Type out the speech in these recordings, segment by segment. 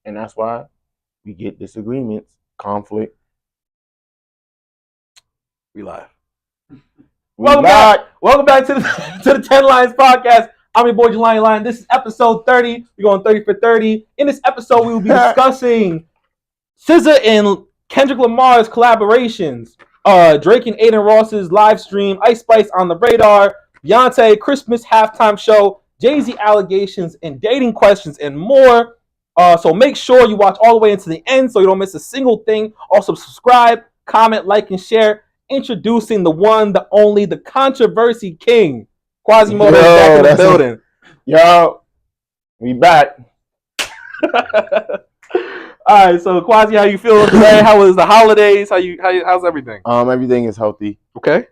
and that's why we get disagreements, conflict. We live. We welcome back to the 10 Lines podcast. I'm your boy Jalani. This is episode 30. We're going 30 for 30. In this episode, we will be discussing SZA and Kendrick Lamar's collaborations, Drake and Aiden Ross's live stream, Ice Spice on the radar, Beyonce Christmas halftime show, Jay-Z allegations and dating questions, and more. So make sure you watch all the way into the end so you don't miss a single thing. Also subscribe, comment, like, and share. Introducing the one, the only, the controversy king, Quasimodo is back in the building. Yo, we back. All right, so Quasi, how you feeling today? How was the holidays? How's everything? Everything is healthy. Okay.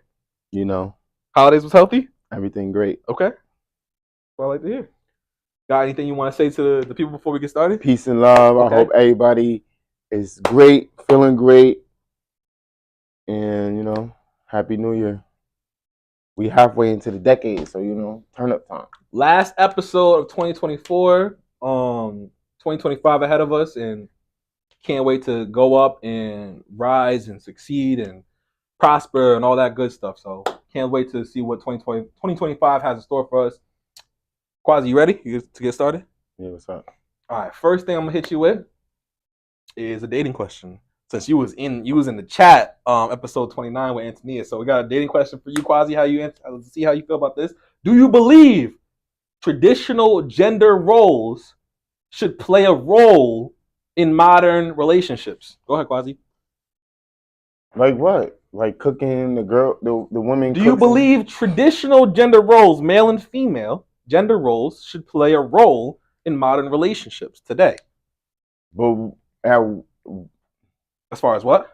You know, holidays was healthy. Everything great. Okay. Well, I like to hear. Got anything you want to say to the people before we get started? Peace and love. Okay. I hope everybody is great, feeling great. And, you know, Happy New Year. We halfway into the decade, so, you know, turn up time. Last episode of 2024, 2025 ahead of us, and can't wait to go up and rise and succeed and prosper and all that good stuff. So can't wait to see what 2025 has in store for us. Quasi, you ready to get started? Yeah, what's up? All right, first thing I'm going to hit you with is a dating question. Since you was in the chat, episode 29 with Antonia. So we got a dating question for you, Quasi. Let's see how you feel about this. Do you believe traditional gender roles should play a role in modern relationships? Go ahead, Quasi. Like what? Like cooking, the women. Do you believe traditional gender roles, male and female gender roles, should play a role in modern relationships today? But as far as what?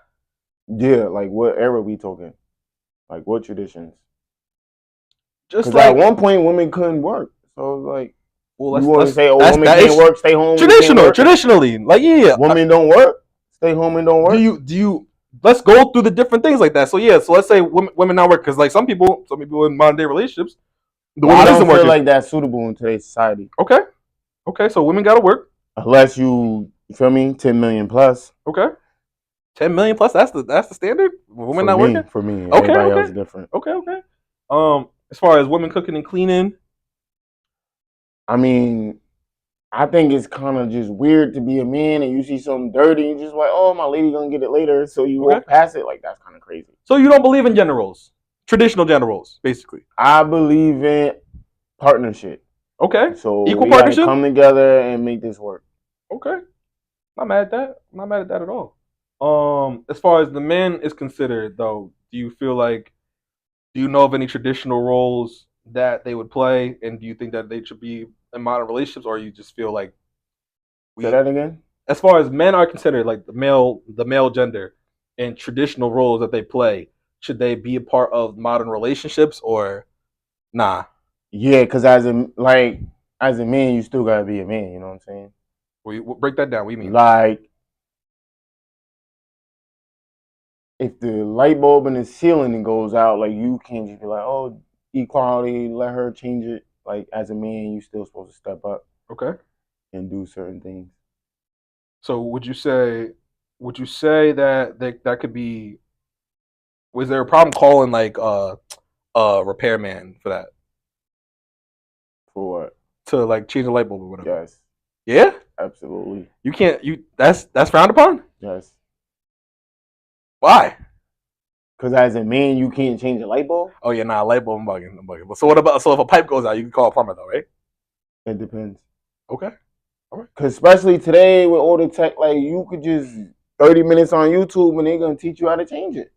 Yeah, like what era we talking? Like what traditions? Just like at one point women couldn't work, so like, well, you want to say, women can't work, stay home. Traditionally, like yeah, women don't work, stay home and don't work. Do you? Let's go through the different things like that. So yeah, so let's say women not work because like some people in modern day relationships, I don't feel like that's suitable in today's society. Okay, so women gotta work unless you feel me, 10 million plus. Okay. 10 million plus, that's the standard? Women not working? For me. Everybody else is different. Okay. As far as women cooking and cleaning? I mean, I think it's kind of just weird to be a man and you see something dirty and you're just like, oh, my lady gonna get it later. So you walk past it. Like, that's kind of crazy. So you don't believe in gender roles? Traditional gender roles, basically. I believe in partnership. Okay. So equal we partnership? Gotta come together and make this work. Okay. Not mad at that. Not mad at that at all. As far as the men is considered, though, do you know of any traditional roles that they would play, and do you think that they should be in modern relationships, or you just feel like say that again? As far as men are considered, like the male gender and traditional roles that they play, should they be a part of modern relationships or nah? Yeah, because as a man, you still gotta be a man. You know what I'm saying? Well, break that down. What do you mean? Like, if the light bulb in the ceiling goes out, like you can't just be like, oh, equality, let her change it. Like as a man, you still supposed to step up, and do certain things. So would you say that could be? Was there a problem calling like a repairman for that? For what? To like change the light bulb or whatever. Yes. Yeah. Absolutely. You can't. That's frowned upon. Yes. Why? Because as a man, you can't change a light bulb. Oh yeah, light bulb. I'm bugging. But so what about? So if a pipe goes out, you can call a plumber though, right? It depends. Okay. All right. Because especially today with all the tech, like you could just 30 minutes on YouTube and they're gonna teach you how to change it.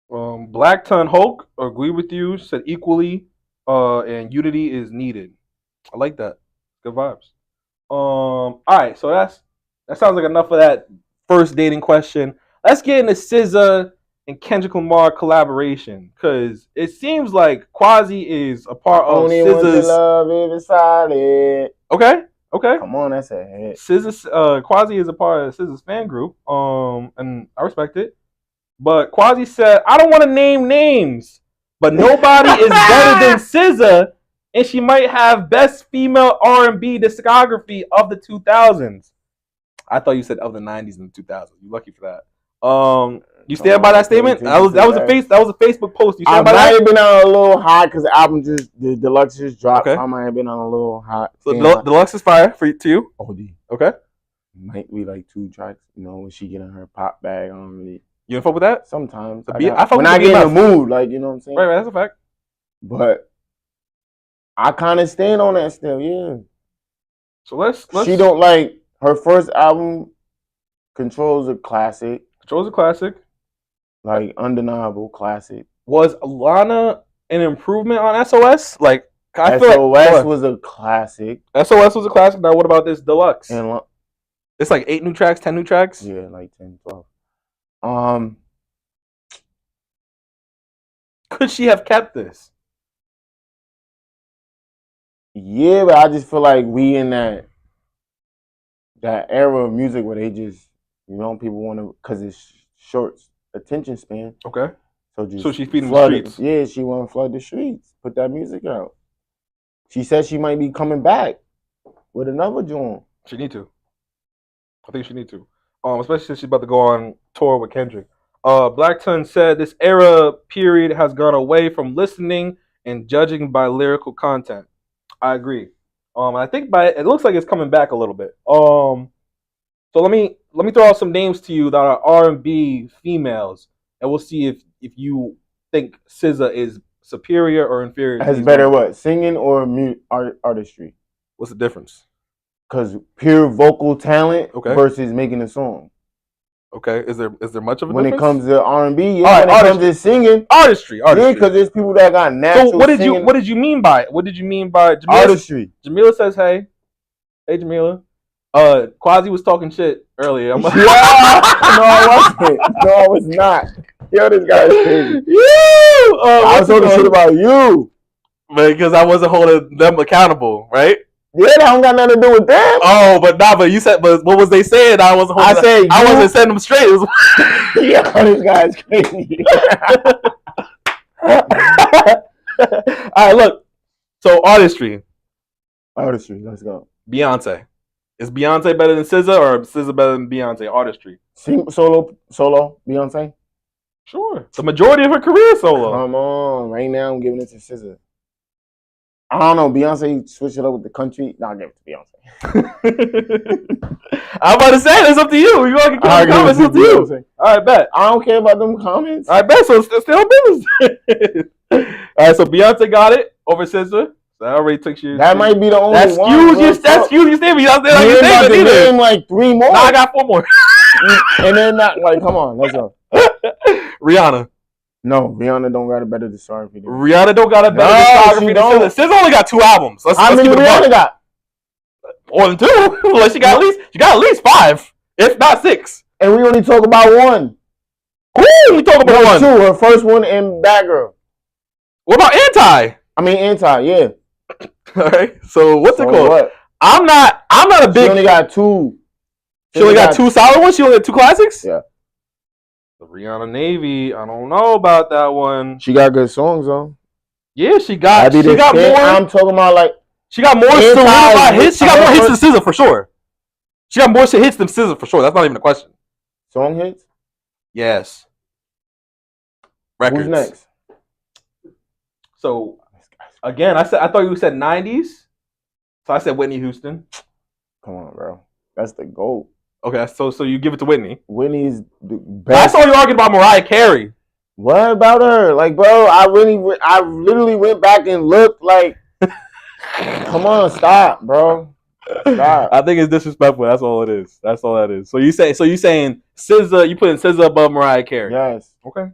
Black Ton Hulk agree with you. Said equally, and unity is needed. I like that. Good vibes. All right. So that sounds like enough of that first dating question. Let's get into SZA and Kendrick Lamar collaboration, because it seems like Quasi is a part of Only SZA's. Love is solid. Okay. Come on, that's a hit. SZA, Quasi is a part of SZA's fan group, and I respect it. But Quasi said, I don't want to name names, but nobody is better than SZA, and she might have best female R&B discography of the 2000s. I thought you said of the 90s and the 2000s. You lucky for that. You stand by that statement? That was a Facebook post. You stand by that? I might have been on a little hot because the album the Deluxe just dropped. Okay. So I might have been on a little hot. So Deluxe is fire to you? OD. Okay. Might be like 2 tracks, when she get in her pop bag. I don't really. You don't fuck with that? Sometimes. When I get in the mood, like, you know what I'm saying? Right, that's a fact. But I kind of stand on that still, yeah. So let's. She don't like her first album. Control's a classic. Like, undeniable classic. Was Lana an improvement on SOS? Like, I feel like SOS was a classic. SOS was a classic. Now, what about this Deluxe? And it's like 8 new tracks, 10 new tracks? Yeah, like 10, 12. Could she have kept this? Yeah, but I just feel like we in that era of music where they just, people want to, because it's short attention span. Okay. So she's feeding the streets. Yeah, she want to flood the streets. Put that music out. She said she might be coming back with another joint. She need to. I think she need to. Especially since she's about to go on tour with Kendrick. Blackton said this era period has gone away from listening and judging by lyrical content. I agree. I think it looks like it's coming back a little bit. So let me throw out some names to you that are R&B females, and we'll see if you think SZA is superior or inferior. Has better what? Singing or artistry? What's the difference? Because pure vocal talent versus making a song. Okay, is there much of a when difference? It comes to R&B? Yeah, when it comes to singing, artistry. Yeah, because there's people that got natural. So what did you mean by it? What did you mean by artistry? Jamila says, "Hey, Jamila." Quasi was talking shit earlier. No, I wasn't. No, I was not. Yo, this guy is crazy. I was talking shit about you, because I wasn't holding them accountable, right? Yeah, that don't got nothing to do with them. Oh, but you said, but what was they saying? I wasn't setting them straight. Yeah, this guy is crazy. All right, look. So artistry, let's go. Beyonce. Is Beyonce better than SZA or SZA better than Beyonce? Artistry. Solo, Beyonce? Sure. The majority of her career solo. Come on. Right now I'm giving it to SZA. I don't know. Beyonce switch it up with the country. No, I'll give it to Beyonce. I'm about to say it's up to you. You want to get comments? It's up to you. All right, bet. I don't care about them comments. All right, bet. So it's still business. All right, so Beyonce got it over SZA. So I already took you. That might be the only one. That's you statement. You about to name like 3 more. No, I got 4 more. And then not like, come on, let's go. Rihanna. No, Rihanna don't got a better discography. Rihanna don't got a better discography than SZA. SZA only got 2 albums. How many Rihanna got? More than 2. Well, she got at least 5, if not 6. And we only talk about 1. Who we talk about 1? 2. Her first one in Bad Girl. What about Anti? Yeah. All right. So what's it called? What? I'm not a big. She only got 2. She only got 2 solid ones. She only got 2 classics. Yeah. The Rihanna Navy. I don't know about that one. She got good songs though. Yeah, she got more. I'm talking about like she got more solidified hits. She got more hits than SZA for sure. She got more hits than SZA for sure. That's not even a question. Song hits? Yes. Records. Who's next? So again, I thought you said 90s. So I said Whitney Houston. Come on, bro. That's the GOAT. Okay, so you give it to Whitney. Whitney's the best. I saw you arguing about Mariah Carey. What about her? Like, bro, I literally went back and looked like, come on, stop, bro. Stop. I think it's disrespectful. That's all it is. That's all that is. So you saying SZA, you putting SZA above Mariah Carey? Yes. Okay.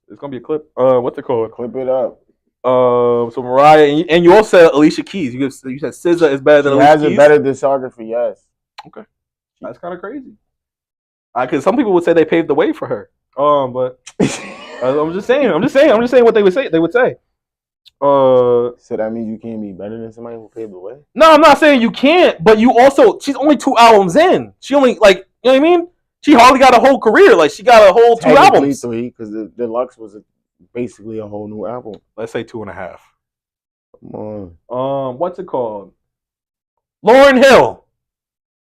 It's gonna be a clip. What's it called? Clip it up. So Mariah, and you also said Alicia Keys. You said SZA is better than Alicia Keys. She has a better discography, yes. Okay, that's kind of crazy. Because some people would say they paved the way for her. But I'm just saying what they would say. They would say. So that means you can't be better than somebody who paved the way? No, I'm not saying you can't. But she's only 2 albums in. She only you know what I mean? She hardly got a whole career. Like she got a whole 2 albums. 3, because the Deluxe was basically a whole new album. Let's say 2.5. Come on. What's it called? Lauryn Hill.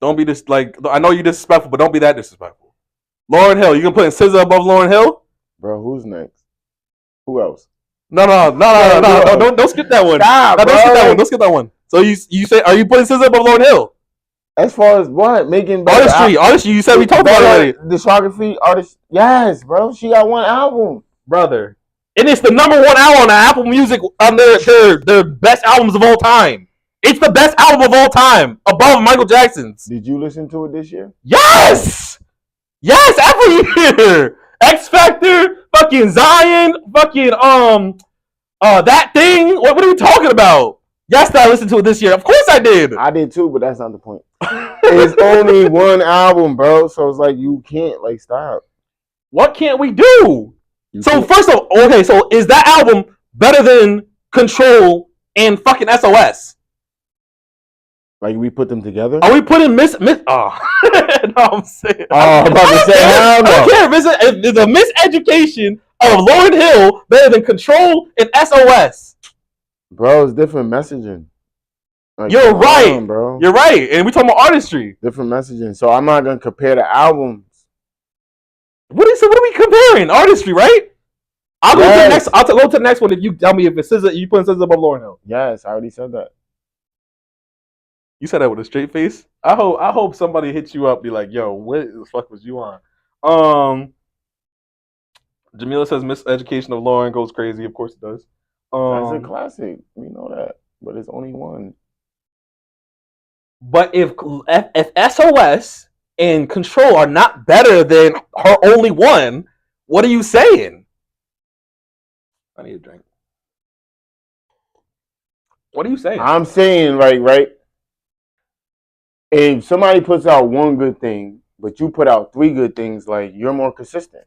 Don't be this like. I know you're disrespectful, but don't be that disrespectful. Lauryn Hill, you gonna put SZA above Lauryn Hill? Bro, who's next? Who else? No. Don't skip that one. Stop, Don't skip that one. So you say, are you putting SZA above Lauryn Hill? As far as what? Making artistry. You said we talked about it already. Discography, artist. Yes, bro. She got one album, brother. And it's the number one album on Apple Music on their best albums of all time. It's the best album of all time, above Michael Jackson's. Did you listen to it this year? Yes, every year. X Factor, fucking Zion, fucking that thing. What are we talking about? Yes, I listened to it this year. Of course I did. I did too, but that's not the point. It's only one album, bro. So it's like you can't like stop. What can't we do? First of all, okay, so is that album better than Control and fucking SOS? Like we put them together? Are we putting Miss? Oh, no, I'm saying. Oh, I'm about to say, hell no. I don't care. Is the miseducation of Lauryn Hill better than Control and SOS? Bro, it's different messaging. Like, you're right, bro. You're right, and we talking about artistry. Different messaging. So I'm not gonna compare the albums. What are we comparing? Artistry, right? I'll go to the next. I'll go to the next one if you tell me if it's SZA. You put SZA above Lauryn Hill. Yes, I already said that. You said that with a straight face. I hope somebody hits you up, be like, "Yo, what the fuck was you on?" Jamila says miseducation of Lauryn goes crazy. Of course it does. That's a classic. We know that, but it's only one. But if SOS and Control are not better than her only one, what are you saying? I need a drink. What are you saying? I'm saying right. If somebody puts out one good thing, but you put out 3 good things, like you're more consistent.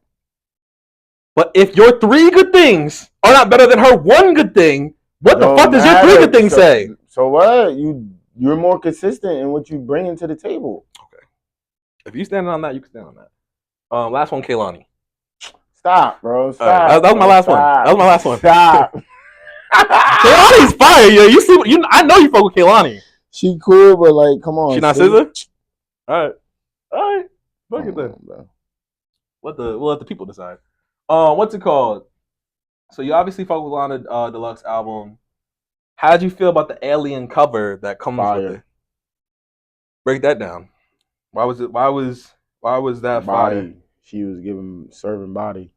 But if your 3 good things are not better than her one good thing, what the fuck does your 3 good thing say? So what? You're more consistent in what you bring into the table. Okay. If you stand on that, you can stand on that. Last one, Jalani. Stop, bro. Stop. That was my last one. That was my last one. Stop. Jalani's fire, yo. I know you fuck with Jalani. She cool, but like, come on. She not SZA? All right. Fuck it then. Bro. We'll let the people decide. What's it called? So you obviously fuck with Lana Deluxe album. How'd you feel about the alien cover that comes with it? Break that down. Why was that body? Fire? She was serving body.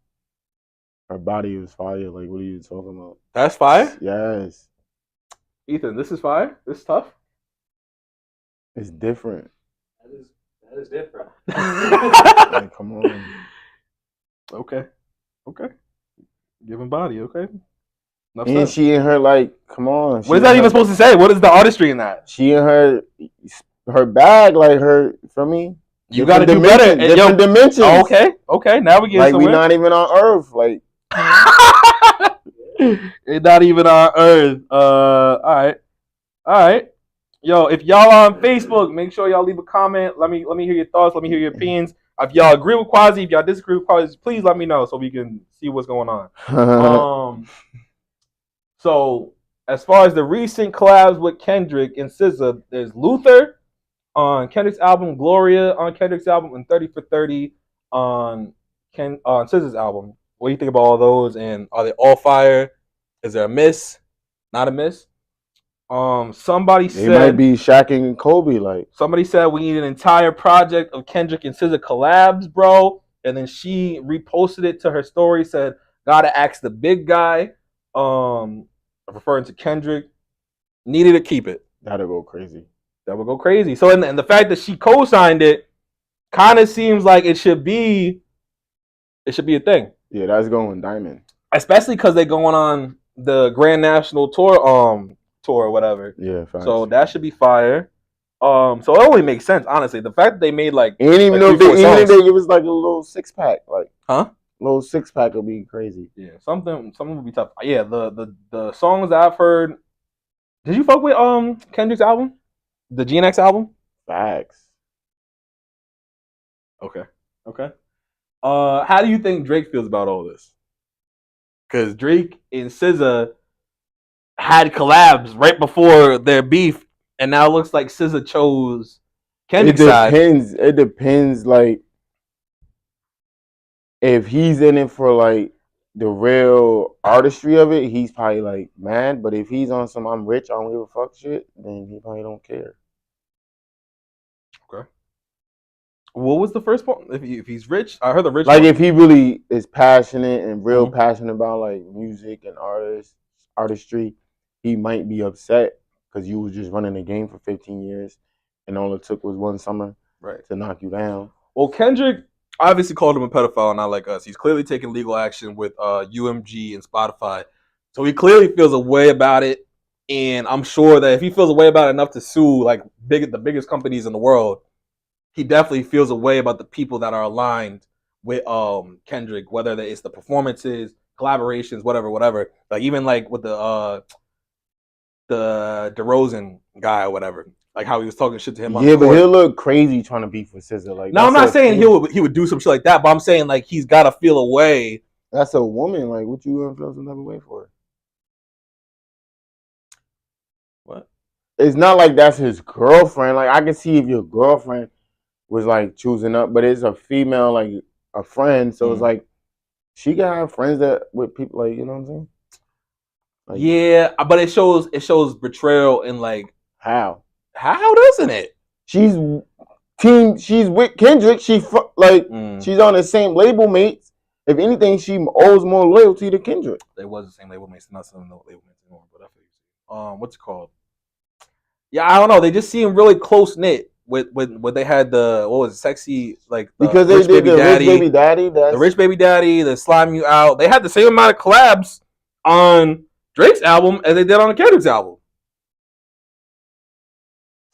Her body was fire. Like, what are you talking about? That's fire? Yes. Ethan, this is fire? This is tough? It's different. That is different. Like, come on. Okay. Giving body, okay. Enough and stuff. She and her, like, come on. What is that even supposed to say? What is the artistry in that? She and her bag, like, for me. You got to do better. Different dimensions. Okay. Now we get like somewhere. We're not even on Earth. Like, it's not even on Earth. All right. Yo, if y'all are on Facebook, make sure y'all leave a comment. Let me hear your thoughts. Let me hear your opinions. If y'all agree with Quasi, if y'all disagree with Quasi, please let me know so we can see what's going on. So as far as the recent collabs with Kendrick and SZA, there's Luther on Kendrick's album, Gloria on Kendrick's album, and 30 for 30 on SZA's album. What do you think about all those? And are they all fire? Is there a miss? Not a miss? Somebody said it might be Shaq and Kobe. Like, somebody said we need an entire project of Kendrick and SZA collabs, bro. And then she reposted it to her story, said, "Gotta ask the big guy." Referring to Kendrick, needed to keep it. That'll go crazy. That would go crazy. So, and the fact that she co-signed it, kind of seems like it should be a thing. Yeah, that's going diamond. Especially because they're going on the Grand National Tour, or whatever. Yeah, facts. So that should be fire. So it only makes sense, honestly. The fact that they made like, and even though it was like a little 6-pack, like, huh? Little 6-pack would be crazy. Yeah, something would be tough. Yeah, the songs that I've heard. Did you fuck with Kendrick's album, the GNX album? Facts. Okay. How do you think Drake feels about all this? Because Drake and SZA had collabs right before their beef, and now it looks like SZA chose Kendrick's side. It depends. Like, if he's in it for like the real artistry of it, he's probably like mad. But if he's on some I'm rich, I don't give a fuck shit, then he probably don't care. Okay. What was the first point? If he's rich, I heard the rich. Like if he really is passionate and real passionate about like music and artistry, he might be upset because you was just running the game for 15 years, and all it took was one summer to knock you down. Well, Kendrick obviously called him a pedophile, not like us. He's clearly taking legal action with UMG and Spotify, so he clearly feels a way about it. And I'm sure that if he feels a way about it enough to sue like the biggest companies in the world, he definitely feels a way about the people that are aligned with Kendrick, whether it's the performances, collaborations, whatever. Like even like with the DeRozan guy or whatever, like how he was talking shit to him. Yeah, but he'll look crazy trying to beef with SZA. Like, no, I'm not saying he would do some shit like that, but I'm saying like he's got to feel a way. That's a woman. Like, what you gonna feel some type of way for? What? It's not like that's his girlfriend. Like, I can see if your girlfriend was like choosing up, but it's a female, like a friend. So it's like she can have friends that with people, like, you know what I'm saying? Like, yeah, but it shows betrayal and like how doesn't it? She's with Kendrick. She's on the same label mates. If anything, she owes more loyalty to Kendrick. They was the same label mates, not some label mates anymore. But I feel what's it called? Yeah, I don't know. They just seem really close knit. With they had the sexy like because they did the Rich Baby Daddy, the Rich Baby Daddy, the Slime You Out. They had the same amount of collabs on Drake's album as they did on Kendrick's album.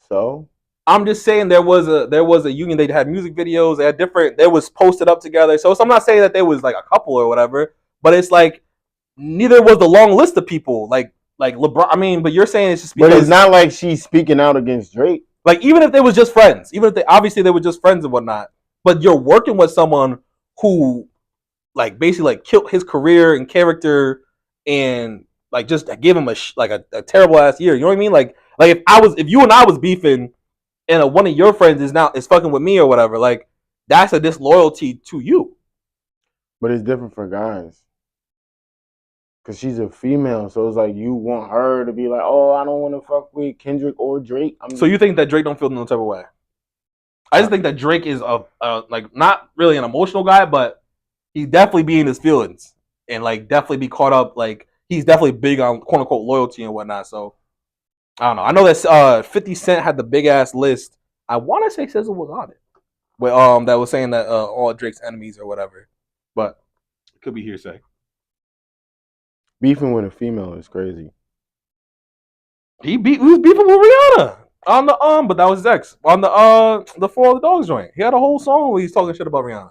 So I'm just saying there was a union. They had music videos. They had different. They was posted up together. So I'm not saying that they was like a couple or whatever. But it's like neither was the long list of people like LeBron. I mean, but you're saying it's just because. But it's not like she's speaking out against Drake. Like, even if they was just friends, even if they were just friends and whatnot, but you're working with someone who, like, basically, like, killed his career and character and, like, just gave him a terrible ass year. You know what I mean? Like if you and I was beefing and one of your friends is fucking with me or whatever, like, that's a disloyalty to you. But it's different for guys. Because she's a female, so it's like you want her to be like, oh, I don't want to fuck with Kendrick or Drake. So you think that Drake don't feel no type of way? I just think that Drake is like not really an emotional guy, but he definitely be in his feelings and like definitely be caught up. Like he's definitely big on quote unquote loyalty and whatnot. So I don't know. I know that 50 Cent had the big ass list. I want to say SZA was on it, but that was saying that all Drake's enemies or whatever, but it could be hearsay. Beefing with a female is crazy. He was beefing with Rihanna on the but that was his ex on the For All the Dogs joint. He had a whole song where he's talking shit about Rihanna.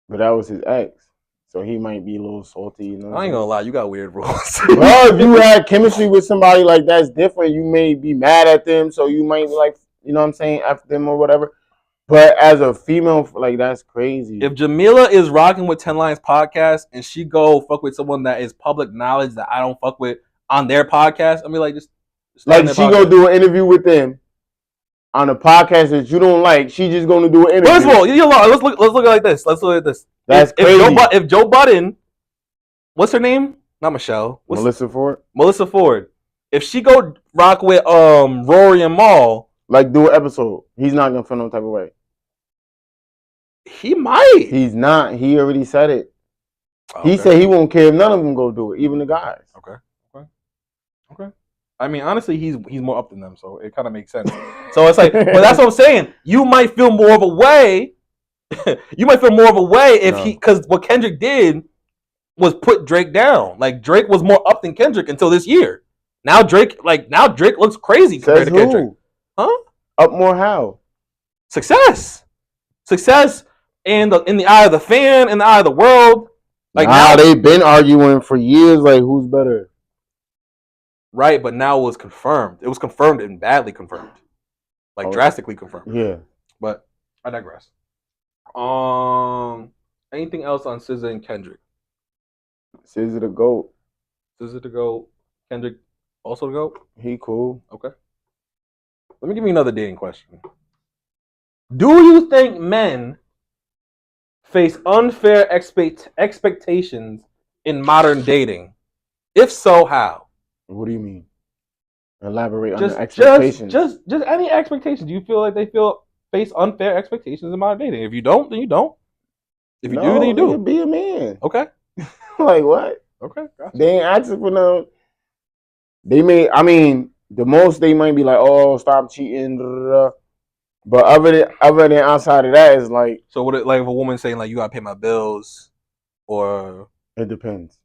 But that was his ex, so he might be a little salty. You know, I ain't gonna lie, you got weird rules. Well, if you had chemistry with somebody like that's different, you may be mad at them, so you might be like, you know what I'm saying, after them or whatever. But as a female, like, that's crazy. If Jamila is rocking with 10 Lines podcast and she go fuck with someone that is public knowledge that I don't fuck with on their podcast, I mean, like, just like she go do an interview with them on a podcast that you don't like. She just gonna do an interview. First of all, let's look at it like this. Let's look at this. That's crazy. If Joe Budden, what's her name? Not Michelle. Melissa Ford. Melissa Ford. If she go rock with Rory and Mal, like do an episode, he's not gonna feel no type of way. He might. He's not. He already said it. Okay. He said he won't care if none of them go do it, even the guys. Okay. I mean, honestly, he's more up than them, so it kind of makes sense. So it's like, but that's what I'm saying. You might feel more of a way. If because what Kendrick did was put Drake down. Like Drake was more up than Kendrick until this year. Now Drake looks crazy compared to Kendrick. Huh? Up more how? Success, and in the eye of the fan, in the eye of the world. Like now they've been arguing for years. Like who's better? Right, but now it was confirmed. It was confirmed and badly confirmed, like drastically confirmed. Yeah, but I digress. Anything else on SZA and Kendrick? SZA the GOAT. SZA the GOAT. Kendrick also the GOAT. He cool. Okay. Let me give you another dating question. Do you think men face unfair expectations in modern dating? If so, how? What do you mean? Elaborate on the Just expectations. just any expectations. Do you feel like they face unfair expectations in modern dating? If you don't, then you don't. If you do, then you do. Be a man. Okay. Like what? Okay. Gotcha. They ain't asking for no. They may. I mean, the most they might be like, "Oh, stop cheating." But other than outside of that, is like. So what? Like if a woman saying like, "You gotta pay my bills," or it depends.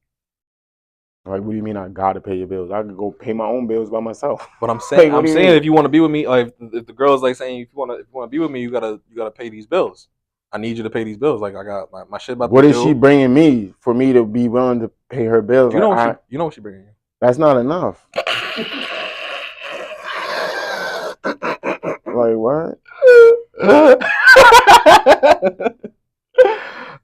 Like, what do you mean I gotta pay your bills? I could go pay my own bills by myself. But I'm saying, like, if you want to be with me, like if the girl is like saying, if you want to be with me, you gotta pay these bills. I need you to pay these bills. Like I got my shit about. What is she bringing me for me to be willing to pay her bills? You know what you know what she bringing you. That's not enough. Like what?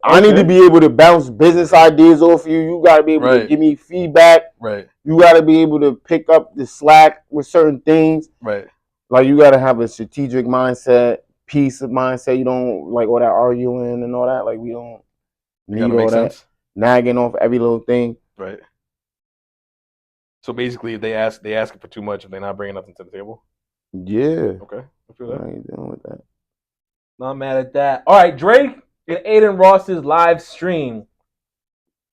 I need to be able to bounce business ideas off you. You gotta be able to give me feedback. Right. You gotta be able to pick up the slack with certain things. Right. Like you gotta have a strategic mindset, peace of mindset. You don't like all that arguing and all that. Like we don't need all that nagging off every little thing. Right. So basically, if they ask for too much, if they're not bringing nothing to the table. Yeah. Okay. I feel that. I ain't dealing with that. Not mad at that. All right, Drake and Aiden Ross's live stream.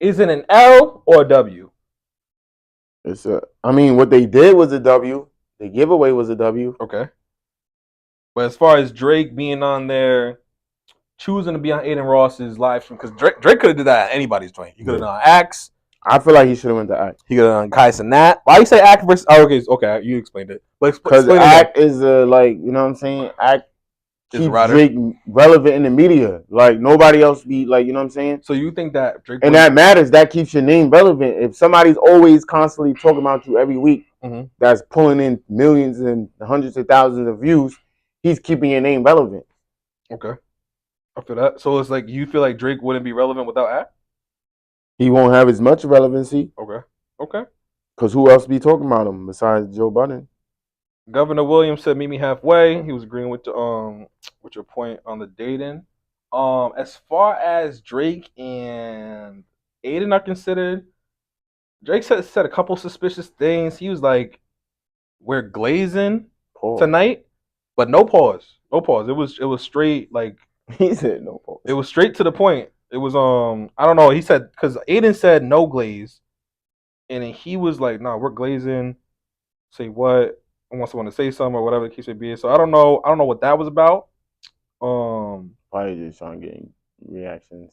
Is it an L or a W? I mean, what they did was a W. The giveaway was a W. Okay. But as far as Drake being on there, choosing to be on Aiden Ross's live stream, because Drake could have did that at anybody's joint. He could have done Axe. I feel like he should have went to Act. He could have done Kais and Nat. Why you say Act versus? Oh, okay, you explained it. Because Act is like, you know what I'm saying? Act keeps Drake relevant in the media. Like nobody else be like, you know what I'm saying? So you think that Drake that matters? That keeps your name relevant. If somebody's always constantly talking about you every week, that's pulling in millions and hundreds of thousands of views, he's keeping your name relevant. Okay, I feel that. So it's like you feel like Drake wouldn't be relevant without Act. He won't have as much relevancy. Okay. Because who else be talking about him besides Joe Budden? Governor Williams said, "Meet me halfway." He was agreeing with your point on the dating. As far as Drake and Aiden are considered, Drake said a couple suspicious things. He was like, "We're glazing tonight," but no pause. No pause. It was straight like he said no pause. It was straight to the point. It was I don't know. He said because Aiden said no glaze, and then he was like, "No, we're glazing." Say what? I want someone to say something or whatever the case may be. So I don't know what that was about. Probably just trying to get reactions.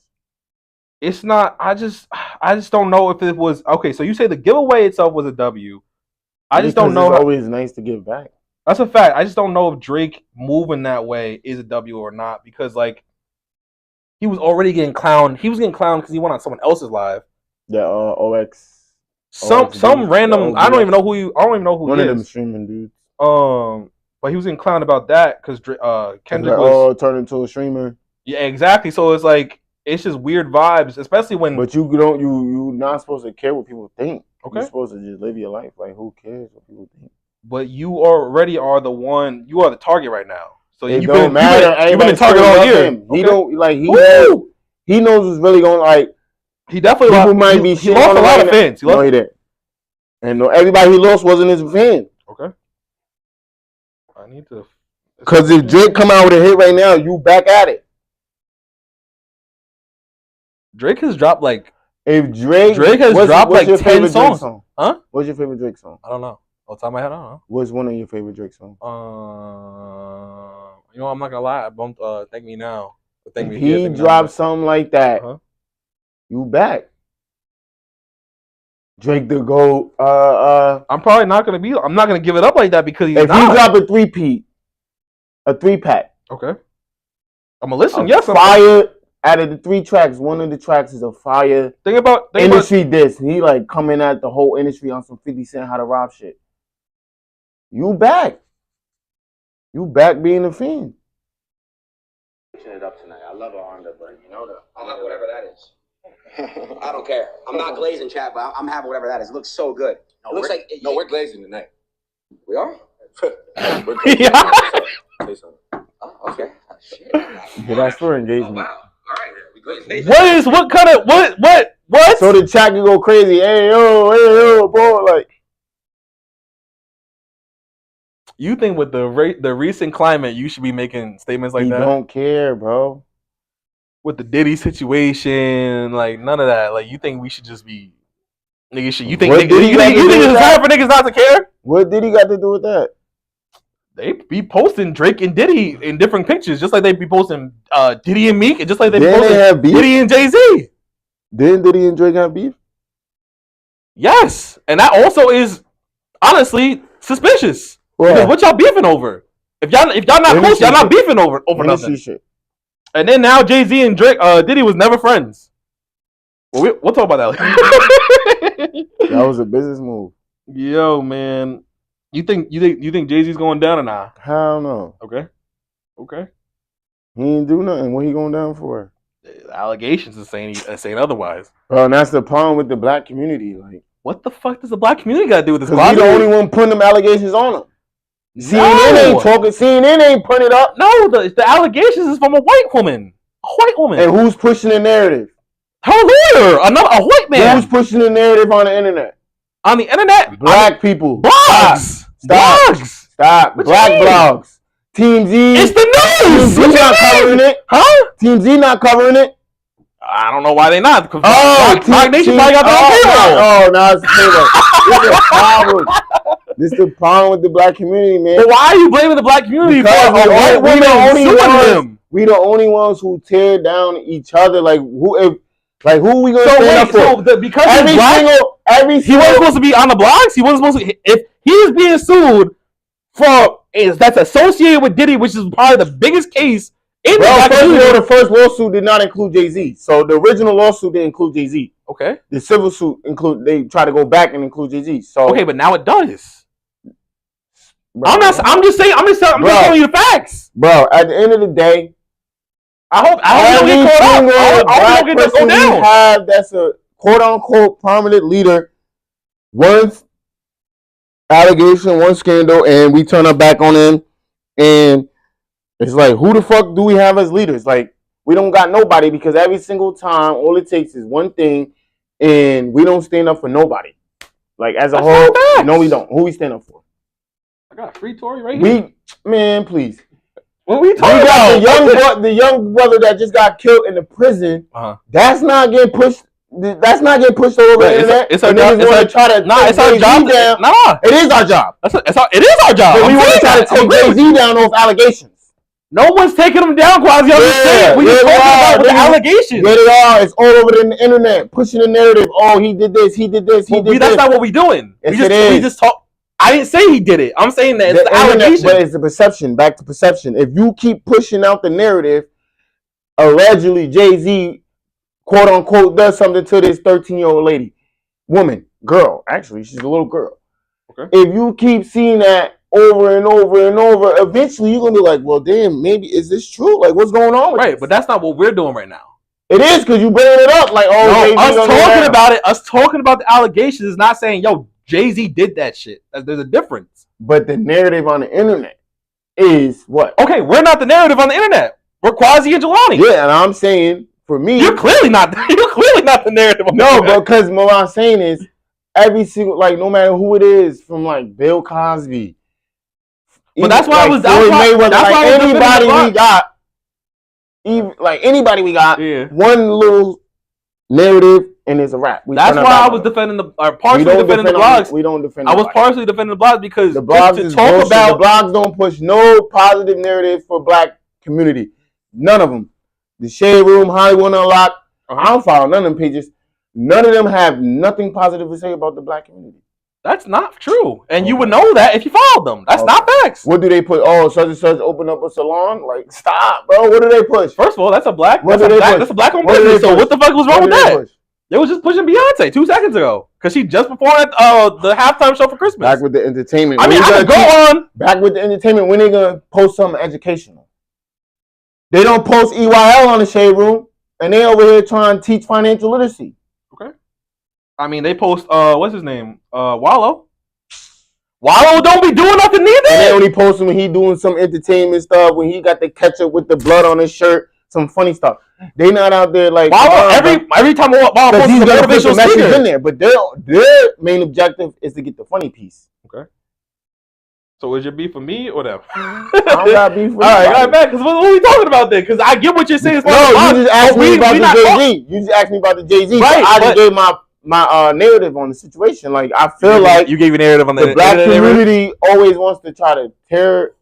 It's not. I just don't know if it was okay. So you say the giveaway itself was a W. I just don't know. It's always nice to give back. That's a fact. I just don't know if Drake moving that way is a W or not because like he was already getting clowned. He was getting clowned because he went on someone else's live. Yeah, OX. Some random. I don't even know who he. I don't even know who one he is. One of them streaming dudes. But he was getting clowned about that because Kendrick was turned into a streamer. Yeah, exactly. So it's like it's just weird vibes, especially when. But you not supposed to care what people think. Okay, you're supposed to just live your life. Like who cares what people think? But you already are the one. You are the target right now. So it don't matter. You've been the target all year. Okay. He don't like he knows what's really going like. He definitely people might be. He lost a lot of fans. No, he didn't. And everybody he lost wasn't his fan. Okay. I need to. Because if Drake come out with a hit right now, you back at it. Drake has dropped like. If Drake has dropped like 10 songs. Song? Huh? What's your favorite Drake song? I don't know. Off the top of my head, I don't know. What's one of your favorite Drake songs? You know, I'm not gonna lie. I bumped Thank Me Now. Thank Me. He dropped something like that. You back. Drake the GOAT. I'm probably not gonna be. I'm not gonna give it up like that because he's if not. He drop a 3-pack. Okay. I'm gonna listen. Yes. Fire. Out of the 3 tracks, one of the tracks is a fire. Think about industry diss. He like coming at the whole industry on some 50 Cent how to rob shit. You back. You back being a fan. It up tonight. I love her under, but you know I'll have whatever that is. I don't care. I'm not glazing, chat, but I'm having whatever that is. It looks so good. No, it looks like we're glazing tonight. We are. We're glazing. Yeah. Say something. Oh, okay. shit. Yeah, that's for engagement. Oh, wow. All right. We good. What? So the chat can go crazy. Hey yo, bro. Like, you think with the recent climate, you should be making statements like that? He don't care, bro. With the Diddy situation, like none of that. Like, you think we should just be niggas? You think it's hard for niggas not to care? What Diddy got to do with that? They be posting Drake and Diddy in different pictures, just like they be posting Diddy and Meek, and just like they be posting Diddy and Jay-Z. Didn't Diddy and Drake have beef? Yes, and that also is honestly suspicious. Because what y'all beefing over? If y'all not close, y'all not beefing over nothing. Shit. And then now Jay-Z and Drake, Diddy was never friends. Well, we'll talk about that. That was a business move. Yo, man, you think Jay-Z's going down or not? Hell no. Okay. He ain't do nothing. What he going down for? Allegations are saying otherwise. Bro, and that's the problem with the black community. Like, what the fuck does the black community got to do with this? Because we the only one putting them allegations on him. CNN ain't talking. CNN ain't putting it up. No, the allegations is from a white woman. A white woman. And who's pushing the narrative? Her lawyer. A white man. Who's pushing the narrative on the internet? On the internet? Black people. Blogs. Stop. What Black blogs. Team Z. It's the news. Team Z not covering it. Huh? Team Z not covering it. I don't know why they not. Rock Nation probably got their own payroll. Now it's the payroll. This is a problem. This is the problem with the black community, man. But why are you blaming the black community for a white woman suing him? We the only ones who tear down each other. Like who are we gonna stand up for? Because he wasn't supposed to be on the blogs. He wasn't supposed to. If he is being sued that's associated with Diddy, which is probably the biggest case in the black community. The first lawsuit did not include Jay-Z. So the original lawsuit didn't include Jay-Z. Okay. The civil suit they try to go back and include Jay-Z. So okay, but now it does. Bro, I'm just telling you the facts. Bro, at the end of the day, I hope you don't get caught up. I hope you don't get down. We have that's a quote unquote prominent leader. One allegation, one scandal, and we turn our back on him. And it's like, who the fuck do we have as leaders? Like, we don't got nobody because every single time, all it takes is one thing, and we don't stand up for nobody. Like, as a whole, no, we don't. Who we stand up for? I got a free Tory right here. Man, please. What we talking about? The young brother that just got killed in the prison. That's not getting pushed. That's not getting pushed over the internet. It's our job. It's our job. It is our job. It is our job. So we want to try to take Jay-Z down off allegations. No one's taking them down, Quasi. We just talking about with the allegations. Get it all. It's all over the internet, pushing the narrative. Oh, he did this. He did this. That's not what we doing. Yes, we just talk. I didn't say he did it. I'm saying that it's the allegation. But it's the perception. Back to perception. If you keep pushing out the narrative, allegedly Jay-Z, quote unquote, does something to this 13-year-old girl. Actually, she's a little girl. Okay. If you keep seeing that over and over and over, eventually you're gonna be like, well, damn, maybe is this true? Like, what's going on with this? But that's not what we're doing right now. It is because you bringing it up. Like, oh, no, us talking about the allegations is not saying, yo, Jay-Z did that shit. There's a difference. But the narrative on the internet is what? Okay, we're not the narrative on the internet. We're Quasi and Jalani. Yeah, and I'm saying, for me, you're clearly not the narrative on the internet. No, because what I'm saying is every single, like, no matter who it is, from like Bill Cosby. But that's why anybody we got, one little narrative and it's a wrap. That's why I was defending partially defending the blogs. We don't defend. I was partially defending the blogs because the blogs to talk about the blogs don't push no positive narrative for black community. None of them. The Shade Room, Hollywood Unlocked. I don't follow none of them pages. None of them have nothing positive to say about the black community. That's not true. And you would know that if you followed them. That's not facts. What do they put? Oh, such and such open up a salon? Like, stop, bro. What do they push? First of all, that's a black owned business. So what the fuck was wrong with that? They was just pushing Beyonce 2 seconds ago. Because she just performed at the halftime show for Christmas. Back with the entertainment. I mean, I could go on. Back with the entertainment. When they going to post something educational? They don't post EYL on the Shade Room. And they over here trying to teach financial literacy. Okay. I mean, they post, what's his name? Wallow. Wallow don't be doing nothing neither. And they only post him when he doing some entertainment stuff, when he got the ketchup with the blood on his shirt, some funny stuff. They not out there like Wallow every time Wallow posts a motivational message in there, but their main objective is to get the funny piece. Okay. So is your beef for me or them? I don't got beef for you. All right, man. Because what are we talking about then? Because I get what you're saying. No, you just asked me about the Jay-Z. You just asked me about the Jay-Z. Right. I just gave my narrative on the situation. Like I feel like you gave a narrative on the black community always wants to try to tear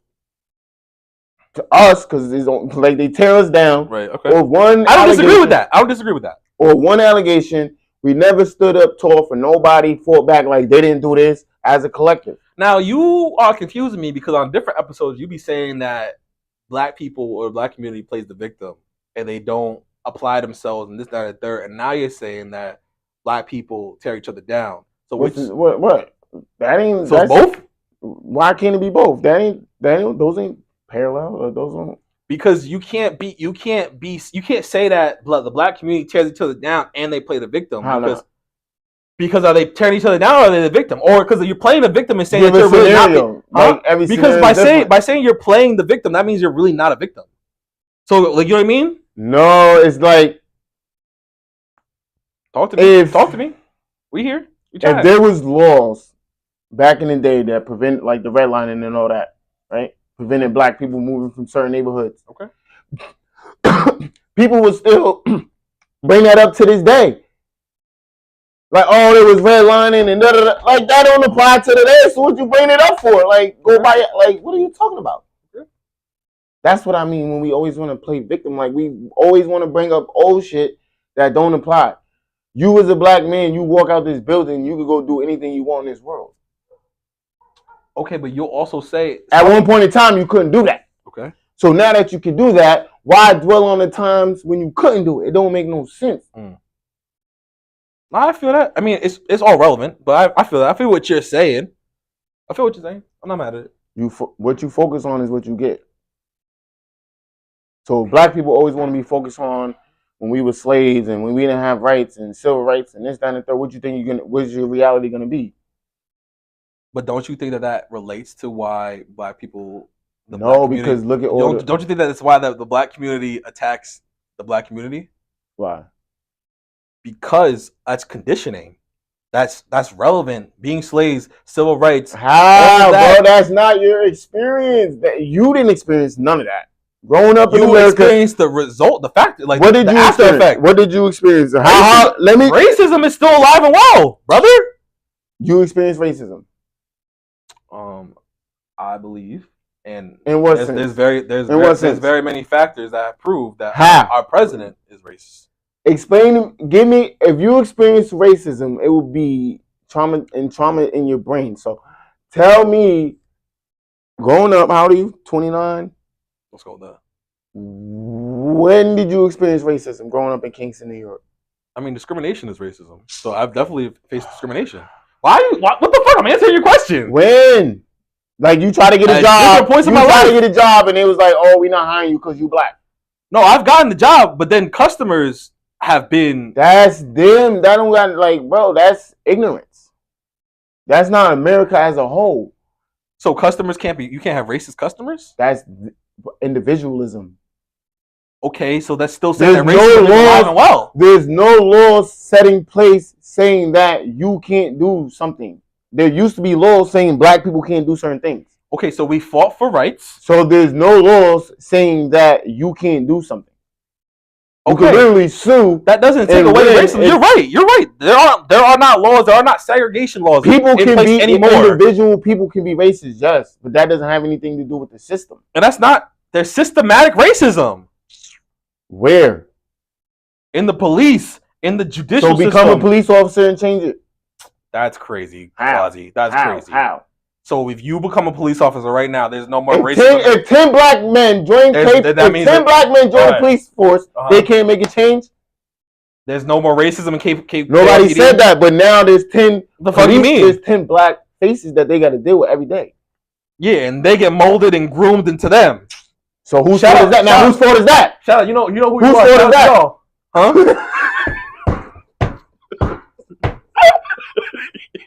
to us because like they tear us down. Right. Okay. Or I don't disagree with that. Or one allegation. We never stood up tall for nobody, fought back like they didn't do this as a collective. Now you are confusing me because on different episodes you be saying that black people or black community plays the victim and they don't apply themselves and this, that, and the third. And now you're saying that black people tear each other down. So what? That ain't. So that's both. Why can't it be both? Those ain't parallel. Or those don't. Because you can't say that the black community tears each other down and they play the victim. Because are they tearing each other down or are they the victim? Or because you're playing the victim and saying that you're really not because by saying you're playing the victim, that means you're really not a victim. So like you know what I mean? No, it's like talk to me. We here. If there was laws back in the day that prevent like the redlining and all that, right? Prevented black people moving from certain neighborhoods. Okay. People would still bring that up to this day. Like, oh, there was redlining and da-da-da. Like, that don't apply to today, so what you bring it up for? Like, go buy it. Like, what are you talking about? That's what I mean when we always want to play victim. Like, we always want to bring up old shit that don't apply. You as a black man, you walk out this building, you could go do anything you want in this world. Okay, but you'll also say... At one point in time, you couldn't do that. Okay. So now that you can do that, why dwell on the times when you couldn't do it? It don't make no sense. I feel that. I mean, it's all relevant, but I feel that. I feel what you're saying. I'm not mad at it. What you focus on is what you get. So black people always want to be focused on when we were slaves and when we didn't have rights and civil rights and this, that, and the third. What you think what's your reality gonna be? But don't you think that relates to why black people? Because look at all. Don't you think that it's why the black community attacks the black community? Why? Because that's conditioning. That's relevant. Being slaves, civil rights. How, bro? That's not your experience. That you didn't experience none of that. Growing up in America, you experienced the result, the fact, like what did you after effect. What did you experience? Racism is still alive and well, brother. You experienced racism. I believe, and in what sense? There's very many factors that have proved that our president is racist. Give me, if you experience racism, it would be trauma in your brain. So tell me, growing up, how old are you? 29? Let's go there. When did you experience racism growing up in Kingston, New York? I mean, discrimination is racism. So I've definitely faced discrimination. What the fuck? I'm answering your question. When? Like you try to get a job. You try to get a job and it was like, oh, we're not hiring you because you black. No, I've gotten the job, but then customers have been. That's them. That don't got bro. That's ignorance. That's not America as a whole. So customers you can't have racist customers? That's individualism. Okay, so that's still saying that racism is alive and well. There's no laws set in place saying that you can't do something. There used to be laws saying black people can't do certain things. Okay, so we fought for rights. So there's no laws saying that you can't do something. You can literally sue. That doesn't take away racism. You're right. There are not laws. There are not segregation laws. People can be individual. People can be racist, yes, but that doesn't have anything to do with the system. And that's not. There's systematic racism. Where? In the police, in the judicial system. So become a police officer and change it. That's crazy, Quasi. That's crazy. How? So if you become a police officer right now, there's no more racism. If 10 black men join police force, they can't make a change? There's no more racism in KPD? Nobody said that, but now there's 10. The fuck do you mean? There's 10 black faces that they got to deal with every day. Yeah, and they get molded and groomed into them. So whose fault is that? Now whose fault is that? Shout out, you know who you are. Whose fault is that? Huh?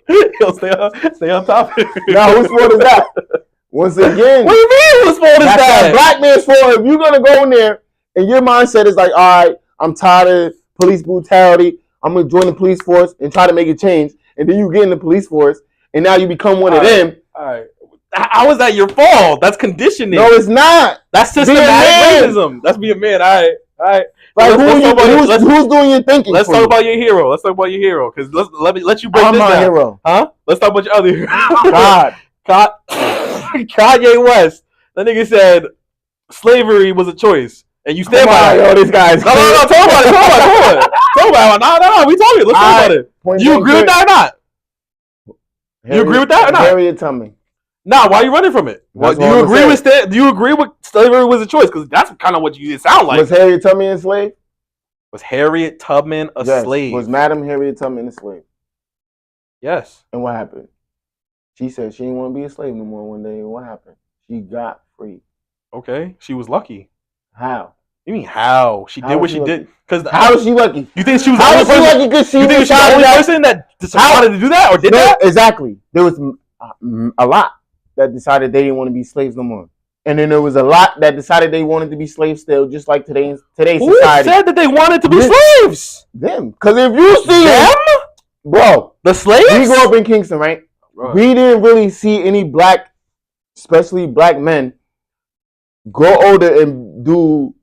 Yo, stay on topic. Now, whose fault is that? Once again, What do you mean? Whose fault is that's that? that black man's fault. If you're gonna go in there and your mindset is like, all right, I'm tired of police brutality. I'm gonna join the police force and try to make a change. And then you get in the police force, and now you become one of them. All right. How is that your fault? That's conditioning. No, it's not. That's systematic racism. That's being a man. All right. Like, who's doing your thinking? Let's talk about your hero. Because let you break I'm this my down. hero. Huh? Let's talk about your other hero. Kanye West. That nigga said slavery was a choice. And you stand by it. Yo, this guy's No. Talk about it. Talk about it. No. We talking. Let's talk about it. You agree with that or not? You agree with that or not? Harriet Tubman. Nah, why are you running from it? Do you agree with slavery was a choice? Because that's kind of what you sound like. Was Harriet Tubman a slave? Was Harriet Tubman a slave? Was Madam Harriet Tubman a slave? Yes. And what happened? She said she didn't want to be a slave no more one day. And what happened? She got free. Okay. She was lucky. How? You mean how? She did what she did. How was she lucky? You think she was the only person that decided to do that or did that? Exactly. There was a lot that decided they didn't want to be slaves no more. And then there was a lot that decided they wanted to be slaves still, just like today's society. Who said that they wanted to be slaves? Them. Because if you see them, bro, the slaves? We grew up in Kingston, right? We didn't really see any black, especially black men, grow older and do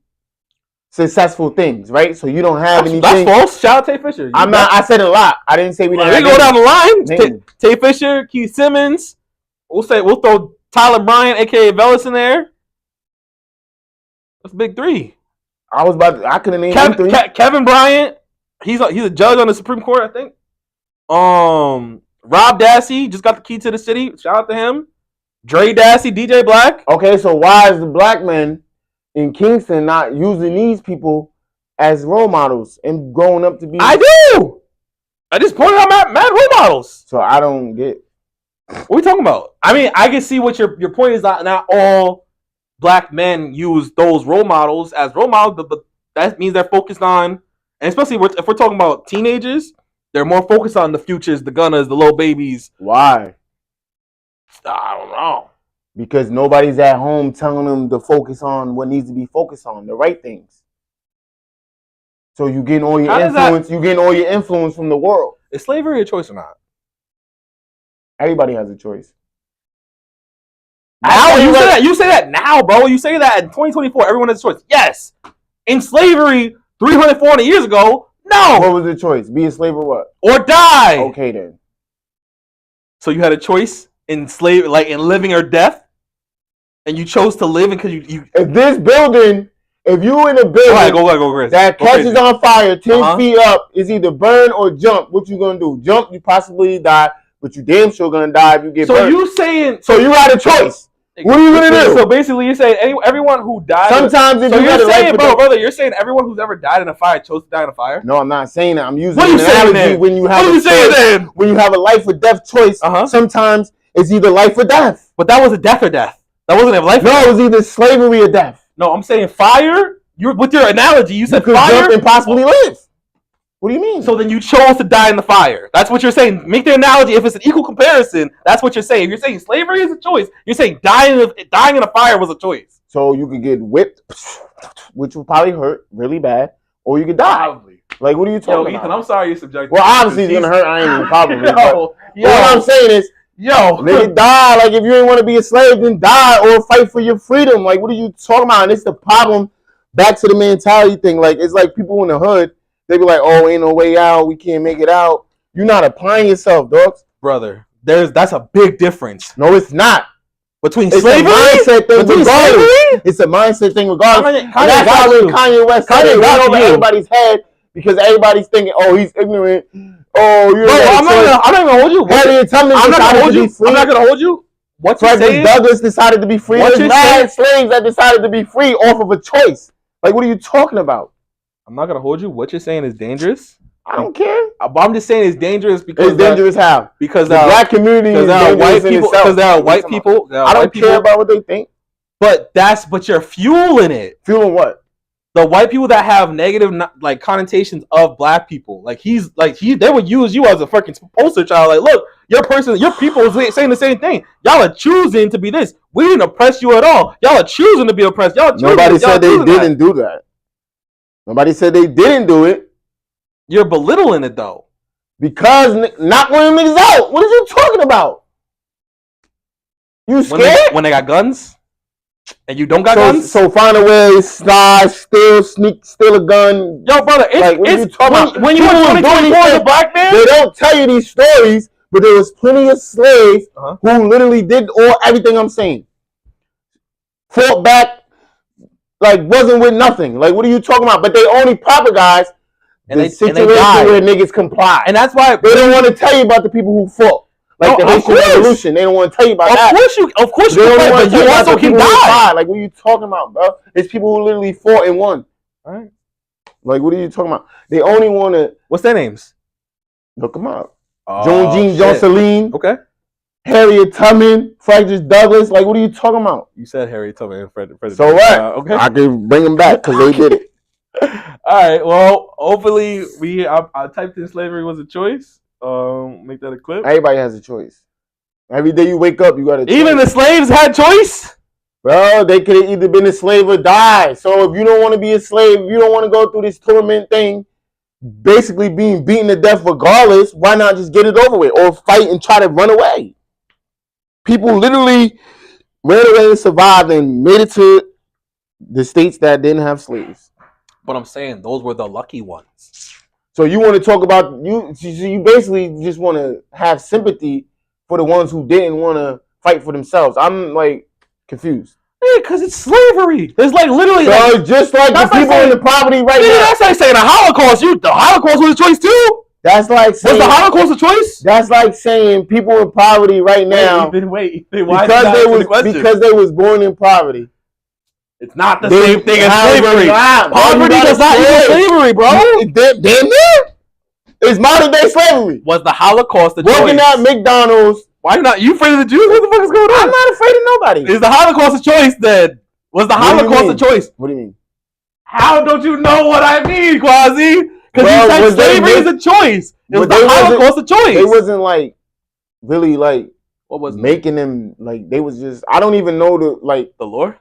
successful things, right? So you don't have anything. That's false. Shout out Tay Fisher. I said a lot. I didn't say we didn't. We go down the line. Tay Fisher, Keith Simmons. We'll throw Tyler Bryant, aka Velas, in there. That's big three. I couldn't name them three. Kevin Bryant. He's a judge on the Supreme Court, I think. Rob Dassey just got the key to the city. Shout out to him. Dre Dassey, DJ Black. Okay, so why is the black men in Kingston not using these people as role models and growing up to be? I do. I just pointed out mad role models. So I don't get. What are we talking about? I mean, I can see what your point is. Not all black men use those role models as role models, but that means they're focused on, and especially if we're talking about teenagers, they're more focused on the Futures, the Gunners, the Lil Babies. Why? I don't know. Because nobody's at home telling them to focus on what needs to be focused on, the right things. So you getting all your influence. You getting all your influence from the world. Is slavery a choice or not? Everybody has a choice. Now you say that now, bro. You say that in 2024, everyone has a choice. Yes. In slavery 300, 400 years ago, no. What was the choice? Be a slave or what? Or die. Okay then. So you had a choice in living or death, and you chose to live because you. If this building, if you in a building go crazy. That catches on fire 10 feet up, is either burn or jump. What you gonna do? Jump, you possibly die, but you damn sure gonna die if you get burned. So you saying? So you had a choice. What are you gonna do? So basically, you're saying everyone who died. Sometimes if you're saying, brother, you're saying everyone who's ever died in a fire chose to die in a fire. No, I'm not saying that. I'm using an analogy when you have when you have a life or death choice. Sometimes it's either life or death. But that was a death or death. That wasn't a life. No, it was either slavery or death. No, I'm saying fire. With your analogy, you said could fire jump and possibly live. What do you mean? So then you chose to die in the fire. That's what you're saying. Make the analogy. If it's an equal comparison, that's what you're saying. If you're saying slavery is a choice, you're saying dying in a fire was a choice. So you could get whipped, which will probably hurt really bad, or you could die. Probably. Like, what are you talking about? Ethan, I'm sorry you're subjective. Well, obviously it's gonna hurt. I ain't even probably. What I'm saying is, nigga, die. Like, if you ain't want to be a slave, then die or fight for your freedom. Like, what are you talking about? And it's the problem. Back to the mentality thing. Like, it's like people in the hood. They be like, oh, ain't no way out. We can't make it out. You're not applying yourself, dogs. Brother, that's a big difference. No, it's not. Between it's slavery? A mindset thing regardless. It's a mindset thing regardless. That's why when Kanye West said it got over everybody's head because everybody's thinking, oh, he's ignorant. Oh, you're I'm not gonna hold you. I'm not gonna hold you. What's Frederick Douglass decided to be free. There's mad slaves that decided to be free off of a choice. Like, what are you talking about? I'm not gonna hold you. What you're saying is dangerous. I don't care. I'm just saying it's dangerous because it's dangerous how? Because the black community is dangerous in itself. Because there are white people. I don't care about what they think. But you're fueling it. Fueling what? the white people that have negative like connotations of black people, like they would use you as a fucking poster child. Like, look, your people is saying the same thing. Y'all are choosing to be this. We didn't oppress you at all. Y'all are choosing to be oppressed. Nobody said they didn't do that. Nobody said they didn't do it. You're belittling it though. Because knock one of them niggas out. What are you talking about? You scared? When they got guns? And you don't got guns? So find a way, slide, steal a gun. Yo, brother, when you were 2024 as a black man? They don't tell you these stories, but there was plenty of slaves who literally did everything I'm saying. Fought back, like wasn't with nothing. Like, what are you talking about? But they only propagize the situation where niggas comply. And that's why they don't want to tell you about the people who fought. Like the Haitian Revolution, they don't want to tell you about that. Of course you can, but you also can die. Like, what are you talking about, bro? It's people who literally fought and won. All right. Like, what are you talking about? They only want to. What's their names? Look them up. Joan Jean Jocelyn. Okay. Harriet Tubman, Frederick Douglass. Like, what are you talking about? You said Harriet Tubman and Frederick. So what? Okay. I can bring them back because they did it. All right. Well, hopefully I typed in slavery was a choice. Make that a clip. Everybody has a choice. Every day you wake up, you got a choice. Even the slaves had choice? Bro, they could have either been a slave or die. So if you don't want to be a slave, you don't want to go through this torment thing, basically being beaten to death regardless, why not just get it over with or fight and try to run away? People literally ran away and survived and made it to the states that didn't have slaves. But I'm saying those were the lucky ones. So you want to talk about you basically just want to have sympathy for the ones who didn't want to fight for themselves. I'm like confused. Yeah, because it's slavery. There's like literally just like the people in the poverty right now. That's like saying the Holocaust. The Holocaust was a choice too. That's like saying, was the Holocaust a choice? That's like saying people in poverty right now. Wait. Because they was born in poverty. It's not the same thing as slavery. Poverty does not equal slavery, bro. Damn near. It's modern day slavery. Was the Holocaust a choice? Working at McDonald's. Why not? You afraid of the Jews? What the fuck is going on? I'm not afraid of nobody. Is the Holocaust a choice then? Was the Holocaust a choice? What do you mean? How don't you know what I mean, Quasi? Because you said slavery is a choice. It was the Holocaust a choice. They wasn't like really like what was making them like they was just I don't even know the lore.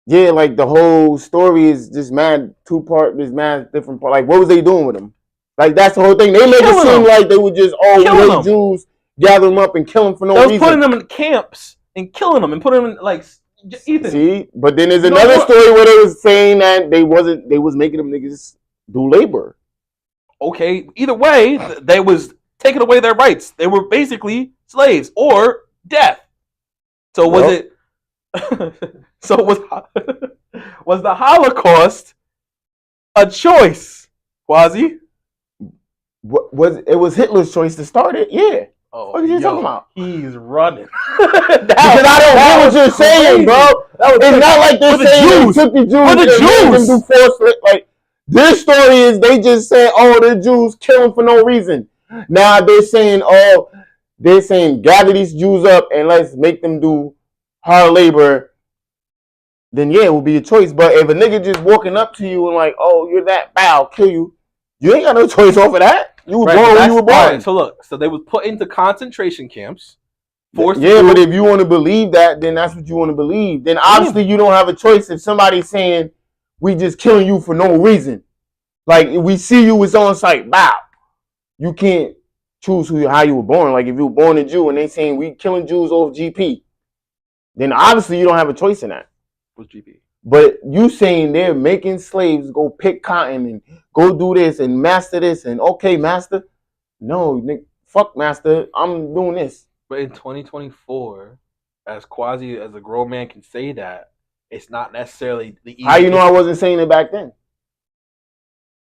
Yeah, like the whole story is just mad two-part. There's mad different part. Like what was they doing with them? Like that's the whole thing. They make it seem like they would just white Jews gather them up and kill them for no reason. They was putting them in camps and killing them and putting them in like Ethan. See, but then there's another story where they was saying that they was making them niggas do labor. Okay, either way, they was taking away their rights. They were basically slaves or death. So was it? So was the Holocaust a choice, Quasi? It was Hitler's choice to start it? Yeah. Oh, what are you talking about? He's running. Because I don't get what you're saying, bro. It's not like they're saying they took the Jews and made them do forced. Like their story is they just say, oh, the Jews killing for no reason. Now they're saying, gather these Jews up and let's make them do hard labor. Then yeah, it will be a choice. But if a nigga just walking up to you and like, oh, you're that bad, I'll kill you. You ain't got no choice over that. You were born when you were born. Right, so look, so they was put into concentration camps. But if you want to believe that, then that's what you want to believe. Then obviously you don't have a choice if somebody's saying we just killing you for no reason. Like if we see you, it's on site. Bow. You can't choose how you were born. Like if you were born a Jew and they saying we killing Jews over GP, then obviously you don't have a choice in that. What's GP? But you saying they're making slaves go pick cotton and go do this and master this and okay, master. No, Nick, fuck master. I'm doing this. But in 2024, as a grown man can say that, it's not necessarily the easy. How you know I wasn't saying it back then?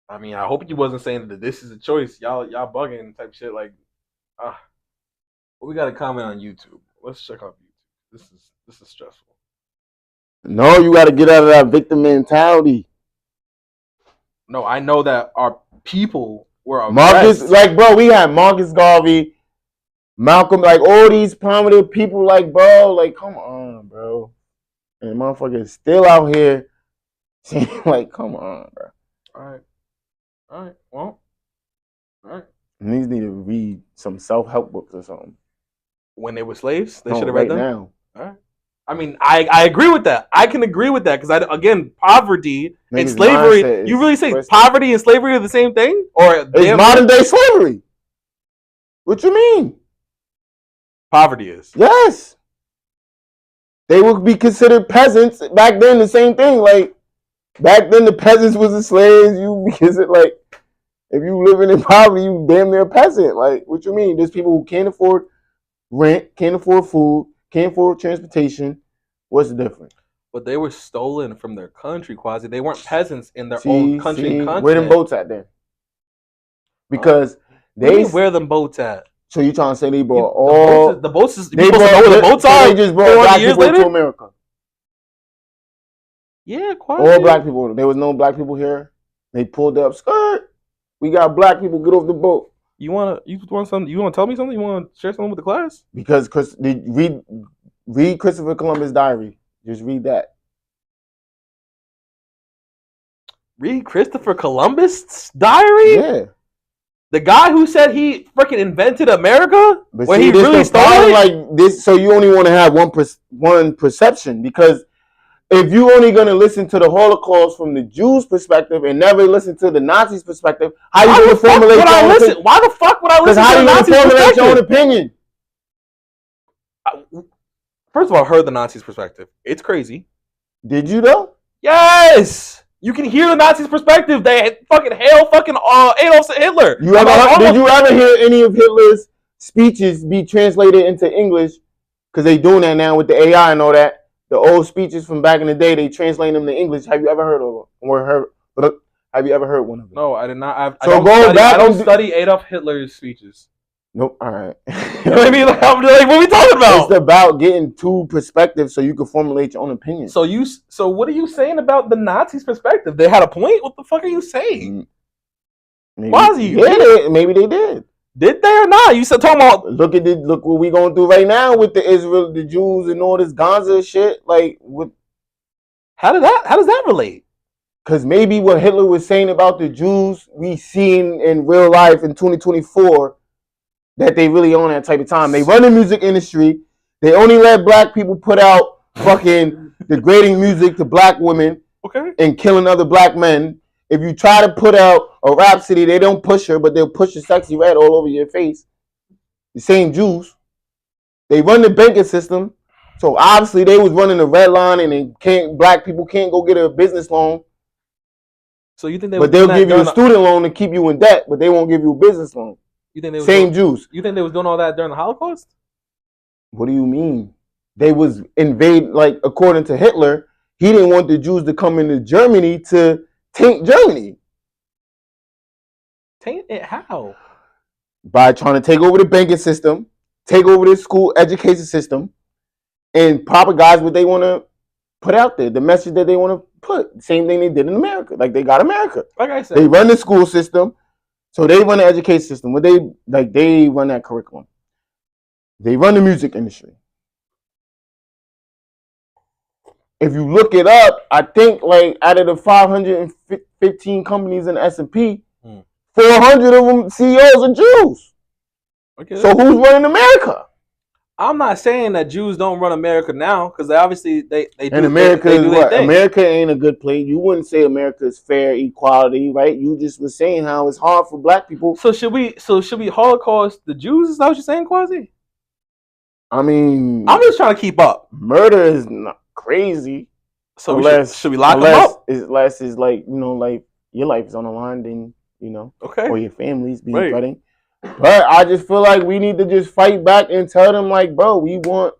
I mean, I hope you wasn't saying that this is a choice. Y'all bugging type shit like we got a comment on YouTube. Let's check out YouTube. This is stressful. No, you got to get out of that victim mentality. No, I know that our people were oppressed. We had Marcus Garvey, Malcolm, like all these prominent people, like, bro, like, come on, bro. And motherfuckers still out here Like, come on, bro. All right. Well, all right. Niggas need to read some self-help books or something. When they were slaves, they No, should have read right them. now. All right. I mean, I agree with that. I can agree with that because again, poverty and Niggas' slavery. mindset You is really say twisted. poverty and slavery are the same thing, or It's modern day slavery? What you mean? Poverty is. Yes. They would be considered peasants back then. The same thing. Like back then, the peasants was the slaves. You because it like if you living in poverty, you damn near a peasant. Like what you mean? There's people who can't afford rent, can't afford food, can't afford transportation. What's the difference? But they were stolen from their country, Quasi. They weren't peasants in their own country and continent. Where them boats at then? Because where them boats at? So you trying to say they brought the boats? They supposed to know where the boats are. They just brought black people to America. Yeah, Quasi. All black people. There was no black people here. They pulled up skirt. We got black people. Get off the boat. You want something? You want to tell me something? You want to share something with the class? Because read Christopher Columbus' diary. Just read that. Read Christopher Columbus' diary? Yeah. The guy who said he freaking invented America? But where see, he really started? Like this, so you only want to have one perception. Because if you only going to listen to the Holocaust from the Jews' perspective and never listen to the Nazis' perspective, how you going to formulate your own opinion? Why the fuck would I listen to the Nazis' perspective? How you going to formulate your own opinion? First of all, I heard the Nazis' perspective. It's crazy. Did you though? Yes. You can hear the Nazis' perspective. They fucking hail fucking Adolf Hitler. Did you ever hear any of Hitler's speeches be translated into English? Because they doing that now with the AI and all that. The old speeches from back in the day, they translate them to English. Have you ever heard of them? Have you ever heard one of them? No, I did not. I don't study Adolf Hitler's speeches. Nope. All right. You know what I mean? Like, what are we talking about? It's about getting two perspectives so you can formulate your own opinion. So what are you saying about the Nazis' perspective? They had a point? What the fuck are you saying? Maybe they did. Did they or not? You said talking about look what we going through right now with the Jews and all this Gaza shit. Like what? How does that relate? Because maybe what Hitler was saying about the Jews, we seen in real life in 2024. That they really own that type of time. They run the music industry. They only let black people put out fucking degrading music to black women and killing other black men. If you try to put out a Rhapsody, they don't push her, but they'll push a Sexy Red all over your face. The same Jews. They run the banking system. So obviously they was running the red line and black people can't go get a business loan. So you think they But they'll give you a student loan to keep you in debt, but they won't give you a business loan. You think they was Jews. You think they was doing all that during the Holocaust? What do you mean? They was like according to Hitler, he didn't want the Jews to come into Germany to taint Germany. Taint it how? By trying to take over the banking system, take over the school education system, and propagize what they want to put out there, the message that they want to put. Same thing they did in America. Like they got America. Like I said, they run the school system. So they run the education system. They run that curriculum. They run the music industry. If you look it up, I think like out of the 515 companies in the S&P, 400 of them CEOs are Jews. Okay. So who's running America? I'm not saying that Jews don't run America now, because obviously they do. And America is what? America ain't a good place. You wouldn't say America is fair equality, right? You just was saying how it's hard for black people. So should we Holocaust the Jews? Is that what you're saying, Quasi? I mean, I'm just trying to keep up. Murder is not crazy. So should we lock them up? Unless it's like, like your life is on the line, then or your family's being threatened. But I just feel like we need to just fight back and tell them, like, bro, we want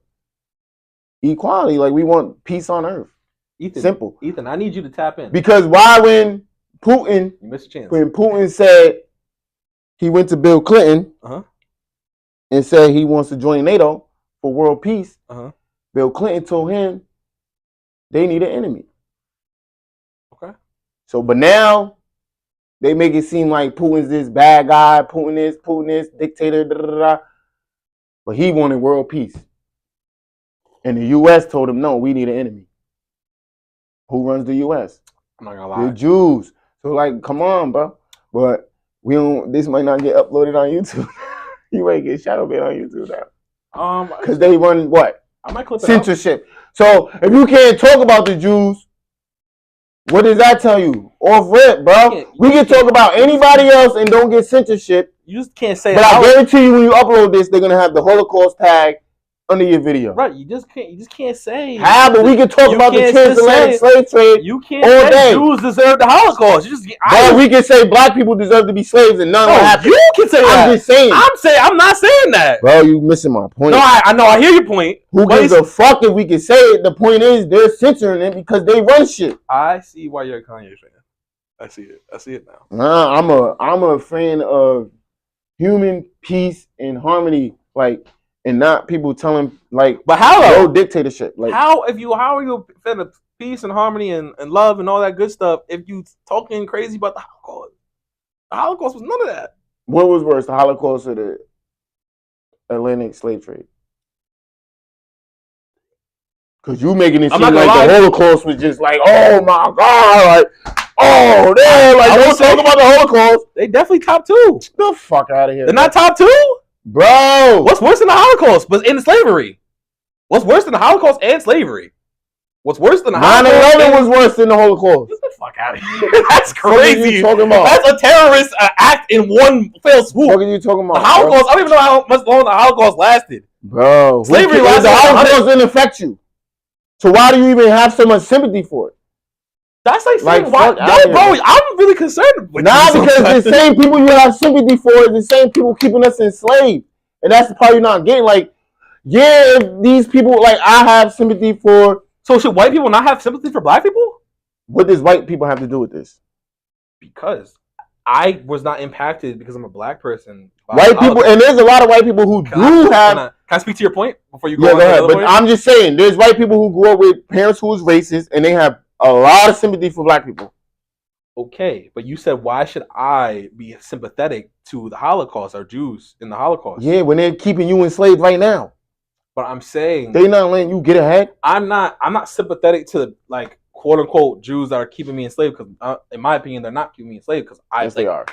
equality. Like, we want peace on earth. Ethan, simple. Ethan, I need you to tap in. Because why when Putin, you missed a chance. When Putin said he went to Bill Clinton and said he wants to join NATO for world peace, Bill Clinton told him they need an enemy. Okay. So, but now they make it seem like Putin's this bad guy, Putin is dictator, da, da, da. But he wanted world peace. And the U.S. told him, no, we need an enemy. Who runs the U.S.? I'm not gonna lie. The Jews. So like, come on, bro. But we don't. This might not get uploaded on YouTube. You might get shadow banned on YouTube now. Because they run what? I might clip it censorship. So if you can't talk about the Jews, what does that tell you? Off rip, bro. We can talk about anybody else and don't get censorship. You just can't say. But I guarantee you, when you upload this, they're gonna have the Holocaust tag under your video. Right. You just can't say. How? But we can talk about the transatlantic slave trade. You can't all say day. Jews deserve the Holocaust. You just. We can say black people deserve to be slaves and none will happen. You can say that. I'm just saying. I'm not saying that. Bro, you missing my point. No, I know. I hear your point. Who gives a fuck if we can say it? The point is they're censoring it because they run shit. I see why you're a Kanye fan. I see it now. Nah, I'm a fan of human peace and harmony, like, and not people telling like. But how no dictatorship? Like how are you a fan of peace and harmony and love and all that good stuff if you talking crazy about the Holocaust? The Holocaust was none of that. What was worse, the Holocaust or the Atlantic slave trade? Because you making it seem like the Holocaust was just like, oh my god, like, oh damn, like don't talk about the Holocaust. They definitely top two. Get the fuck out of here. They're not top two, bro. What's worse than the Holocaust? But in slavery. What's worse than the Holocaust and slavery? What's worse than the Holocaust? 9/11 was worse than the Holocaust. Get the fuck out of here. That's crazy. What are you talking about? That's a terrorist act in one fell swoop. What are you talking about? The Holocaust. Bro? I don't even know how much long the Holocaust lasted. Bro, slavery lasted. The Holocaust didn't affect you. So why do you even have so much sympathy for it? That's like saying, why, yo, bro, I'm really concerned with because the same people you have sympathy for is the same people keeping us enslaved. And that's the part you're not getting. Like, yeah, if these people, like, I have sympathy for. So should white people not have sympathy for black people? What does white people have to do with this? Because I was not impacted because I'm a black person. White people, and there's a lot of white people who do have. Can I speak to your point before you go? Yeah, go ahead. But I'm just saying, there's white people who grew up with parents who was racist, and they have a lot of sympathy for black people. Okay, but you said, why should I be sympathetic to the Holocaust or Jews in the Holocaust? Yeah, when they're keeping you enslaved right now. But I'm saying they're not letting you get ahead. I'm not sympathetic to the, like, quote unquote Jews that are keeping me enslaved because, in my opinion, they're not keeping me enslaved because they are.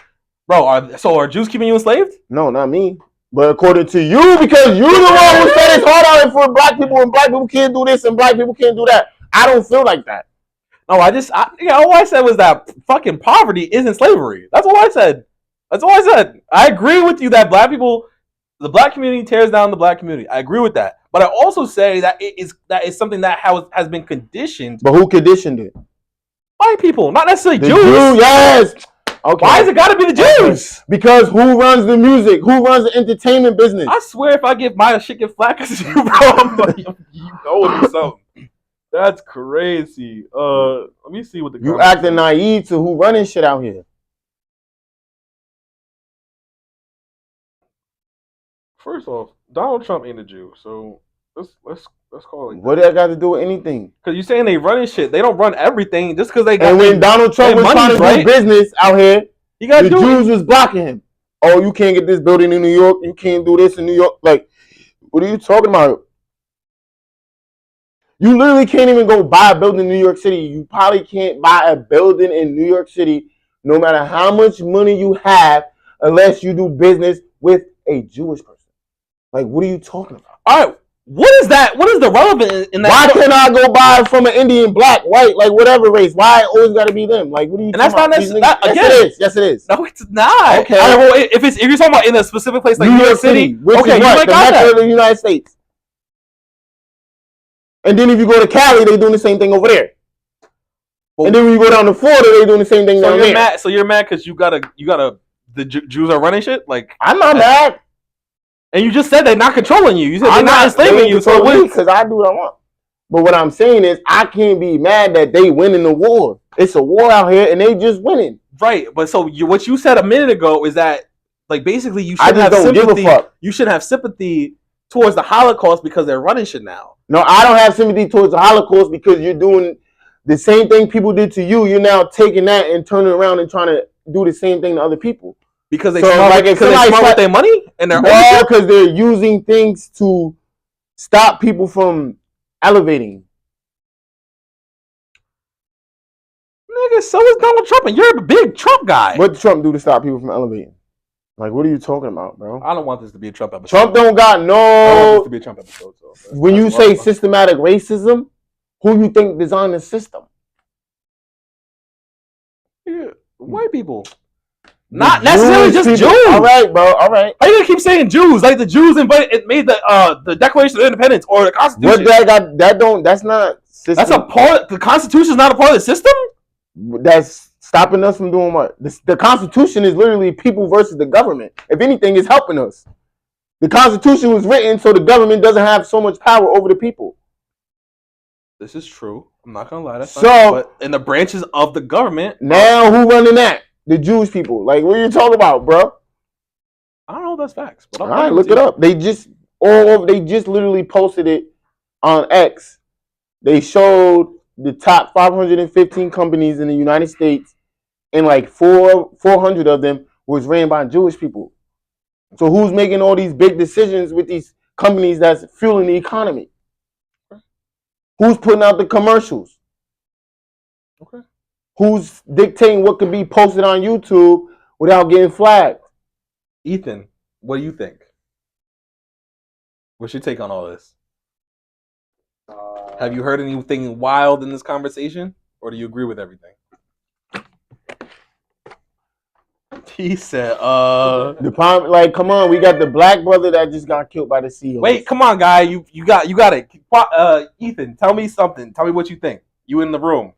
Bro, are Jews keeping you enslaved? No, not me. But according to you, because you're the one who said it's hard out for black people and black people can't do this and black people can't do that. I don't feel like that. No, all I said was that fucking poverty isn't slavery. That's all I said. I agree with you that the black community tears down the black community. I agree with that. But I also say that that is something that has been conditioned. But who conditioned it? White people, not necessarily Jews. Yes. Okay. Why is it got to be the Jews? Because who runs the music? Who runs the entertainment business? I swear, if I get my shit get flat because you, bro, I'm like, you know something. That's crazy. Let me see what the you acting naive to who running shit out here. First off, Donald Trump ain't a Jew, so let's call it. What that got to do with anything? Because you're saying they running shit. They don't run everything just because they got. And when Donald Trump was trying to do business out here, the Jews was blocking him. Oh, you can't get this building in New York. You can't do this in New York. Like, what are you talking about? You literally can't even go buy a building in New York City. You probably can't buy a building in New York City, no matter how much money you have, unless you do business with a Jewish person. Like, what are you talking about? All right, what is that? What is the relevant in that? Why can't I go buy from an Indian, black, white, like whatever race? Why it always got to be them? Like, what are you? And that's not necessarily. Yes, it is. No, it's not. Okay. Well, if you're talking about in a specific place like New York City, okay, you might got that. The United States. And then if you go to Cali, they're doing the same thing over there. Well, and then when you go down to Florida, they're doing the same thing down there. So you're mad because you gotta the Jews are running shit? Like, I'm not mad. And you just said they're not controlling you. You said they're not enslaving you. So because I do what I want. But what I'm saying is I can't be mad that they winning the war. It's a war out here and they just winning. Right. But so what you said a minute ago is that, like, basically you should have sympathy. Give a fuck. You should have sympathy towards the Holocaust because they're running shit now. No, I don't have sympathy towards the Holocaust because you're doing the same thing people did to you. You're now taking that and turning around and trying to do the same thing to other people. Because they smart with their money and their ownership? Because they're using things to stop people from elevating. Nigga Nigga, so is Donald Trump, and you're a big Trump guy. What did Trump do to stop people from elevating? Like, what are you talking about, bro? I don't want this to be a Trump episode. Trump don't got no. I don't want this to be a Trump episode. So when you say systematic racism, who you think designed the system? Yeah, white people. Not necessarily just people. Jews. All right, bro. All right. Why you gonna keep saying Jews? Like the Jews it made the Declaration of Independence or the Constitution. What that's not system. That's a part. The Constitution is not a part of the system. That's stopping us from doing what? The Constitution is literally people versus the government. If anything, it's helping us. The Constitution was written so the government doesn't have so much power over the people. This is true. I'm not gonna lie. That's but in the branches of the government now, who running that? The Jewish people. Like, what are you talking about, bro? I don't know if that's facts. But all right, look it up. They just literally posted it on X. They showed the top 515 companies in the United States, and like 400 of them was ran by Jewish people. So who's making all these big decisions with these companies that's fueling the economy? Who's putting out the commercials? Okay. Who's dictating what can be posted on YouTube without getting flagged? Ethan, what do you think? What's your take on all this? Have you heard anything wild in this conversation, or do you agree with everything? He said, the problem, like, come on, we got the black brother that just got killed by the CEO. Wait, come on, guy, you got it. Ethan, tell me something. Tell me what you think. You in the room?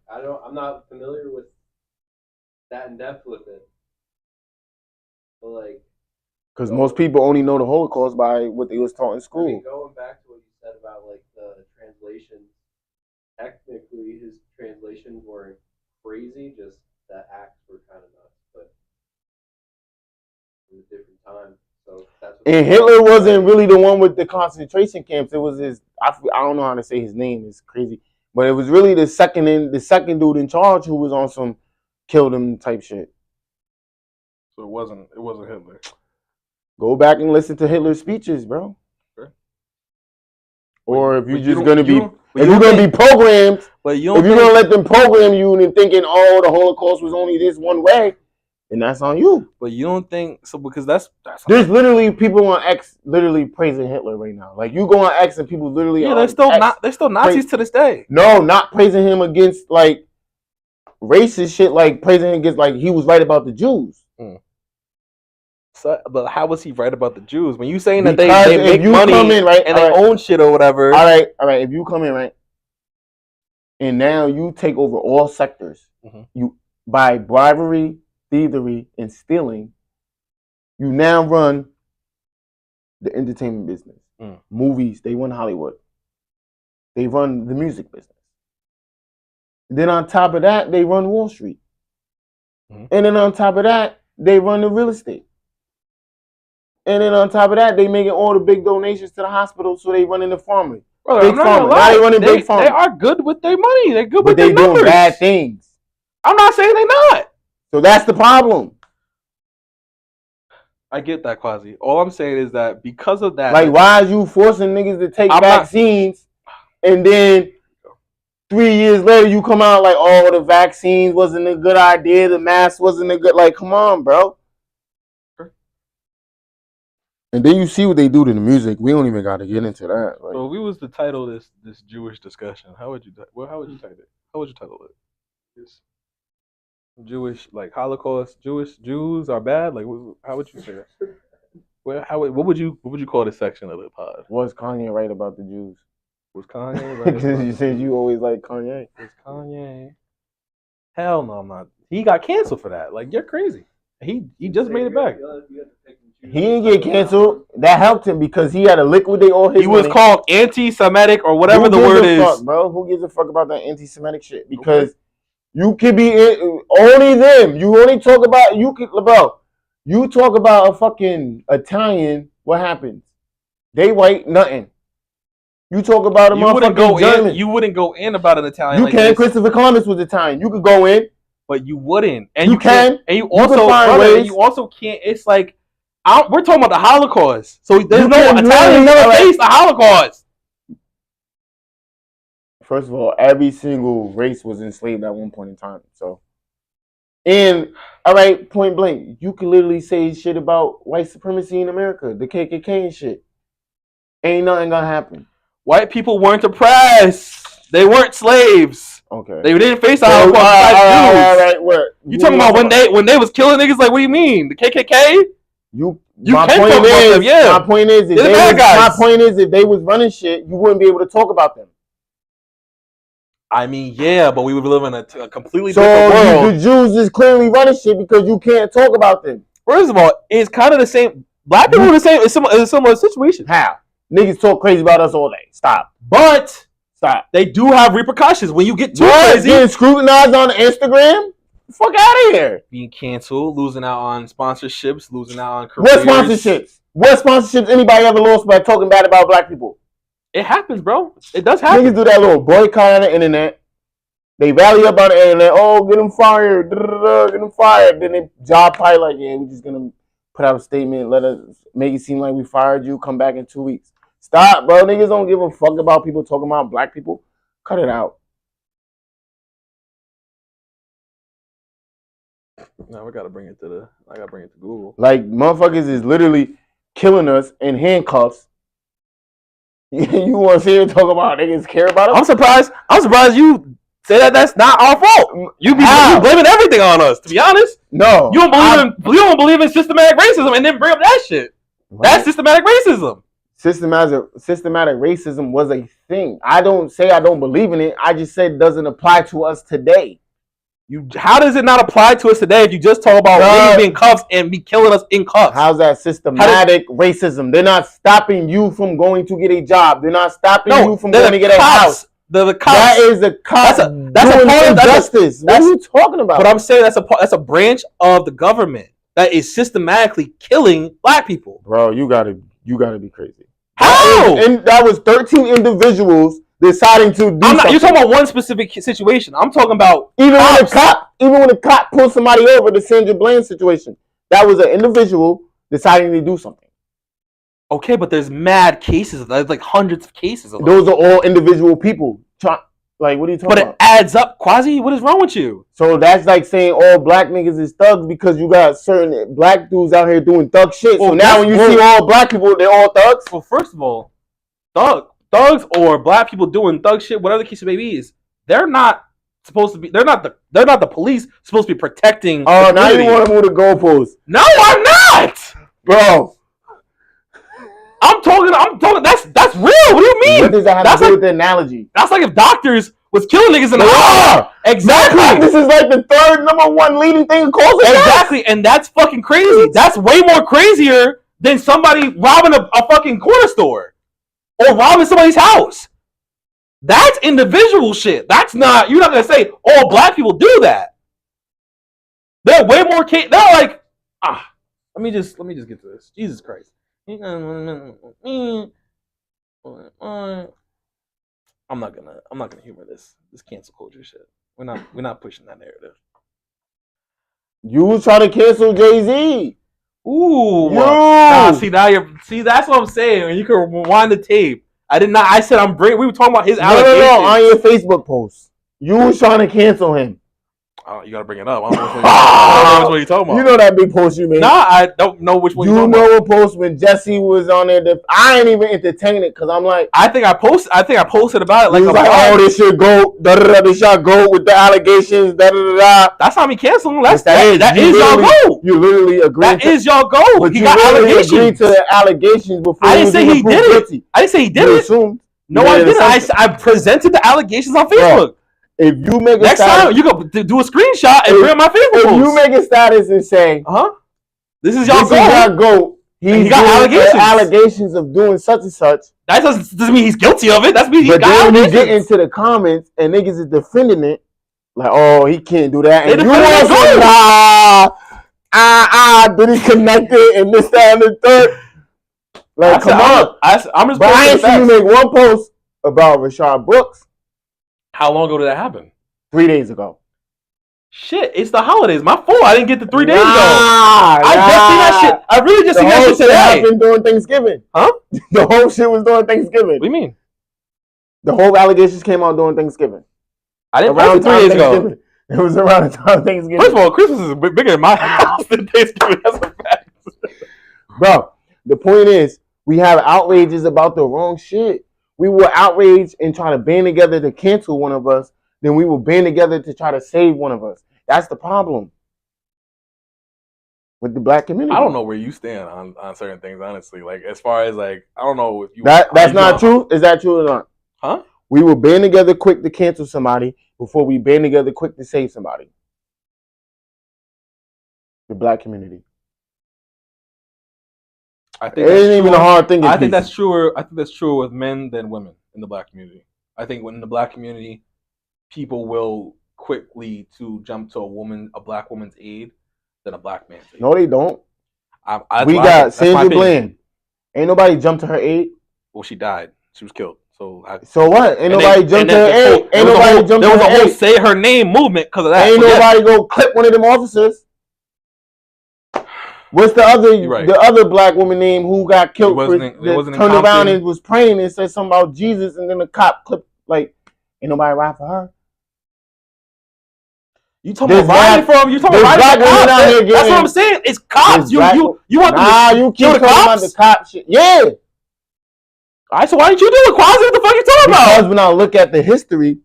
I'm not familiar with that in depth with it, but like, because most people only know the Holocaust by what they was taught in school. I mean, going back to what you said about like the translations, technically his translations weren't crazy, just the acts were kind of nuts, but it was a different time. So that's what and Hitler wasn't really the one with the concentration camps. It was his. I don't know how to say his name. It's crazy, but it was really the second dude in charge who was on some kill them type shit. So it wasn't Hitler. Go back and listen to Hitler's speeches, bro. Sure. Or if you're just gonna be programmed, but if you're gonna let them program you and thinking, oh, the Holocaust was only this one way, then that's on you. But you don't think so? Because that's there's literally people on X literally praising Hitler right now. Like you go on X and people literally they're still Nazis to this day. No, not praising him against like racist shit, like praising him against like he was right about the Jews. So, but how was he right about the Jews? When you saying that they make money and they own shit or whatever. All right. If you come in, right, and now you take over all sectors, you by bribery, thievery, and stealing, you now run the entertainment business. Movies, they run Hollywood. They run the music business. And then on top of that, they run Wall Street. And then on top of that, they run the real estate. And then on top of that, they making all the big donations to the hospital, so they running the pharmacy. Brother, I'm not gonna lie. They running big pharmacy. They are good with their money. They're good with their numbers. But they doing bad things. I'm not saying they're not. So that's the problem. I get that, Quasi. All I'm saying is that because of that, like, why are you forcing niggas to take vaccines, and then 3 years later you come out like, oh, the vaccines wasn't a good idea, the mask wasn't a good, like, come on, bro. And then you see what they do to the music. We don't even got to get into that. Like, so if we was to title this Jewish discussion, how would you title it? How would you title it? This Jewish, like Holocaust. Jews are bad. Like, how would you say that? Well, what would you call this section of the pod? Was Kanye right about the Jews? Was Kanye right? Because you said you always like Kanye. Was Kanye? Hell no, I'm not. He got canceled for that. Like, you're crazy. He just made it back. He didn't get canceled. That helped him because he had to liquidate all his. He was called anti-Semitic or whatever the word is. Fuck, bro, who gives a fuck about that anti-Semitic shit? Because you could be only them. You only talk about bro. You talk about a fucking Italian. What happens? They white nothing. You talk about a motherfucking German. You wouldn't go in about an Italian. You can. Christopher Columbus was Italian. You could go in, but you wouldn't. And you can. And you also can't. It's like. We're talking about the Holocaust, so there's no Italian never faced the Holocaust. First of all, every single race was enslaved at one point in time. So, and all right, point blank, you can literally say shit about white supremacy in America, the KKK and shit. Ain't nothing gonna happen. White people weren't oppressed. They weren't slaves. Okay. They didn't face a whole all right. What you talking about when they was killing niggas? Like, what do you mean? The KKK? You my can point talk about them, yeah. My point is, if they was running shit, you wouldn't be able to talk about them. I mean, yeah, but we would live in a completely different world. The Jews is clearly running shit because you can't talk about them. First of all, it's kind of the same. Black people are the same. It's a similar situation. How? Niggas talk crazy about us all day. Stop. They do have repercussions when you get too crazy. Getting scrutinized on Instagram? Fuck out of here. Being canceled, losing out on sponsorships, losing out on careers. What sponsorships anybody ever lost by talking bad about black people? It happens, bro. It does happen. Niggas do that little boycott on the internet. They rally up on the internet. Oh, get them fired. Get them fired. Then they job probably like, yeah, we're just going to put out a statement. Let us make it seem like we fired you. Come back in 2 weeks. Stop, bro. Niggas don't give a fuck about people talking about black people. Cut it out. No, I gotta bring it to Google. Like, motherfuckers is literally killing us in handcuffs. You want to see her talk about niggas care about us? I'm surprised you say that that's not our fault. You blaming everything on us, to be honest. No. You don't believe in systematic racism and then bring up that shit. Right. That's systematic racism. Systematic racism was a thing. I don't say I don't believe in it. I just said it doesn't apply to us today. How does it not apply to us today if you just talk about niggas being cuffs and be killing us in cuffs? How's that systematic racism? They're not stopping you from going to get a job. They're not stopping you from going to get a house. The cops. That is the cops. That's a part of justice. What are you talking about? But I'm saying that's a branch of the government that is systematically killing black people. Bro, you gotta be crazy. How? And that was 13 individuals deciding to do something. You're talking about one specific situation. I'm talking about even when a cop pulled somebody over, the Sandra Bland situation. That was an individual deciding to do something. Okay, but there's mad cases. There's like hundreds of cases of those. Are all individual people. Like, what are you talking about? But it adds up, Quasi. What is wrong with you? So that's like saying all black niggas is thugs because you got certain black dudes out here doing thug shit. Well, so now when you see all black people, they're all thugs? Well, first of all, thugs or black people doing thug shit, whatever the case may be, they're not supposed to be. They're not the police supposed to be protecting. Oh, now you want to move the goalposts? No, I'm not, bro. I'm talking. That's real. What do you mean? What does that have to do with the analogy? That's like if doctors was killing niggas in the hospital. Exactly. This is like the third #1 leading thing in culture. Exactly, and that's fucking crazy. That's way more crazier than somebody robbing a fucking corner store or robbing somebody's house. That's individual shit. That's not. You're not gonna say all black people do that. They're way more. They're like, Let me just get to this. Jesus Christ. I'm not gonna humor this cancel culture shit. We're not pushing that narrative. You try to cancel Jay-Z. Ooh. That's what I'm saying. You can rewind the tape. I did not. I said we were talking about his allegations. No, on your Facebook post. You was trying to cancel him. You gotta bring it up. I don't know what you're talking about. You know that big post you made. Nah, I don't know which one you're talking about. You know a post when Jesse was on there. I ain't even entertaining it because I'm like, I think I posted about it. Like, this should go. This shall go with the allegations. That's not me canceling. That is y'all goal. You literally agreed. That is y'all goal. But he got allegations. Agreed to the allegations before. I didn't say he did it. I didn't say he did it. No, I didn't. I presented the allegations on Facebook. If you make next time you go do a screenshot and bring up my Facebook post. If you make a status and say, this is y'all goal. He got allegations of doing such and such. That doesn't mean he's guilty of it. That's mean he got allegations. But then you get into the comments and niggas is defending it, like, oh, he can't do that. And you want to say, did he connect it and this, that, and the third? Like, come on. I'm just. But I ain't seen you make one post about Rashad Brooks. How long ago did that happen? 3 days ago. Shit, it's the holidays. My fault. I didn't get the 3 days ago. I just seen that shit. I really just seen that shit today. The whole shit happened during Thanksgiving. Huh? The whole shit was during Thanksgiving. What do you mean? The whole allegations came out during Thanksgiving. I didn't around 3 days ago. It was around the time of Thanksgiving. First of all, Christmas is bigger in my house than Thanksgiving. That's a fact. Bro, the point is, we have outrages about the wrong shit. We were outraged and trying to band together to cancel one of us. Then we will band together to try to save one of us. That's the problem with the black community. I don't know where you stand on certain things, honestly. Like, as far as, like, I don't know if you... That's not true? Is that true or not? Huh? We will band together quick to cancel somebody before we band together quick to save somebody. The black community. I think it ain't even a hard thing. I think that's truer. I think that's truer with men than women in the black community. I think in the black community, people will quickly to jump to a black woman's aid than a black man's aid. No, they don't. We got Sandra Bland. Ain't nobody jumped to her aid. Well, she died. She was killed. So what? Ain't nobody jumped to her aid. Ain't nobody jumped to her aid. There was a whole say her name movement because of that. Ain't nobody go clip one of them officers. What's the other black woman name who got killed? Turned around and was praying and said something about Jesus, and then the cop clipped. Like, ain't nobody ride for her. You talking about riding from? You talking about riding for cops? That's what I'm saying. It's cops. You want you keep talking about the cop shit. Yeah. All right, so why didn't you do it, Quasi? What the fuck you talking about? Because when I look at the history,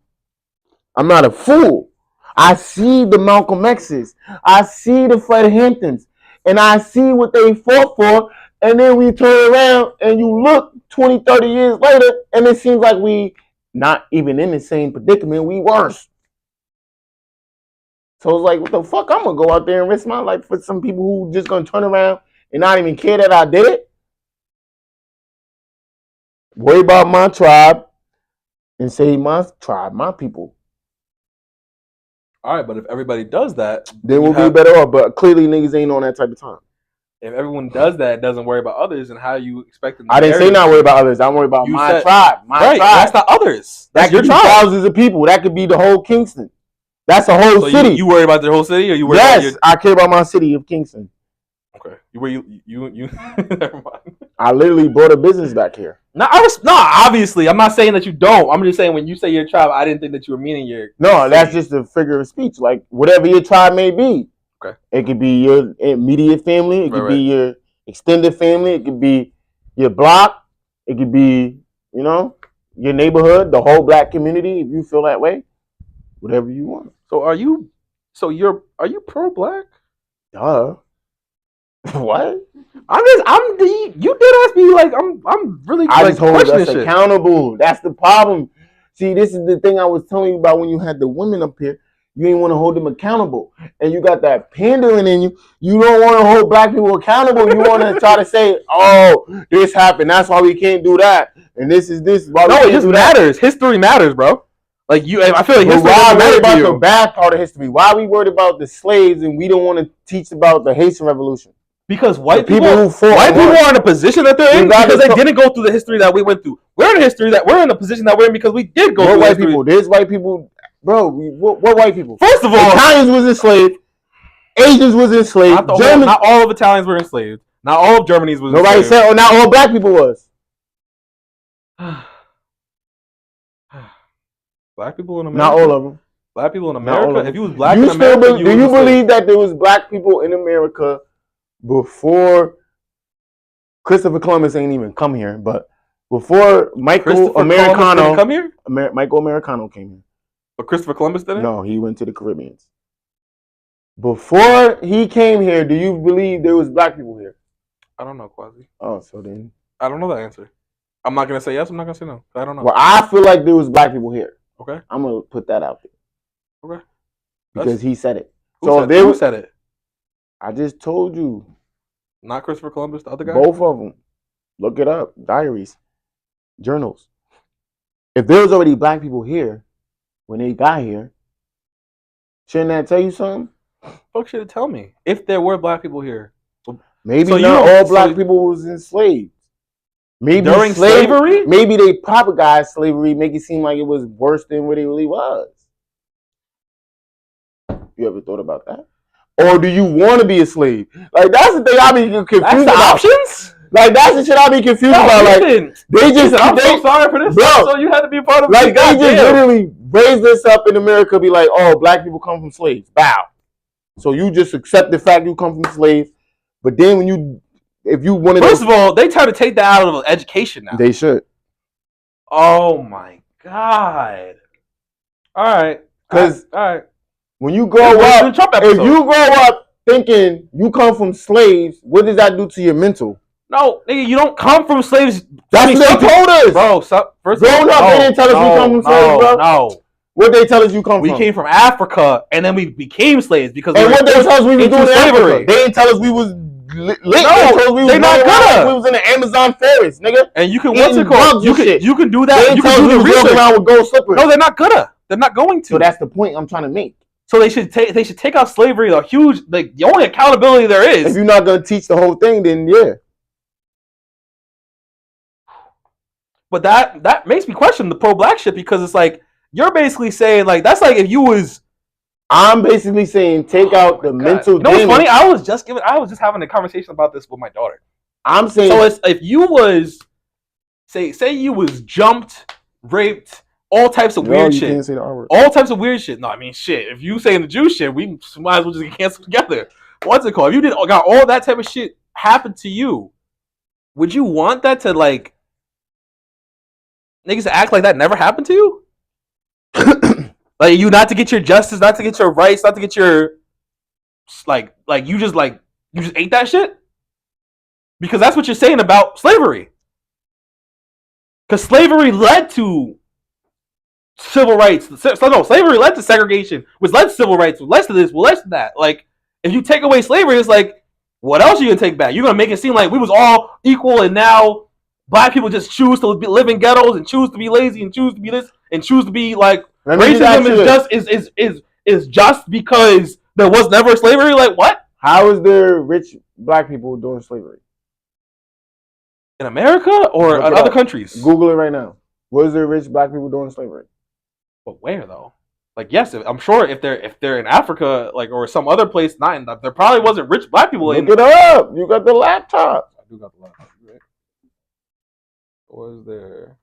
I'm not a fool. I see the Malcolm X's. I see the Fred Hamptons. And I see what they fought for. And then we turn around and you look 20, 30 years later, and it seems like we not even in the same predicament. We worse. So it's like, what the fuck? I'm going to go out there and risk my life for some people who just going to turn around and not even care that I did it. Worry about my tribe and save my tribe, my people. All right, but if everybody does that, then we'll be better off. But clearly, niggas ain't on that type of time. If everyone does that, doesn't worry about others, and how you expect them to I didn't say not worry about others. I'm worried about my tribe. My tribe. That's not others. That's your tribe. Thousands of people. That could be the whole Kingston. That's a whole city. You worry about the whole city, or you worry about your... I care about my city of Kingston. Okay. You never mind. I literally brought a business back here. No, obviously. I'm not saying that you don't. I'm just saying when you say your tribe, I didn't think that you were meaning your No, that's just a figure of speech. Like, whatever your tribe may be. Okay. It could be your immediate family. It could be your extended family. It could be your block. It could be, your neighborhood, the whole black community, if you feel that way. Whatever you want. So are you pro-black? Duh. What? You did ask me, like, I'm really I just hold us accountable. That's the problem. See, this is the thing I was telling you about when you had the women up here. You ain't want to hold them accountable. And you got that pandering in you. You don't want to hold black people accountable. You want to try to say, oh, this happened. That's why we can't do that. And this is this. No, it just matters. History matters, bro. Like, I feel like history doesn't matter about to you. The bad part of history. Why are we worried about the slaves and we don't want to teach about the Haitian Revolution? Because white people are in a position that they're in because they didn't go through the history that we went through. We're in the position that we're in because we did go through white people. There's white people, bro. What white people? First of all, Italians was enslaved. Asians was enslaved. Not all of Italians were enslaved. Not all of Germany's was enslaved. Nobody said, not all black people was. Black people in America. Not all of them. Black people in America. If you was black in America, do you believe that there was black people in America before Christopher Columbus ain't even come here, but before Michael Americano come here? Michael Americano came here. But Christopher Columbus didn't? No, he went to the Caribbean. Before he came here, do you believe there was black people here? I don't know, Quasi. Oh, so then I don't know that answer. I'm not gonna say yes. I'm not gonna say no. I don't know. Well, I feel like there was black people here. Okay. I'm gonna put that out there. Okay. Because he said it. Who said it? I just told you. Not Christopher Columbus, the other guy? Both of them. Look it up. Diaries. Journals. If there was already black people here when they got here, shouldn't that tell you something? Fuck should it tell me? If there were black people here. Maybe not all black people was enslaved. Maybe during slavery? Maybe they propagandized slavery, make it seem like it was worse than what it really was. You ever thought about that? Or do you want to be a slave? Like, that's the thing I be confused about. Options? Like that's the shit I be confused about. Like they just, I'm so sorry for this. Bro, so you had to be a part of. Like they just literally raised this up in America. Be like, oh, black people come from slaves. Bow. So you just accept the fact you come from slaves. But then when you, if you wanted, first of all, they try to take that out of education now. They should. Oh my god. All right. Because all right. When you grow up, if you grow up thinking you come from slaves, what does that do to your mental? No, nigga, you don't come from slaves. That's what they told us, bro. First growing up, they didn't tell us we come from slaves, bro. No, what they tell us you come from? We came from Africa, and then we became slaves because. And what they tell us we was doing slavery? They didn't tell us we was lit. No, they told us we was not gonna. We was in the Amazon forest, nigga. And you can what's it called? You can do that. You can do the research around with gold slippers. No, they're not gonna. They're not going to. So that's the point I'm trying to make. So they should take out slavery. A huge, like the only accountability there is. If you're not gonna teach the whole thing, then yeah. But that makes me question the pro-black shit because it's like you're basically saying like that's like if you was. I'm basically saying take out the mental. You know what's funny? I was just having a conversation about this with my daughter. I'm saying so it's if you was say you was jumped, raped. All types of weird shit. Can't say the R word. All types of weird shit. No, I mean shit. If you saying the Jew shit, we might as well just get canceled together. What's it called? If you got all that type of shit happen to you, would you want that to like niggas to act like that never happened to you? Like you not to get your justice, not to get your rights, not to get your like you just ate that shit? Because that's what you're saying about slavery. Because slavery led to civil rights. So no, slavery led to segregation, which led to civil rights, which led to this, which led to that. Like, if you take away slavery, it's like, what else are you gonna take back? You're gonna make it seem like we was all equal, and now black people just choose to live in ghettos and choose to be lazy and choose to be this and choose to be like racism is just because there was never slavery. Like what? How is there rich black people doing slavery in America or in other countries? Google it right now. What is there rich black people doing slavery? But where though? Like yes, I'm sure if they're in Africa, like or some other place, not in there probably wasn't rich black people. Look it up. You got the laptop. I do got the laptop. Right? Was there?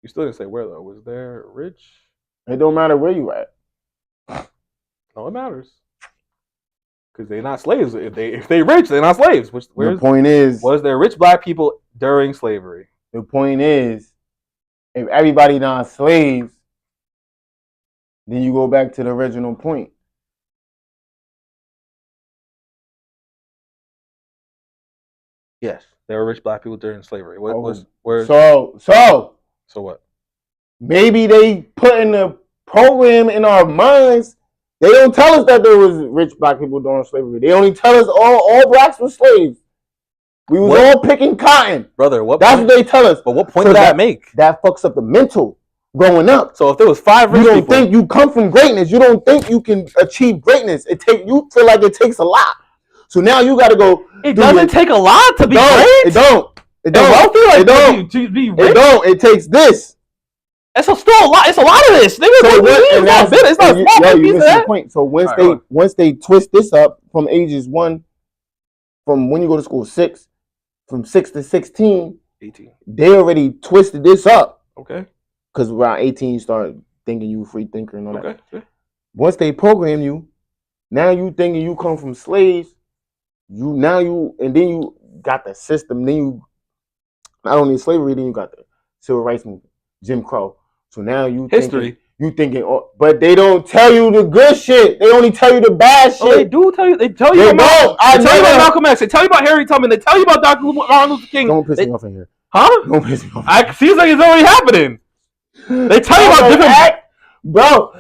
You still didn't say where though. Was there rich? It don't matter where you at. No, it matters. Because they're not slaves. If they rich, they're not slaves. The point is, was there rich black people during slavery? The point is, if everybody not slaves, then you go back to the original point. Yes, there were rich black people during slavery. So what? Maybe they put in the program in our minds. They don't tell us that there was rich black people during slavery. They only tell us all blacks were slaves. We was all picking cotton. Brother, that's what they tell us. But what point does that make? That fucks up the mental growing up. So if there was 5 rich people. You don't think you come from greatness. You don't think you can achieve greatness. You feel like it takes a lot. So now you got to go. It doesn't take a lot to be great. It don't. Wealthy, like, it don't. To be rich? It don't. It takes this. It's still a lot. It's a lot of this. It's not a small piece of that. Point. So once they twist this up from ages 1, from when you go to school 6, from 6 to 16, 18. They already twisted this up. Okay. Because around 18 you start thinking you a free thinker and all that. Okay. Once they program you, now you thinking you come from slaves. And then you got the system. Then you not only slavery, then you got the civil rights movement, Jim Crow. So now you history. Thinking, but they don't tell you the good shit. They only tell you the bad shit. Oh, they do tell you. They tell you about Malcolm X. They tell you about Harry Tubman. They tell you about Dr. Martin Luther King. Don't piss me off in here. Huh? Don't piss me off. It seems like it's already happening. They tell you about different. Bro.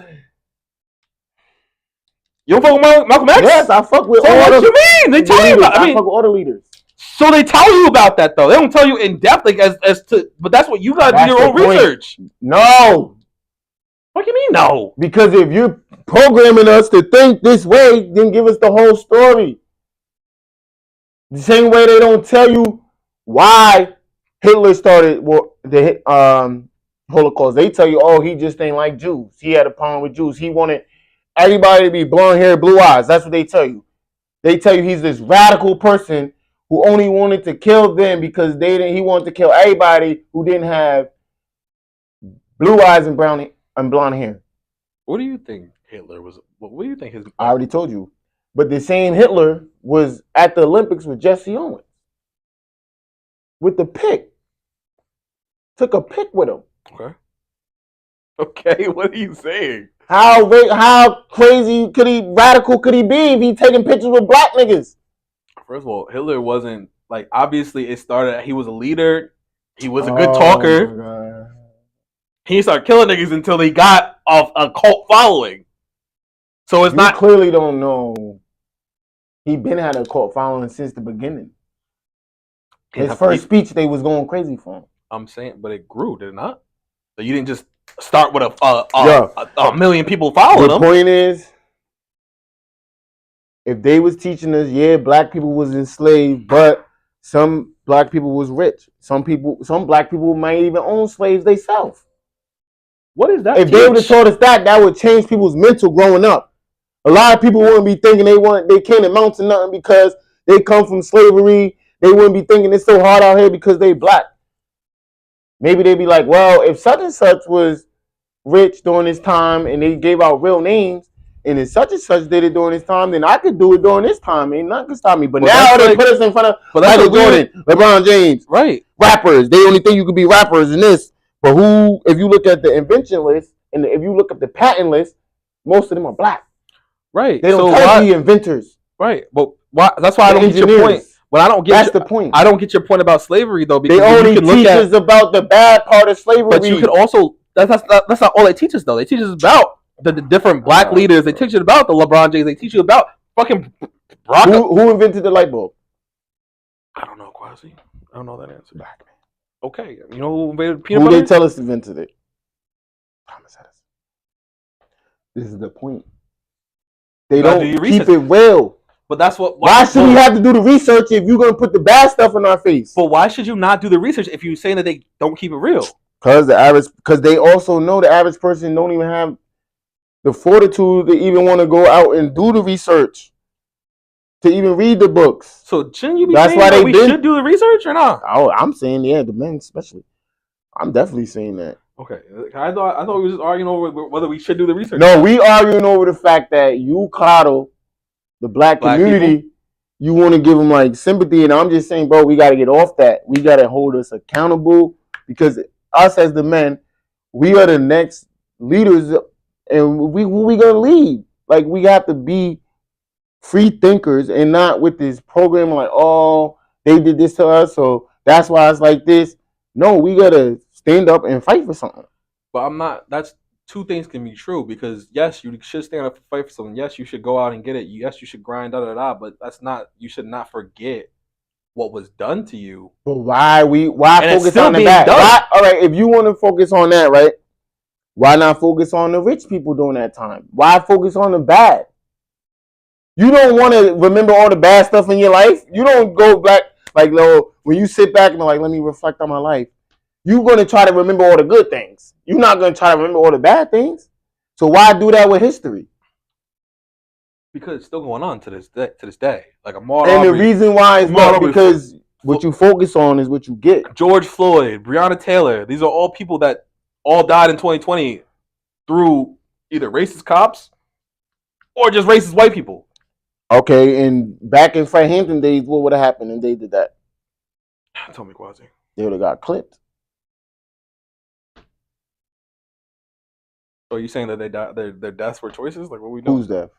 You don't fuck with Malcolm X? Yes, I fuck with all what you mean? They tell you about. I fuck with all the leaders. So they tell you about that though. They don't tell you in depth, like as to. But that's what you gotta do your own research. No. What do you mean no? Because if you're programming us to think this way, then give us the whole story. The same way they don't tell you why Hitler started the Holocaust. They tell you, oh, he just ain't like Jews. He had a problem with Jews. He wanted everybody to be blonde hair, blue eyes. That's what they tell you. They tell you he's this radical person who only wanted to kill them because he wanted to kill everybody who didn't have blue eyes and blonde hair. What do you think Hitler was? What do you think his? I already told you. But the same Hitler was at the Olympics with Jesse Owens. With the pick. Took a pick with him. Okay, what are you saying? How crazy radical could he be if he taking pictures with black niggas? First of all, Hitler wasn't like, obviously it started, he was a leader, he was a good talker. He didn't start killing niggas until he got off a cult following. So it's not. You clearly don't know. He been had a cult following since the beginning. His first speech, they was going crazy for him. I'm saying, but it grew, did it not? So you didn't just start with a million people following him. The point is, if they was teaching us, yeah, black people was enslaved, but some black people was rich. Some black people might even own slaves themselves. What is that? If they would have taught us that would change people's mental growing up. A lot of people wouldn't be thinking they can't amount to nothing because they come from slavery. They wouldn't be thinking it's so hard out here because they black. Maybe they'd be like, well, if such and such was rich during this time and they gave out real names, and if such and such did it during this time, then I could do it during this time. Ain't nothing can stop me. But now they put us in front of Michael Jordan, LeBron James, right? Rappers. They only think you could be rappers in this. But if you look at the invention list and if you look at the patent list, most of them are black. Right. They don't try to be inventors. Right. But why? That's why I don't get your point. But I don't get. That's the point. I don't get your point about slavery though, because they only teach us about the bad part of slavery. But you could also. That's not all they teach us though. They teach us about the different black leaders. They teach you about the LeBron James. They teach you about fucking Brock. Who invented the light bulb? I don't know, Quasi. I don't know that answer. Black man. Okay, you know who invented peanut butter? Who they tell us invented it? Thomas Edison. This is the point. They don't keep it well. But that's what. Why should we have to do the research if you're gonna put the bad stuff in our face? But why should you not do the research if you're saying that they don't keep it real? Because they also know the average person don't even have the fortitude to even want to go out and do the research, to even read the books. So shouldn't you be saying that we should do the research or not? Oh, I'm saying the men especially. I'm definitely saying that. Okay, I thought we were just arguing over whether we should do the research. No, we arguing over the fact that you coddle the black community. People? You want to give them like sympathy, and I'm just saying, bro, we got to get off that. We got to hold us accountable because us as the men, we are the next leaders, and who we gonna lead? Like we have to be free thinkers and not with this program like, oh, they did this to us, so that's why it's like this. No, we gotta stand up and fight for something. But I'm not. That's two things can be true because yes, you should stand up and fight for something. Yes, you should go out and get it. Yes, you should grind, But that's not. You should not forget what was done to you. But why focus on the bad? All right, if you want to focus on that, right? Why not focus on the rich people during that time? Why focus on the bad? You don't want to remember all the bad stuff in your life. You don't go back like, no, when you sit back and like, let me reflect on my life. You're going to try to remember all the good things. You're not going to try to remember all the bad things. So why do that with history? Because it's still going on to this day. Like the reason why is because what you focus on is what you get. George Floyd, Breonna Taylor, these are all people that all died in 2020 through either racist cops or just racist white people. Okay, and back in Frank Hampton days, what would have happened if they did that? Tell me, Quasi. They would have got clipped. So you saying that they died, their deaths were choices? Like what we know? Who's death?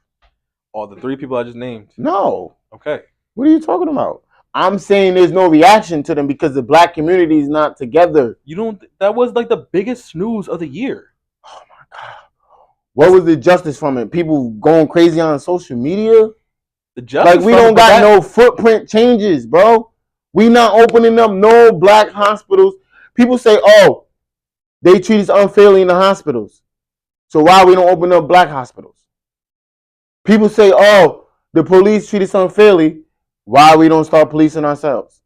All the three people I just named. No. Okay. What are you talking about? I'm saying there's no reaction to them because the black community is not together. You don't. That was like the biggest snooze of the year. Oh my god. What was the justice from it? People going crazy on social media? The justice like we don't got no footprint changes, bro. We not opening up no black hospitals. People say, oh, they treat us unfairly in the hospitals. So why we don't open up black hospitals? People say, oh, the police treat us unfairly. Why we don't start policing ourselves?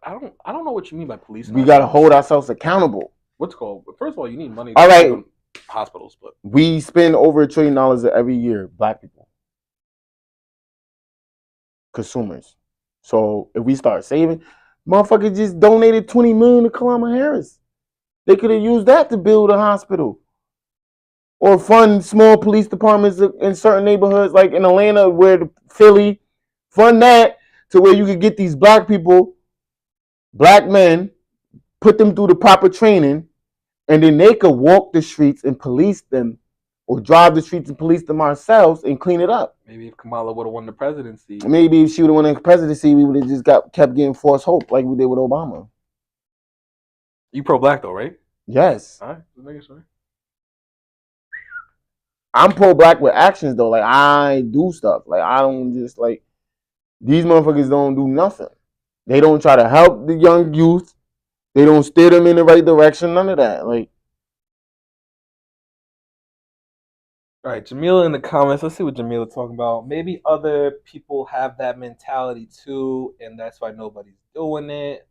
I don't know what you mean by policing. We got to hold ourselves accountable. What's called? First of all, you need money. All right. Hospitals, but we spend over $1 trillion every year. Black people, consumers. So if we start saving, motherfuckers just donated $20 million to Kalama Harris. They could have used that to build a hospital. Or fund small police departments in certain neighborhoods, like in Atlanta, Philly, fund that to where you could get these black people, black men, put them through the proper training, and then they could walk the streets and police them, or drive the streets and police them ourselves and clean it up. Maybe if Kamala would have won the presidency. Maybe if she would have won the presidency, we would have just kept getting false hope like we did with Obama. You pro-black though, right? Yes. All right, just making sure. I'm pro-black with actions though. Like I do stuff. Like I don't just like these motherfuckers don't do nothing. They don't try to help the young youth. They don't steer them in the right direction. None of that. Like, all right, Jamila in the comments. Let's see what Jamila talking about. Maybe other people have that mentality too, and that's why nobody's doing it.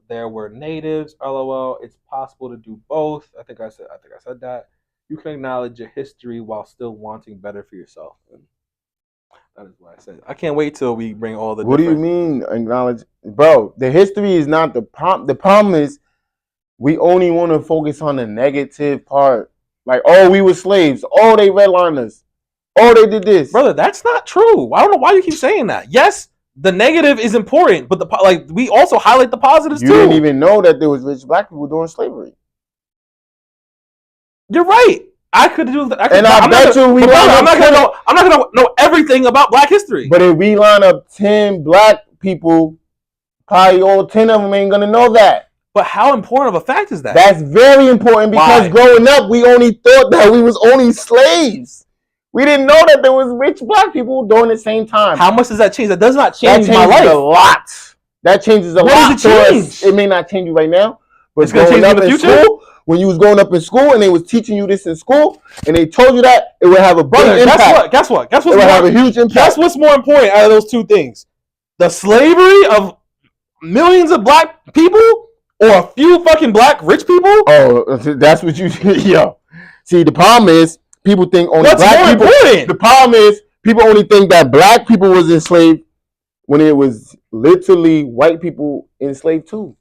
There were natives. LOL. It's possible to do both. I think I said that. You can acknowledge your history while still wanting better for yourself. And that is what I said. I can't wait till we bring all the. What do you mean acknowledge, bro? The history is not the problem. The problem is we only want to focus on the negative part. Like, oh, we were slaves. Oh, they redlined us. Oh, they did this. Brother, that's not true. I don't know why you keep saying that. Yes, the negative is important, but we also highlight the positives too. You didn't even know that there was rich black people during slavery. You're right. I could do that. I'm not gonna know everything about Black history. But if we line up 10 black people, probably all 10 of them ain't gonna know that. But how important of a fact is that? That's very important because growing up, we only thought that we was only slaves. We didn't know that there was rich black people during the same time. How much does that change? That does not change my life. A lot. That changes a lot. What does it change? It may not change you right now, but it's gonna change in the future. When you was growing up in school and they was teaching you this in school and they told you that, it would have a big impact. Guess what? It would have a huge impact. Guess what's more important out of those two things? The slavery of millions of black people or a few fucking black rich people? Oh, that's what you... Yo. See, the problem is people think only black people... Important? The problem is people only think that black people was enslaved when it was literally white people enslaved too.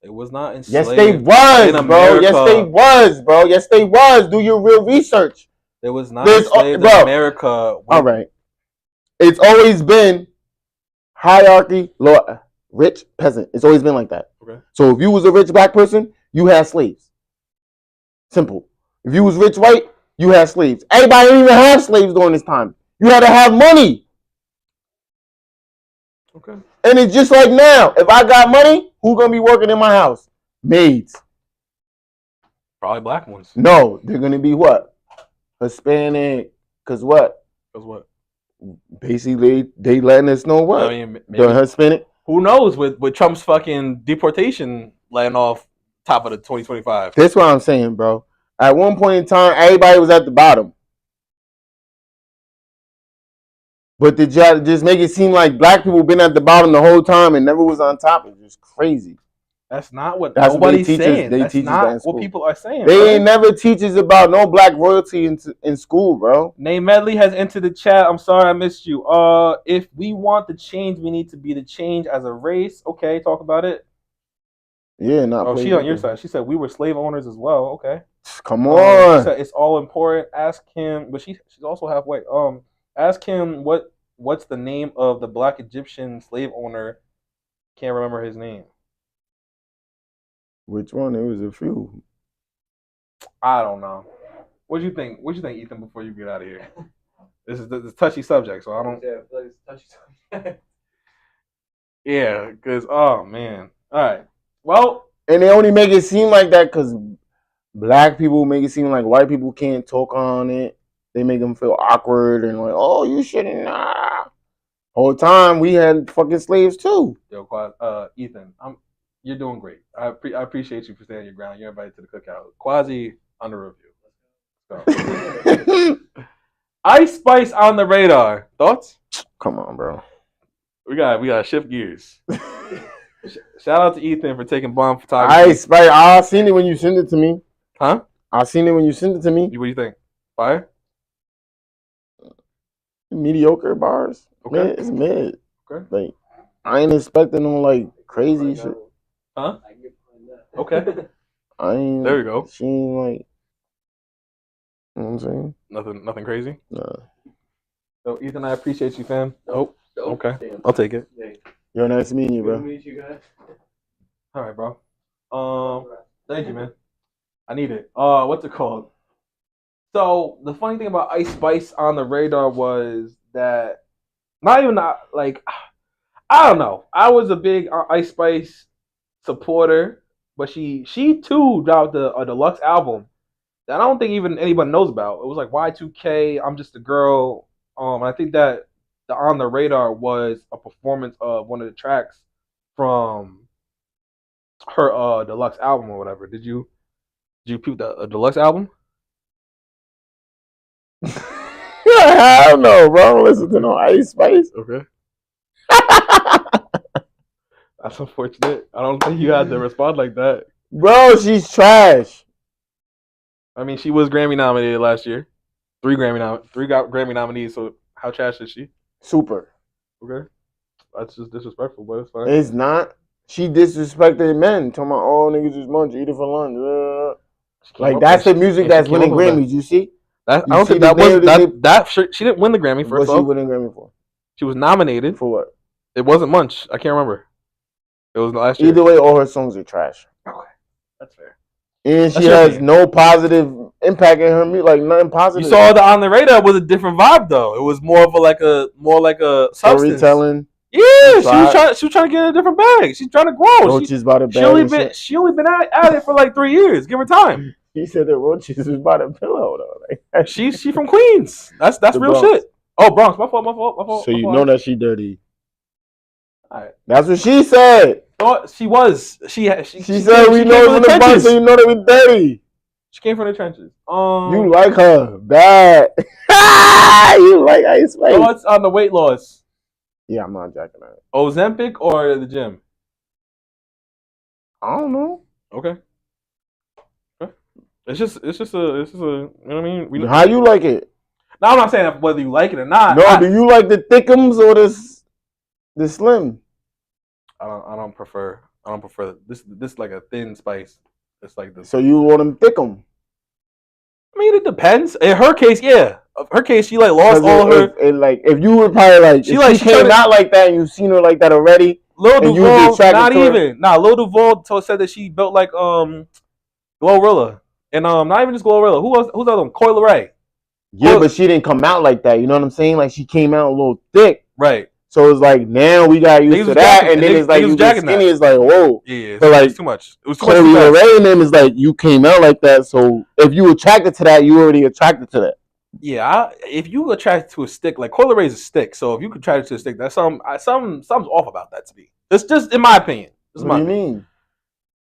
It was not enslaved. Yes, they was, bro. Yes, they was, bro. Yes, they was. Do your real research. It was not enslaved in America. All right. It's always been hierarchy, rich, peasant. It's always been like that. Okay. So if you was a rich black person, you had slaves. Simple. If you was rich white, you had slaves. Everybody didn't even have slaves during this time. You had to have money. Okay. And it's just like now. If I got money, who's going to be working in my house? Maids. Probably black ones. No, they're going to be what? Hispanic. Because what? Because what? Basically, they letting us know what? I mean, maybe, the Hispanic. Who knows with Trump's fucking deportation letting off top of the 2025. That's what I'm saying, bro. At one point in time, everybody was at the bottom. But did y'all just make it seem like black people been at the bottom the whole time and never was on top? It's just crazy. That's not what nobody's saying. That's not what people are saying. They ain't never teaches about no black royalty in school, bro. Name Medley has entered the chat. I'm sorry I missed you. If we want the change, we need to be the change as a race. Okay, talk about it. Yeah, not. Oh, she's on your side. She said we were slave owners as well. Okay. Come on. She said it's all important. Ask him, but she's also half white. Ask him what's the name of the black Egyptian slave owner. Can't remember his name. Which one? It was a few. I don't know. What do you think? What do you think, Ethan? Before you get out of here, this is a touchy subject, so I don't. Yeah, I feel like it's a touchy subject. Yeah, because oh man. All right. Well, and they only make it seem like that because black people make it seem like white people can't talk on it. They make them feel awkward and like, oh, you shouldn't. Whole time we had fucking slaves too. Yo, Ethan, you're doing great. I appreciate you for standing your ground. You're invited to the cookout. Quasi under review. So. Ice Spice on the radar. Thoughts? Come on, bro. We gotta shift gears. Shout out to Ethan for taking bomb photography. Ice Spice. I seen it when you sent it to me. Huh? I seen it when you sent it to me. What do you think? Fire? Mediocre bars. Okay. It's mid. Okay. Like, I ain't expecting no like crazy shit. Huh? Okay. I ain't. There you go. She ain't like. You know what I'm saying? Nothing crazy. Nah. So Ethan, I appreciate you, fam. Oh, okay. I'll take it. Yo, nice meeting you, bro. Good to meet you guys. All right, bro. Thank you, man. I need it. What's it called? So the funny thing about Ice Spice on the radar was that not like I don't know. I was a big Ice Spice supporter, but she too dropped a deluxe album that I don't think even anybody knows about. It was like Y2K. I'm Just a Girl. I think that the On the Radar was a performance of one of the tracks from her deluxe album or whatever. Did you peep the deluxe album? I don't know, bro. I don't listen to no Ice Spice. Okay. That's unfortunate. I don't think you had to respond like that. Bro, she's trash. I mean, she was Grammy nominated last year. 3 Grammy nominees. So how trash is she? Super. Okay. That's just disrespectful, but it's fine. It's not. She disrespected men. Talking about, oh, niggas just munch, eat it for lunch. Like, that's the music that's winning Grammys, you see? I don't think that was she didn't win the Grammy first. What she winning Grammy for? She was nominated. For what? It wasn't Munch. I can't remember. It was last year. Either way, all her songs are trash. Okay. That's fair. And she has no positive impact in her music, like nothing positive. You saw the On the Radar was a different vibe though. It was more like a substance. Storytelling. Yeah, she was trying to get in a different bag. She's trying to grow. Roaches by the bag. She only been at it for like 3 years. Give her time. She said that Roaches was by the pillow though. Like, she from Queens. That's real Bronx. shit. Oh, Bronx. My fault. So you know that she dirty. All right. That's what she said. Oh, she was. She said we know in the Bronx, so you know that we dirty. She came from the trenches. You like her bad. You like Ice Spice. Thoughts on the weight loss? Yeah, I'm not jacking that. Ozempic or the gym? I don't know. Okay. It's just a you know what I mean? How you like it? No, I'm not saying whether you like it or not. No, do you like the thickums or the slim? I don't prefer this like a thin spice. It's like this. So you want them thickum? I mean, it depends. In her case, yeah. In her case, she like lost all her. If you were probably like, she came out like that, and you've seen her like that already. Lil Duval, not even. Nah, Lil Duval said that she built like Glorilla, and not even just Glorilla. Who's the other one? Coi Leray. Yeah, but she didn't come out like that. You know what I'm saying? Like she came out a little thick. Right. So it's like now we got used to that, and then it's like you get skinny. It's like whoa. Yeah, but like it's too much. It was too much. Coi Leray and them is like you came out like that. So if you attracted to that, you already attracted to that. Yeah, if you attracted to a stick, like Coi Leray is a stick. So if you could attract to a stick, that's something's off about that to me. It's just in my opinion. What do you mean?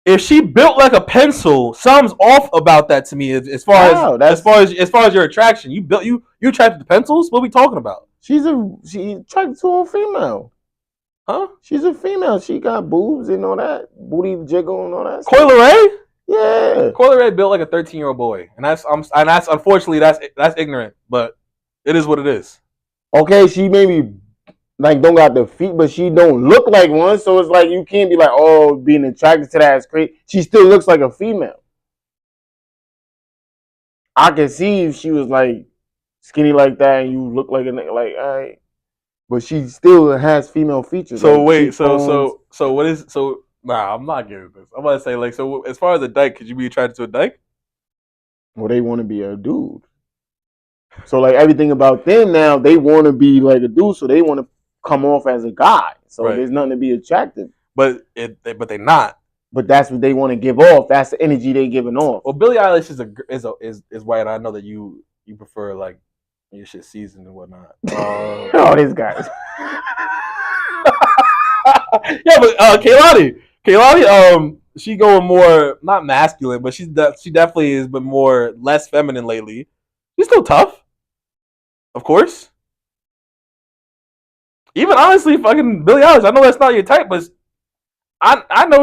If she built like a pencil, something's off about that to me. As far as your attraction, you attracted to pencils. What are we talking about? She attracted to a female. Huh? She's a female. She got boobs and all that, booty jiggle and all that. Coi Leray? Yeah. Coi Leray built like a 13-year-old boy, and that's unfortunately that's ignorant, but it is what it is. Okay, she maybe like don't got the feet, but she don't look like one, so it's like you can't be like, oh, being attracted to that is crazy. She still looks like a female. I can see if she was like skinny like that and you look like a nigga, like, all right. But she still has female features. So like wait, so what is so? Nah, I'm not getting this. I'm about to say like, so as far as a dyke, could you be attracted to a dyke? Well, they want to be a dude. So like everything about them now, they want to be like a dude, so they want to come off as a guy. So there's nothing to be attractive. But they're not. But that's what they want to give off. That's the energy they giving off. Well, Billie Eilish is white. I know that you prefer like your shit seasoned and whatnot. Oh, these guys. Yeah, but Kehlani, she going more not masculine, but she definitely is, but more less feminine lately. She's still tough, of course. Even honestly, fucking Billie Eilish. I know that's not your type, but I know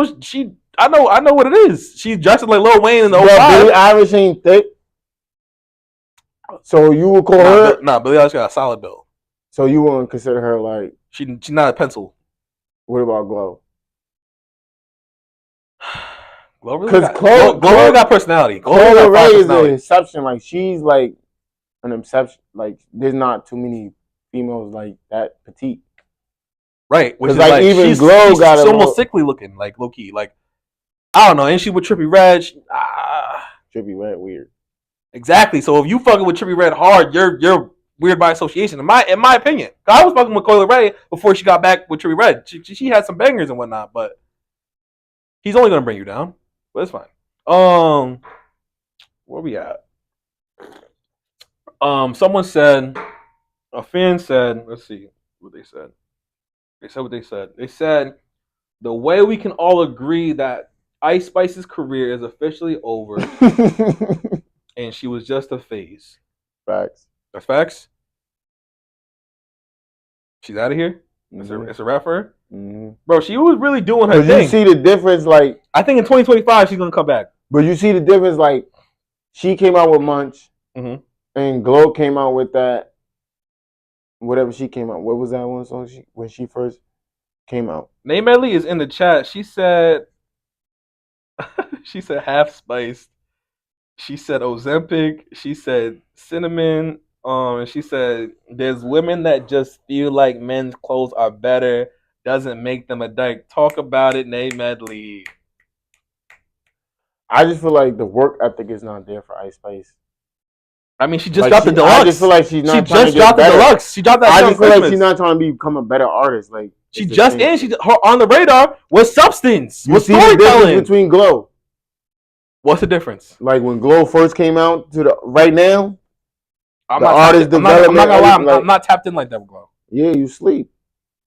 what it is. She's dressing like Lil Wayne in the 05. Billie Eilish ain't thick. So you would call her? Nah, Billie Eilish got a solid build. So you wouldn't consider her like she's not a pencil. What about Glow? Glow really got personality. Chloe Ray is an exception. Like she's like an exception. Like there's not too many females like that petite. Right, which is like even Glow got she's almost sickly looking, like low key. Like I don't know, and she with Trippie Redd. Trippie Redd weird. Exactly. So if you fucking with Trippie Redd hard, you're weird by association. In my opinion, I was fucking with Chloe Ray before she got back with Trippie Redd. She had some bangers and whatnot, but he's only gonna bring you down. But it's fine. Where we at? Someone said, a fan said, let's see what they said. They said what they said. They said the way we can all agree that Ice Spice's career is officially over, and she was just a phase. Facts. That's facts. She's out of here. Mm-hmm. It's a wrap for her. Mm-hmm. Bro, she was really doing her thing. You see the difference, like I think in 2025 she's gonna come back. But you see the difference, like she came out with Munch, and Glow came out with that. Whatever she came out, what was that one song when she first came out? Name Medley is in the chat. She said, she said half spiced. She said Ozempic. She said cinnamon. She said there's women that just feel like men's clothes are better. Doesn't make them a dyke. Talk about it, Name Medley. I just feel like the work ethic is not there for Ice Spice. I mean, she just dropped the deluxe. I just feel like she's not. She just dropped the deluxe. She dropped that. I just feel like she's not trying to become a better artist. Like she just in. She her on the radar was substance. You see the difference between Glow. What's the difference? Like when Glow first came out to the right now, I'm not tapped in like that with Glow. Yeah, you sleep.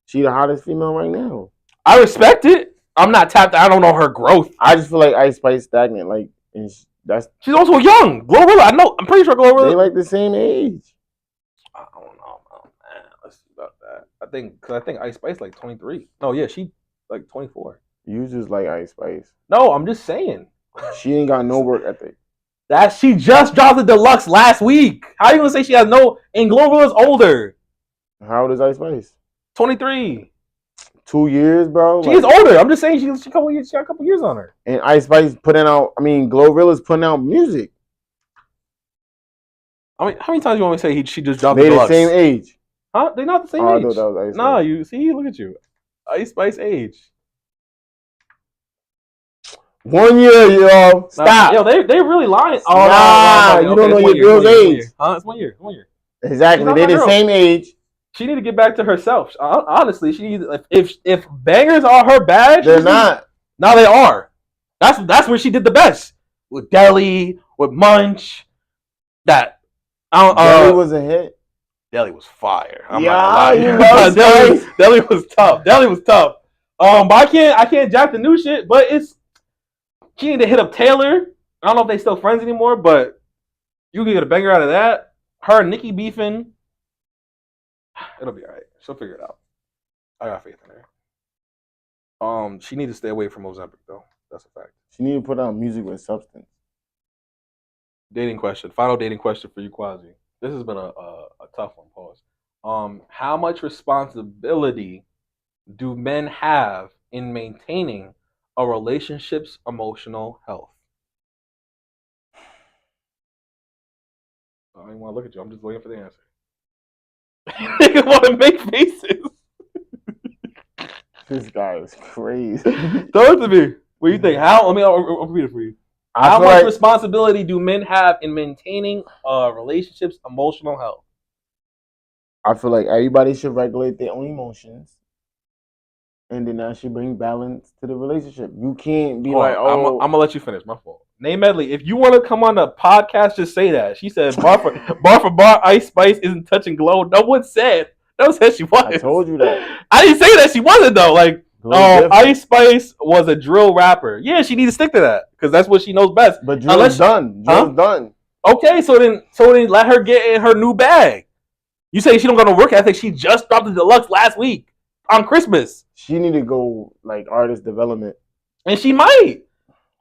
She the hottest female right now. I respect it. I'm not tapped. I don't know her growth. I just feel like Ice Spice stagnant. Like she's also young. Glorilla, I'm pretty sure Glorilla. They like the same age. I don't know, man. Let's see about that. I think Ice Spice like 23. No, yeah, she like 24. You just like Ice Spice. No, I'm just saying. She ain't got no work ethic. That she just dropped the deluxe last week. How you gonna say she has no? And Glorilla's older. How old is Ice Spice? 23. 2 years, bro. She's older. I'm just saying she got a couple years on her. And Ice Spice Glorilla's putting out music. I mean, how many times you want me to say she just dropped the deluxe? They the same age. Huh? They're not the same age. I thought that was Ice Spice. Nah, you see, look at you. Ice Spice age. 1 year, yo. Stop. Yo, they really lying. Oh, nah, you don't know your girl's age. Huh? It's 1 year. 1 year. Exactly. They're the same age. She need to get back to herself. Honestly, she needs if bangers are her badge, they're not. Now they are. That's where she did the best with Deli, with Munch. Deli was a hit. Deli was fire. I'm not gonna lie. Deli was tough. Deli was tough. But I can't jack the new shit. But she need to hit up Taylor. I don't know if they still friends anymore, but you can get a banger out of that. Her and Nicki beefing. It'll be all right. She'll figure it out. I got faith in her. She needs to stay away from Ozempic though. That's a fact. She need to put out music with substance. Dating question. Final dating question for you, Quasi. This has been a tough one. Pause. How much responsibility do men have in maintaining a relationship's emotional health? I don't even want to look at you. I'm just waiting for the answer. Niggas want to make faces. This guy is crazy. Throw it to me. What do you think? I'll read it for you. How much responsibility do men have in maintaining a relationship's emotional health? I feel like everybody should regulate their own emotions, and then that should bring balance to the relationship. You can't be I'm gonna let you finish. My fault. Name Medley, if you want to come on the podcast, just say that. She said bar for bar, Ice Spice isn't touching Glow. No one said she was. I told you that. I didn't say that she wasn't though. Like, Ice Spice was a drill rapper. Yeah, she needs to stick to that because that's what she knows best. But drill's done. Drill's done. Okay, so then let her get in her new bag. You say she don't got no work ethic. She just dropped the deluxe last week on Christmas. She need to go like artist development, and she might.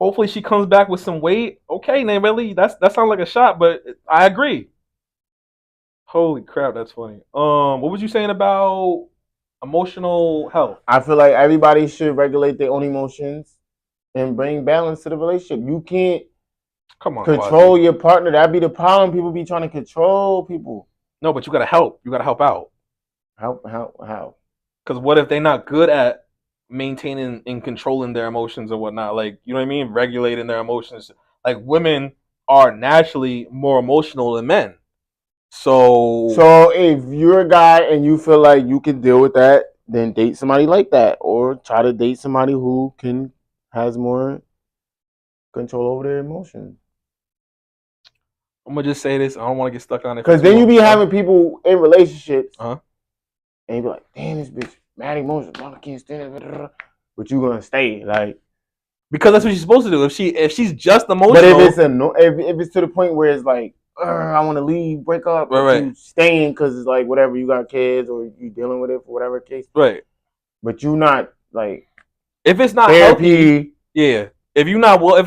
Hopefully she comes back with some weight. Okay, Name Medley, that sounds like a shot, but I agree. Holy crap, that's funny. What was you saying about Emotional health. I feel like everybody should regulate their own emotions and bring balance to the relationship. You can't control your partner. That'd be the problem. People be trying to control people. No, but you gotta help. You gotta help out. How? Because what if they're not good at maintaining and controlling their emotions and whatnot? Like, you know what I mean? Regulating their emotions. Like, women are naturally more emotional than men. So if you're a guy and you feel like you can deal with that, then date somebody like that, or try to date somebody who has more control over their emotions. I'm gonna just say this. I don't want to get stuck on it. Because then you be having people in relationships, and you be like, "Damn, this bitch mad emotional. I can't stand it." But you gonna stay like because that's what she's supposed to do. If she's just emotional, but if it's to the point where it's like, I want to leave, break up, right. You staying because it's like whatever, you got kids or you dealing with it for whatever case, right? But you not like if it's not therapy, healthy, yeah. If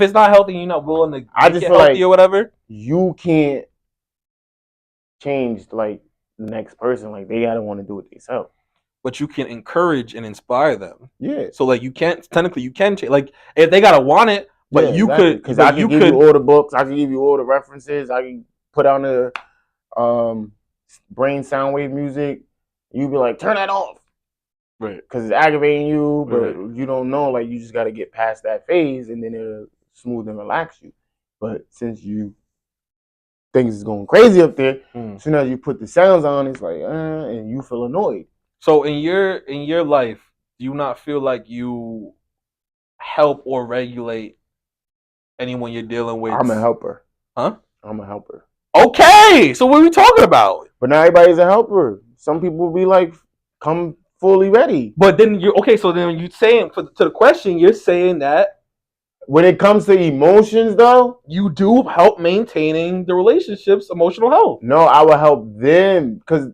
it's not healthy, you're not willing to I just feel like or whatever. You can't change like the next person. Like they gotta want to do it themselves. But you can encourage and inspire them. Yeah. So like you can change. Like if they gotta want it, but you could because I can give you all the books. I can give you all the references. I can put on the brain sound wave music. You be like, turn that off. Right. Because it's aggravating you, but you don't know. Like you just got to get past that phase, and then it'll smooth and relax you. But since things is going crazy up there, as soon as you put the sounds on, it's like, and you feel annoyed. So in your life, do you not feel like you help or regulate anyone you're dealing with? I'm a helper. Huh? I'm a helper. Okay, so what are we talking about? But not everybody's a helper. Some people be like, come fully ready. But then so then you saying to the question, you're saying that when it comes to emotions, though, you do help maintaining the relationship's emotional health. No, I will help them because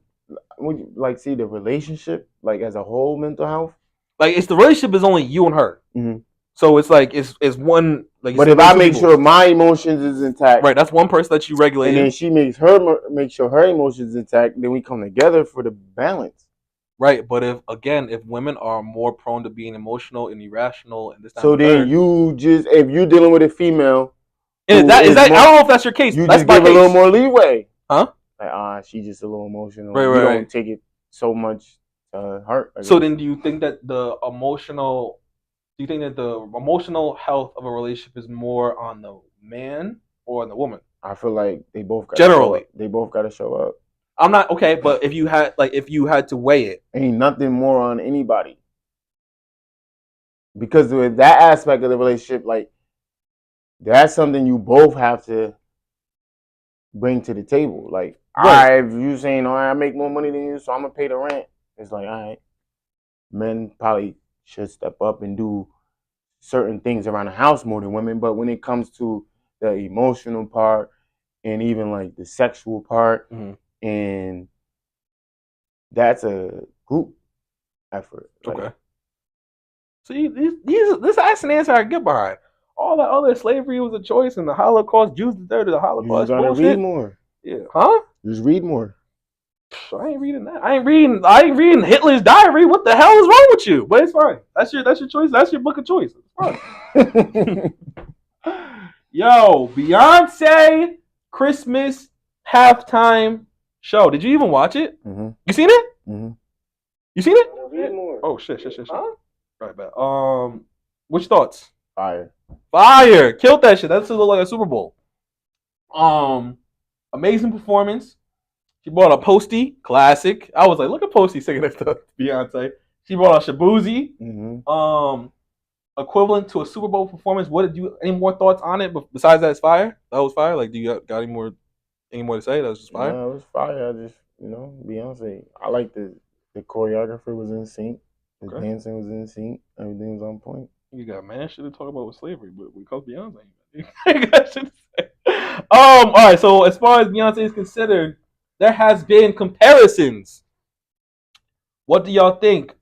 when you like see the relationship like as a whole mental health. Like it's the relationship is only you and her. Mm-hmm. So it's like it's one like. But if I make sure my emotions is intact, right? That's one person that you regulate, and then she make sure her emotions intact. Then we come together for the balance. Right, but if women are more prone to being emotional and irrational and this, so then if you're dealing with a female, is that I don't know if that's your case. You that's just give a little more leeway, huh? Like she's just a little emotional. Right, you don't take it so much hurt. So then, do you think that the emotional health of a relationship is more on the man or on the woman? I feel like they both got to show up. I'm not okay, but if you had to weigh it, ain't nothing more on anybody. Because with that aspect of the relationship, like that's something you both have to bring to the table. Like, if you saying, I make more money than you, so I'm gonna pay the rent. It's like, all right, men probably should step up and do certain things around the house more than women. But when it comes to the emotional part and even like the sexual part, and that's a group effort. Okay. See, this ask and answer I get behind. All that other slavery was a choice, and the Holocaust, Jews deserved the Holocaust. You gotta read more. Yeah, huh? Just read more. I ain't reading that. I ain't reading Hitler's diary. What the hell is wrong with you? But it's fine. That's your choice. That's your book of choice. It's fine. Yo, Beyonce Christmas halftime show. Did you even watch it? Mm-hmm. You seen it? Mm-hmm. You seen it? Read more. Oh shit. Huh? Right back. Which thoughts? Fire. Killed that shit. That look like a Super Bowl. Amazing performance. She brought a Posty, classic. I was like, look at Posty singing that stuff. Beyonce. She brought a Shabuzi. Mm-hmm. Equivalent to a Super Bowl performance. Any more thoughts on it besides that? It's fire. That was fire. Like, do you got any more to say? That was just fire. No, it was fire. I just Beyonce. I like the choreographer was in sync. The dancing was in sync. Everything was on point. You got man shit to talk about with slavery, but because Beyonce, you got shit to say. All right. So as far as Beyonce is considered, there has been comparisons. What do y'all think?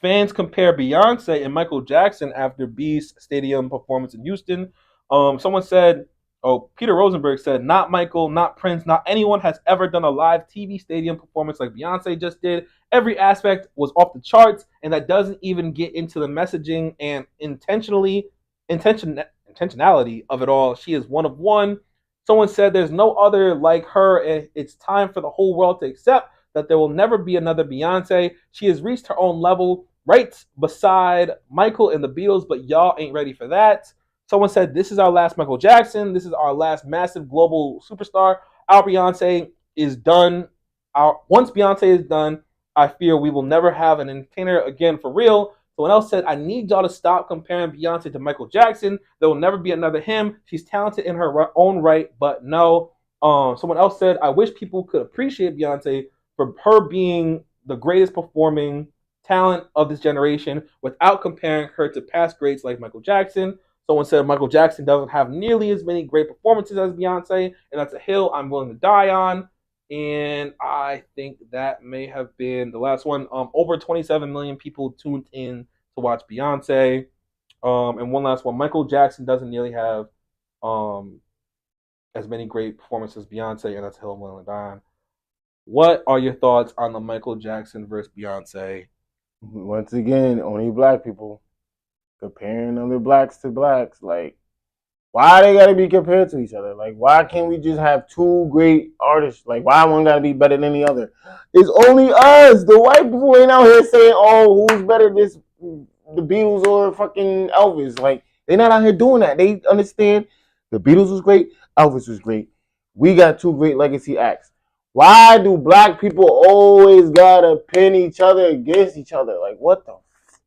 Fans compare Beyonce and Michael Jackson after B's stadium performance in Houston. Someone said Oh, Peter Rosenberg said, not Michael, not Prince, not anyone has ever done a live TV stadium performance like Beyonce just did. Every aspect was off the charts, and that doesn't even get into the messaging and intentionality of it all. She is one of one. Someone said there's no other like her, and it's time for the whole world to accept that there will never be another Beyonce. She has reached her own level, right beside Michael and the Beatles, but y'all ain't ready for that. Someone said, this is our last Michael Jackson. This is our last massive global superstar. Our Beyonce is done. Once Beyonce is done, I fear we will never have an entertainer again for real. Someone else said, I need y'all to stop comparing Beyonce to Michael Jackson. There will never be another him. She's talented in her own right, but no. Someone else said, I wish people could appreciate Beyonce for her being the greatest performing talent of this generation without comparing her to past greats like Michael Jackson. Someone said Michael Jackson doesn't have nearly as many great performances as Beyonce, and that's a hill I'm willing to die on. And I think that may have been the last one. Over 27 million people tuned in to watch Beyonce. And one last one. Michael Jackson doesn't nearly have as many great performances as Beyonce, and that's a hill I'm willing to die on. What are your thoughts on the Michael Jackson versus Beyonce? Once again, only black people comparing other blacks to blacks. Like, why they gotta be compared to each other? Like, why can't we just have two great artists? Like, why one gotta be better than the other? It's only us. The white people ain't out here saying, oh, who's better, the Beatles or fucking Elvis. Like, they're not out here doing that. They understand the Beatles was great, Elvis was great. We got two great legacy acts. Why do black people always gotta pin each other against each other? Like, what the?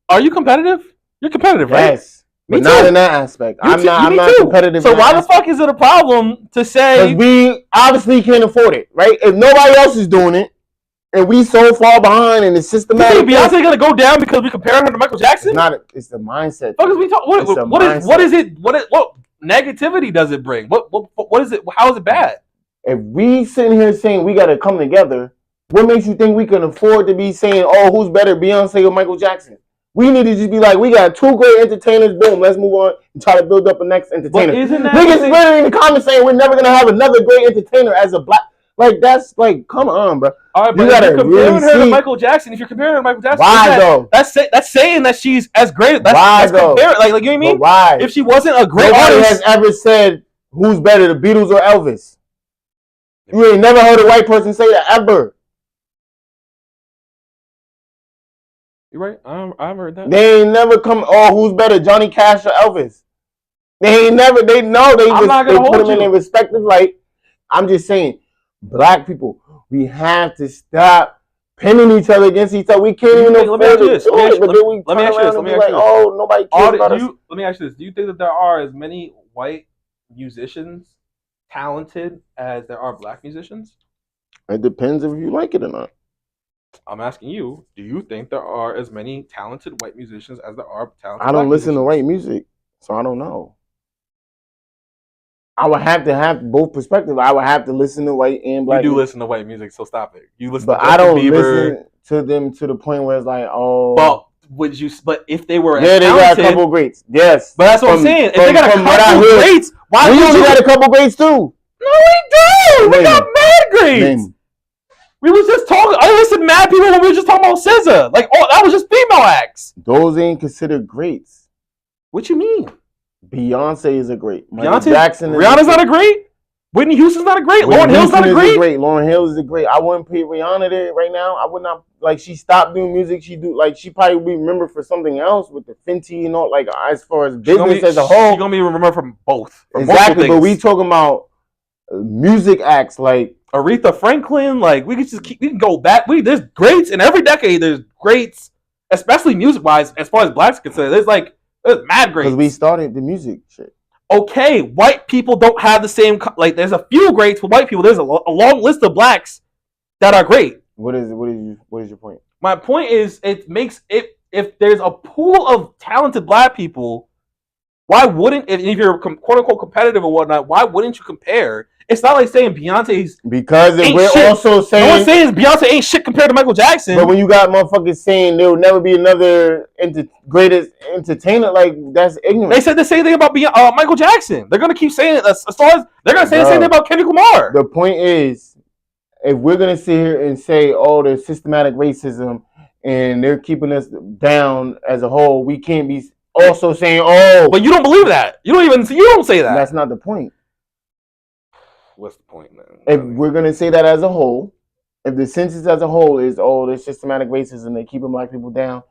Are you competitive? You're competitive, right? Yes, but not in that aspect. I'm not competitive. So why the fuck is it a problem to say? Because we obviously can't afford it, right? If nobody else is doing it, and we so far behind, and it's systematic. You think Beyonce gonna go down because we comparing her to Michael Jackson? It's the mindset. What is it? What negativity does it bring? What is it? How is it bad? If we sitting here saying we got to come together, what makes you think we can afford to be saying, oh, who's better, Beyonce or Michael Jackson? We need to just be like, we got two great entertainers, boom, let's move on and try to build up a next entertainer. Niggas literally in the comments saying we're never going to have another great entertainer as a black. Like, that's like, come on, bro. All right, but if you're comparing her to Michael Jackson, why though? That's saying that she's as great. Why though? Like, you know what I mean? But why? If she wasn't a great Nobody artist, has ever said who's better, the Beatles or Elvis. You ain't never heard a white person say that ever. You're right. I've heard that. They ain't never come. Oh, who's better, Johnny Cash or Elvis? They ain't never. They know they put them in their respective light. I'm just saying, black people, we have to stop pinning each other against each other. We can't even afford to do it. But then we turn around and be like, oh, nobody cares about us. Let me ask you this: do you think that there are as many white musicians talented as there are black musicians? It depends if you like it or not. I'm asking you, do you think there are as many talented white musicians as there are talented I don't black listen musicians? to white music, so I don't know. I would have to have both perspectives. I would have to listen to white and black. You do listen to white music, so stop it. You listen, but to I don't Bieber. Listen to them to the point where it's like, oh. But would you? But if they were, yeah, they got a couple greats. Yes, but that's what I'm saying. If they got a couple greats, why we only got a couple greats too? No, we do. We got mad greats. We was just talking. I listened to mad people when we were just talking about SZA. Like, oh, that was just female acts. Those ain't considered greats. What you mean? Beyonce is a great. Rihanna's not a great. Whitney Houston's not a great. Lauryn Hill's not a great. Lauryn Hill is a great. I wouldn't put Rihanna there right now. I would not. Like, she stopped doing music. She probably would be remembered for something else with the Fenty and all. Like, as far as business as a whole, she's gonna be remembered from both. Exactly, but we talking about music acts like Aretha Franklin. Like, we can go back. There's greats in every decade. There's greats, especially music wise. As far as blacks are concerned, there's mad greats. Because we started the music shit. Okay, white people don't have the same. Like, there's a few greats for white people. There's a long list of blacks that are great. What is your point? My point is, it makes it. If there's a pool of talented black people, why wouldn't, if you're quote unquote competitive or whatnot, why wouldn't you compare It's not like saying Beyonce's because ain't we're shit. also saying no one's saying Beyonce ain't shit compared to Michael Jackson. But when you got motherfuckers saying there will never be another greatest entertainer, like that's ignorant. They said the same thing about Michael Jackson. They're gonna keep saying it as far as they're gonna say the same thing about Kendrick Lamar. The point is, if we're gonna sit here and say, "Oh, there's systematic racism," and they're keeping us down as a whole, we can't be also saying, "Oh." But you don't believe that. You don't say that. That's not the point. What's the point, man? If we're gonna say that as a whole, if the census as a whole is, "Oh, there's systematic racism, they keeping black people down,"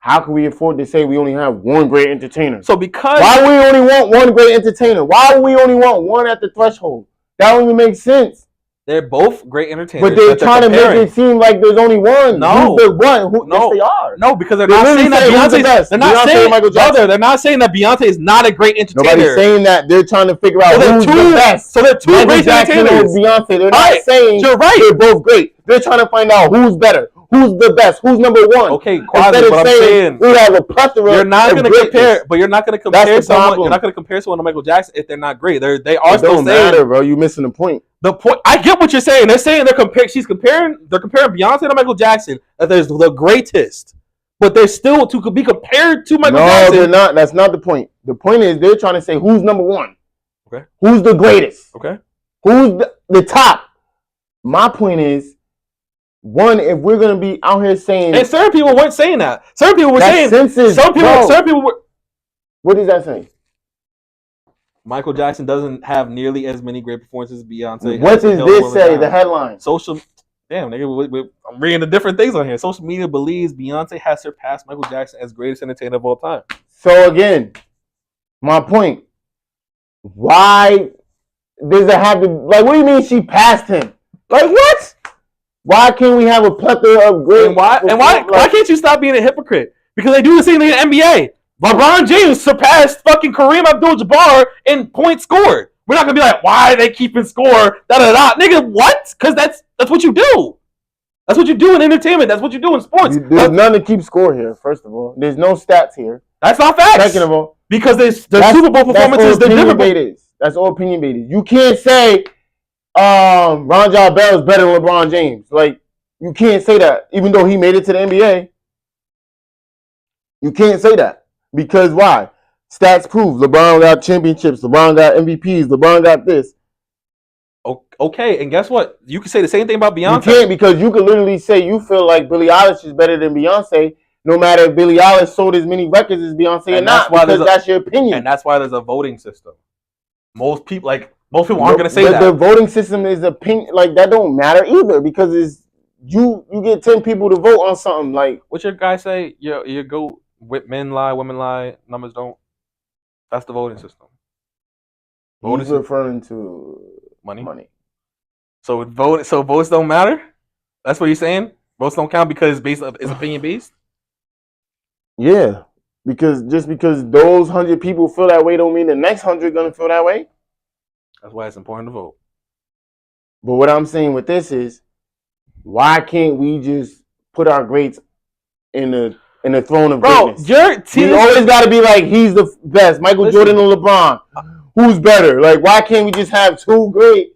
how can we afford to say we only have one great entertainer? So because why we only want one great entertainer? Why we only want one at the threshold? That don't even make sense. They're both great entertainers. But they're trying to make it seem like there's only one. No. Who's the one? No. Yes, they are. No, because they're not saying that Beyonce's the best. They're not saying Michael Jackson. They're not saying that Beyonce is not a great entertainer. Nobody's saying that. They're trying to figure out who's the best. So they're two Michael great Jackson entertainers. and Beyonce. They're not saying you're right. They're both great. They're trying to find out who's better. Who's the best? Who's number one? Okay, Quasi, but I'm saying we have a plethora. You're not going to compare, but you're not going to compare someone. You're not going to compare someone to Michael Jackson if they're not great. They are still saying. It don't matter, bro. You're missing the point. The point. I get what you're saying. They're saying they're comparing Beyonce to Michael Jackson. That there's the greatest, but they're still to be compared to Michael Jackson. No, they're not. That's not the point. The point is they're trying to say who's number one. Okay. Who's the greatest? Okay. Who's the top? My point is, one, if we're gonna be out here saying, and certain people weren't saying that. Certain people were saying census, some people were. What is that saying? Michael Jackson doesn't have nearly as many great performances as Beyonce. What does this say? The headline. Damn, nigga, I'm reading the different things on here. Social media believes Beyonce has surpassed Michael Jackson as greatest entertainer of all time. So again, my point. Why does it have to? Like, what do you mean she passed him? Like what? Why can't we have a plethora of great? And why can't you stop being a hypocrite? Because they do the same thing in the NBA. LeBron James surpassed fucking Kareem Abdul-Jabbar in points scored. We're not gonna be like, why are they keeping score? Nigga, what? Because that's what you do. That's what you do in entertainment. That's what you do in sports. There's none to keep score here. First of all, there's no stats here. That's not facts. Second of all, because the Super Bowl performances, they're different. That's all opinion based. You can't say Ron John Bell is better than LeBron James. Like, you can't say that, even though he made it to the NBA. You can't say that. Because why? Stats prove LeBron got championships, LeBron got MVPs, LeBron got this. Okay, and guess what? You can say the same thing about Beyonce. You can't, because you can literally say you feel like Billie Eilish is better than Beyonce, no matter if Billie Eilish sold as many records as Beyonce or not, because that's your opinion. And that's why there's a voting system. Most people aren't going to say that. The voting system is opinion. Like, that don't matter either, because it's you get 10 people to vote on something. Like, what your guy say? You go with men lie, women lie, numbers don't. That's the voting system. He's referring to money. So votes don't matter? That's what you're saying? Votes don't count because it's opinion based? Yeah. Because just because those 100 people feel that way don't mean the next 100 gonna feel that way. That's why it's important to vote. But what I'm saying with this is, why can't we just put our greats in the throne of greatness? Your team we always got to be like, he's the best. Michael Jordan and LeBron. Who's better? Like, why can't we just have two great?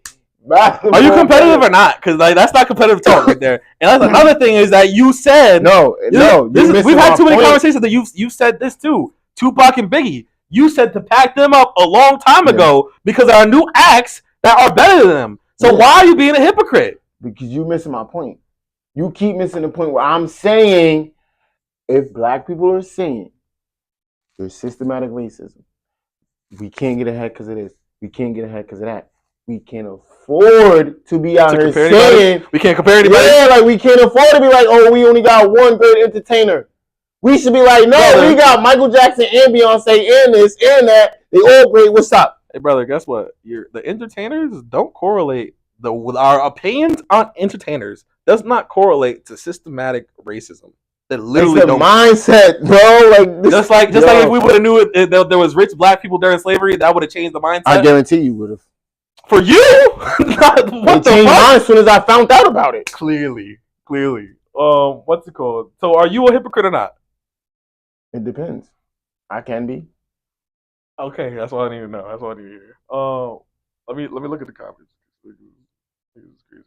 Are you competitive or not? Because that's not competitive talk right there. And that's another thing is that you said we've had too many conversations that you said this too. Tupac and Biggie. You said to pack them up a long time ago because there are new acts that are better than them. So why are you being a hypocrite? Because you're missing my point. You keep missing the point where I'm saying, if black people are saying there's systematic racism, we can't get ahead because of this, we can't get ahead because of that, we can't afford to be out here saying we can't compare anybody. Yeah, like we can't afford to be like, oh, we only got one great entertainer. We should be like, no, we got Michael Jackson and Beyonce and this and that. They all great. What's up? Hey, brother, guess what? The entertainers don't correlate. Our opinions on entertainers does not correlate to systematic racism. That literally it's the mindset, bro. Like just like if we would have knew there was rich black people during slavery, that would have changed the mindset. I guarantee you would have. For you? What it changed mine as soon as I found out about it. Clearly. What's it called? So, are you a hypocrite or not? It depends. I can be. Okay, that's all I need to know. That's all I need to hear. Let me look at the comments. This is crazy.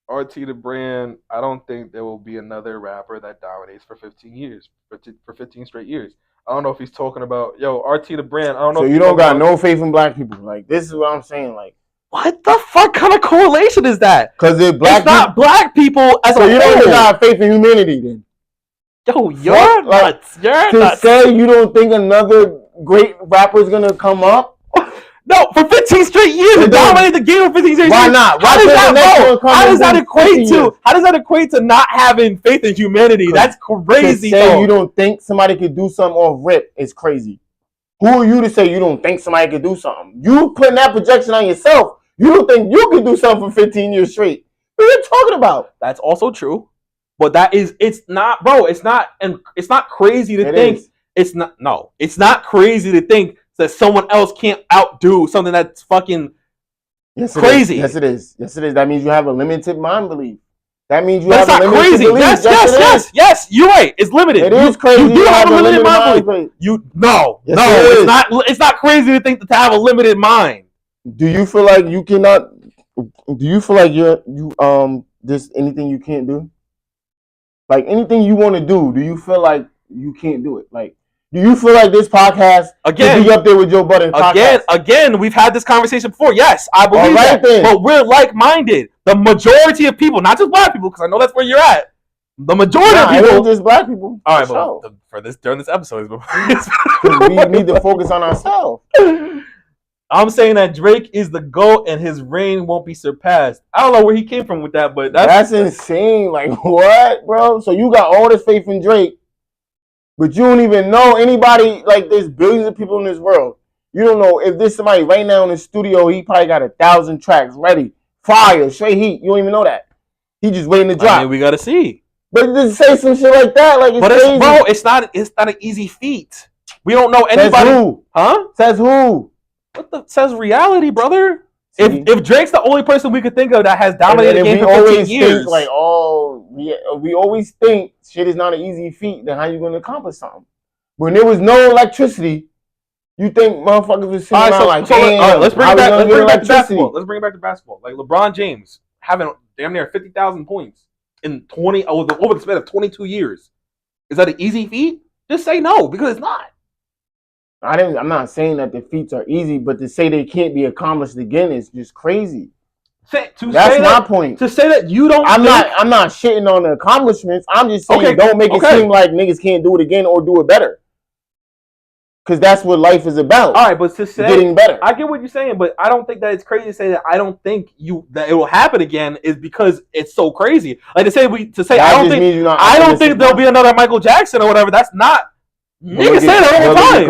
RT the brand. I don't think there will be another rapper that dominates for 15 years, for 15 straight years. I don't know if he's talking about RT the brand. I don't know. So if you don't got no faith in black people. Like this is what I'm saying. Like what the fuck kind of correlation is that? Because it's not black people as so a you whole. don't have faith in humanity then. Yo, you're nuts. You're to nuts. say you don't think another great rapper is gonna come up? No, for 15 straight years, it dominated the game for 15 straight years. Why not? How does that equate to? How does that equate to not having faith in humanity? That's crazy. To say you don't think somebody could do something off rip is crazy. Who are you to say you don't think somebody could do something? You putting that projection on yourself. You don't think you can do something for 15 years straight. What are you talking about? That's also true. But it's not, bro. It's not crazy to think. It's not crazy to think that someone else can't outdo something that's fucking crazy. Yes, it is. That means you have a limited mind belief. That means you but have a limited crazy. belief. Yes. You're right. It's limited. It is crazy. You do have a limited mind belief. It's not crazy to think to have a limited mind. Do you feel like you cannot? Do you feel like there's anything you can't do? Like anything you want to do you feel like you can't do it? Like, do you feel like this podcast could be up there with Joe Budden podcast? Again, we've had this conversation before. Yes, I believe that. Then. But we're like-minded. The majority of people, not just black people, because I know that's where you're at. The majority of people, not just black people. All right, but during this episode, we need to focus on ourselves. I'm saying that Drake is the GOAT and his reign won't be surpassed. I don't know where he came from with that, but that's insane. Like, what, bro? So you got all this faith in Drake, but you don't even know anybody. Like, there's billions of people in this world. You don't know if there's somebody right now in the studio, he probably got 1,000 tracks ready. Fire, straight heat. You don't even know that. He just waiting to drop. I mean, we got to see. But just say some shit like that. Like, it's not an easy feat. We don't know anybody. Says who? Huh? Says who? Says reality, brother. If Drake's the only person we could think of that has dominated the game for 15 years, we always think shit is not an easy feat. Then how you going to accomplish something? When there was no electricity, you think motherfuckers was sitting around let's bring it back to basketball. Let's bring it back to basketball. Like LeBron James having damn near 50,000 points in over the span of 22 years. Is that an easy feat? Just say no, because it's not. I'm not saying that the feats are easy, but to say they can't be accomplished again is just crazy. That's my point. To say that you don't. I'm not shitting on the accomplishments. I'm just saying don't make it seem like niggas can't do it again or do it better. Because that's what life is about. All right, but to say getting better. I get what you're saying, but I don't think that it's crazy to say that I don't think that it will happen again is because it's so crazy. Like I don't think there'll be another Michael Jackson or whatever. That's not. Niggas say that all the time.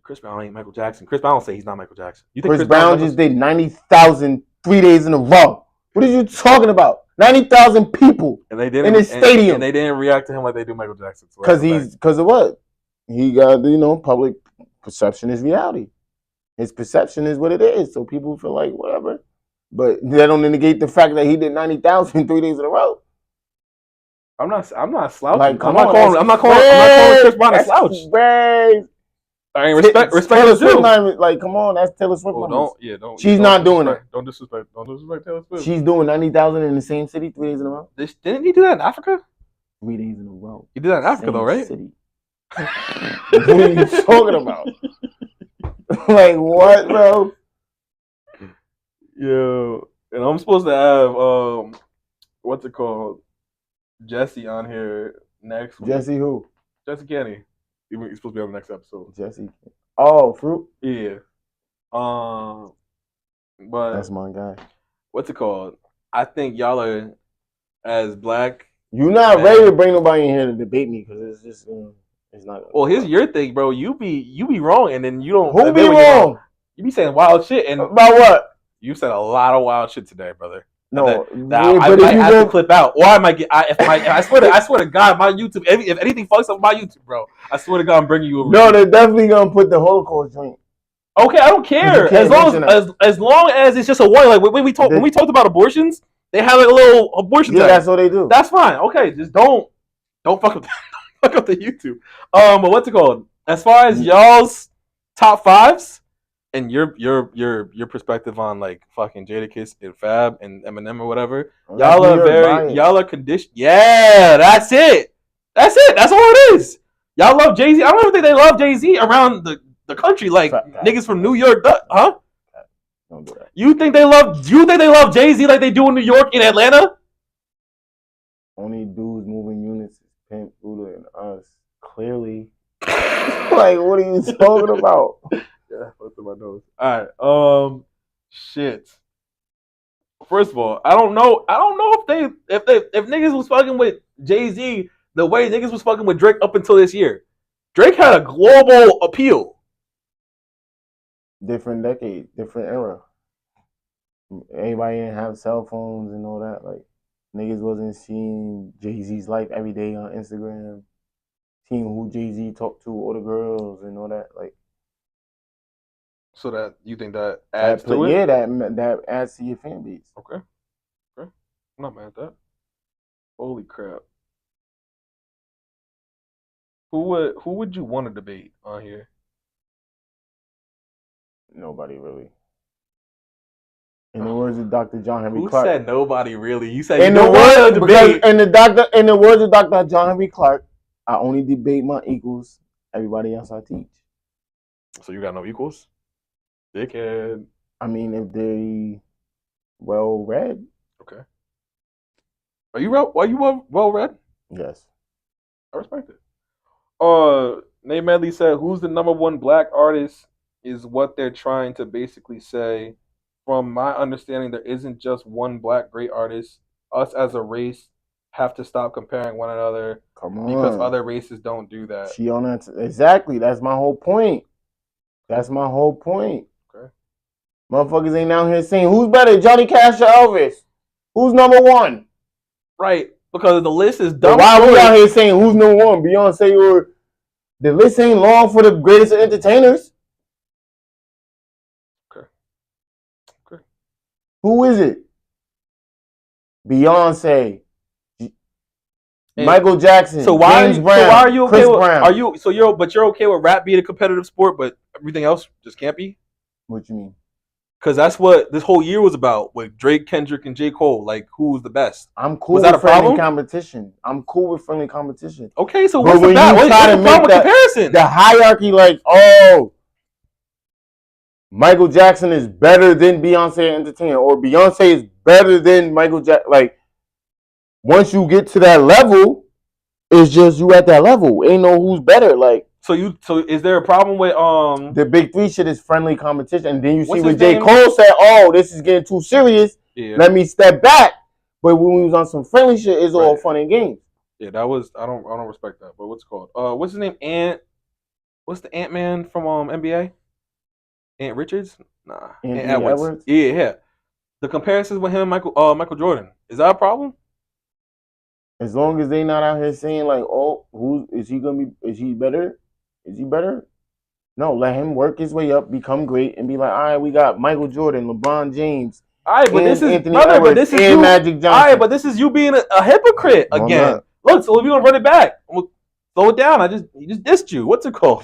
Chris Brown ain't Michael Jackson. Chris Brown say he's not Michael Jackson. You think Chris Brown just did 90,000 3 days in a row? What are you talking about? 90,000 people in his stadium, and they didn't react to him like they do Michael Jackson. Because of what? He got public perception is reality. His perception is what it is. So people feel like whatever, but that don't negate the fact that he did 90,000 3 days in a row. I'm not slouching. Like, I'm not calling Chris Brown a slouch. I mean, respect is due. Like, come on, that's Taylor Swift. Don't. She's not doing it. Don't disrespect Taylor Swift. She's doing 90,000 in the same city 3 days in a row. Didn't he do that in Africa? 3 days in a row. He did that in Africa though, right? City. What are you talking about? Like what, bro? Yo, and I'm supposed to have what's it called? Jesse on here next week. Jesse who? Jesse Kenny. He's supposed to be on the next episode. Jesse. Oh, Fruit? Yeah. But that's my guy. What's it called? I think y'all are as black. You're not ready to bring nobody in here to debate me because it's just it's not. Well, here's your thing, bro. You be wrong, and then you don't. Who be wrong? You be saying wild shit, and about what? You said a lot of wild shit today, brother. No, I might have to clip out, or I might get. I swear to God, my YouTube. If anything fucks up my YouTube, bro, I swear to God, I'm bringing you over. No, they're definitely gonna put the Holocaust joint. Okay, I don't care as long as it's just a warning. Like when we talked about abortions, they have like a little abortion. Yeah, that's what they do. That's fine. Okay, just don't fuck up the YouTube. But what's it called? As far as y'all's top fives, and your perspective on like fucking Jadakiss and Fab and Eminem or whatever, y'all are conditioned. Yeah, that's it. That's all it is. Y'all love Jay-Z. I don't even think they love Jay-Z around the country like niggas from New York, huh? Don't do that. You think they love Jay-Z like they do in New York and Atlanta? Only dudes moving units is Pimp, Buddha, and us. Clearly. Like, what are you talking about? Yeah, look at my nose. All right. Shit. First of all, I don't know if niggas was fucking with Jay-Z the way niggas was fucking with Drake up until this year. Drake had a global appeal. Different decade, different era. Everybody didn't have cell phones and all that. Like, niggas wasn't seeing Jay-Z's life every day on Instagram, seeing who Jay-Z talked to, all the girls and all that. Like, so that you think that adds to it? Yeah, that adds to your fan base. Okay. I'm not mad at that. Holy crap. Who would you want to debate on here? Nobody really. In the words of Dr. John Henry Clark. Who said nobody really? You said in the words of Dr. John Henry Clark, I only debate my equals. Everybody else I teach. So you got no equals? Dickhead. I mean, if they well read. Okay. Are you well read? Yes. I respect it. Nate Medley said, "Who's the number one black artist?" Is what they're trying to basically say. From my understanding, there isn't just one black great artist. Us as a race have to stop comparing one another. Come on. Because other races don't do that. She on that exactly. That's my whole point. Okay. Motherfuckers ain't out here saying who's better, Johnny Cash or Elvis? Who's number one? Right. Because the list is dumb. Why are we out here saying who's number one? Beyonce or the list ain't long for the greatest entertainers. Okay. Who is it? Beyonce, Michael Jackson, James Brown, so why are you okay Chris with, Brown. You're okay with rap being a competitive sport, but everything else just can't be? What you mean? Because that's what this whole year was about with Drake, Kendrick, and J. Cole. Like, who was the best? I'm cool with friendly competition. Okay, so what's the problem with comparison? The hierarchy, like, oh, Michael Jackson is better than Beyonce entertainer, or Beyonce is better than Michael Jackson. Like, once you get to that level, it's just you at that level. Ain't no who's better. Like, so is there a problem with the big three shit is friendly competition, and then you see what J. Cole said, oh, this is getting too serious. Yeah. Let me step back. But when we was on some friendly shit, it's all fun and games. Yeah, that was I don't respect that. But what's it called? What's his name? What's the Ant-Man from NBA? Ant Richards? Nah. Ant Edwards. Yeah. The comparisons with him and Michael Jordan. Is that a problem? As long as they not out here saying like, oh, is he better? Is he better? No, let him work his way up, become great, and be like, all right, we got Michael Jordan, LeBron James, all right, but this is Anthony Edwards, and Magic Johnson. All right, but this is you being a hypocrite again. Look, so if you're gonna run it back, slow it down. He just dissed you. What's it called?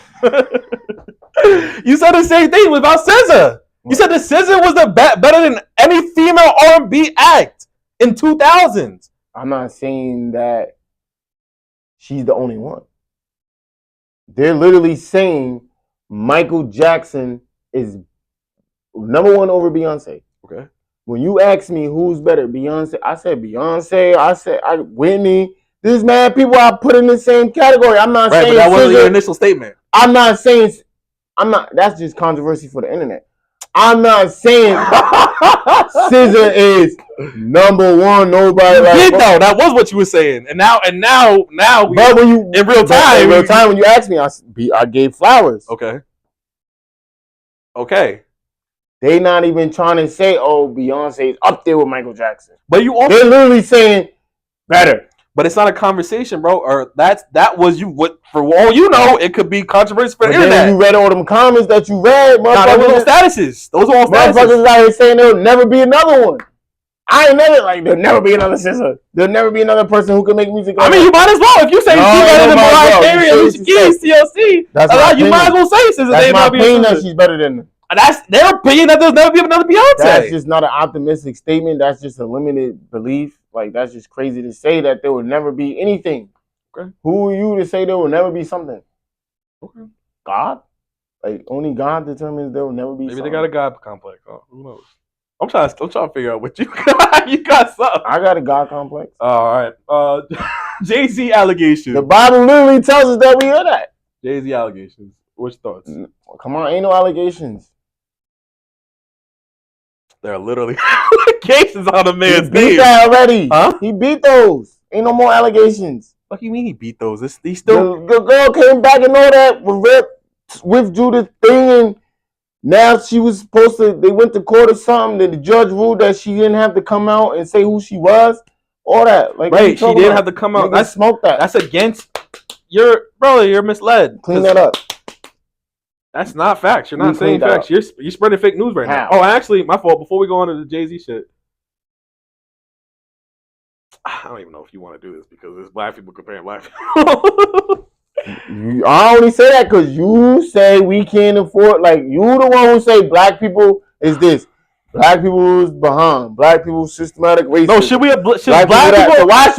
You said the same thing about SZA. You said that SZA was better than any female R&B act in 2000s. I'm not saying that she's the only one. They're literally saying Michael Jackson is number one over Beyonce. Okay. When you ask me who's better, Beyonce, I said Beyonce. I said Whitney. There's mad people I put in the same category. I'm not saying but that wasn't your initial statement. That's just controversy for the internet. I'm not saying SZA is number one. Nobody like. No, that was what you were saying, and now, but when you in real time, when you asked me, I gave flowers. Okay. They not even trying to say, oh, Beyonce is up there with Michael Jackson. But they're literally saying better. But it's not a conversation, bro. Or that was you. What for all you know, it could be controversy for the internet. Then you read all them comments that you read. Nah, those were all statuses. Motherfuckers out here saying there'll never be another one. I ain't never there'll never be another SZA. There'll never be another person who can make music. I mean, you might as well if you say she's better than Mariah Carey, Alicia Keys, TLC. You might as well say SZA. That's my opinion that she's better than them. That's their opinion that there'll never be another Beyonce. That's just not an optimistic statement. That's just a limited belief. Like, that's just crazy to say that there will never be anything. Okay. Who are you to say there will never be something? Okay. God? Like, only God determines there will never be Maybe something. they got a God complex. Oh, who knows? I'm trying to figure out what you got. You got something. I got a God complex. All right. Jay-Z allegations. The Bible literally tells us that we are that. Jay-Z allegations. What's your thoughts? Come on, ain't no allegations. There are literally allegations on a man's He beat name. that already. Huh? He beat those. Ain't no more allegations. What do you mean he beat those? He still. The girl came back and all that withdrew the thing, and now she was supposed to. They went to court or something. Then the judge ruled that she didn't have to come out and say who she was. All that, like, right? She didn't have to come out. That's smoke that. That's against your brother. You're misled. Clean that up. That's not facts. You're not saying facts. You're spreading fake news right now. Oh, actually, my fault. Before we go on to the Jay-Z shit, I don't even know if you want to do this because there's black people comparing black people. I only say that because you say we can't afford. Like, you the one who say black people is this. Black people is behind. Black people systematic racism. No, should black people? So why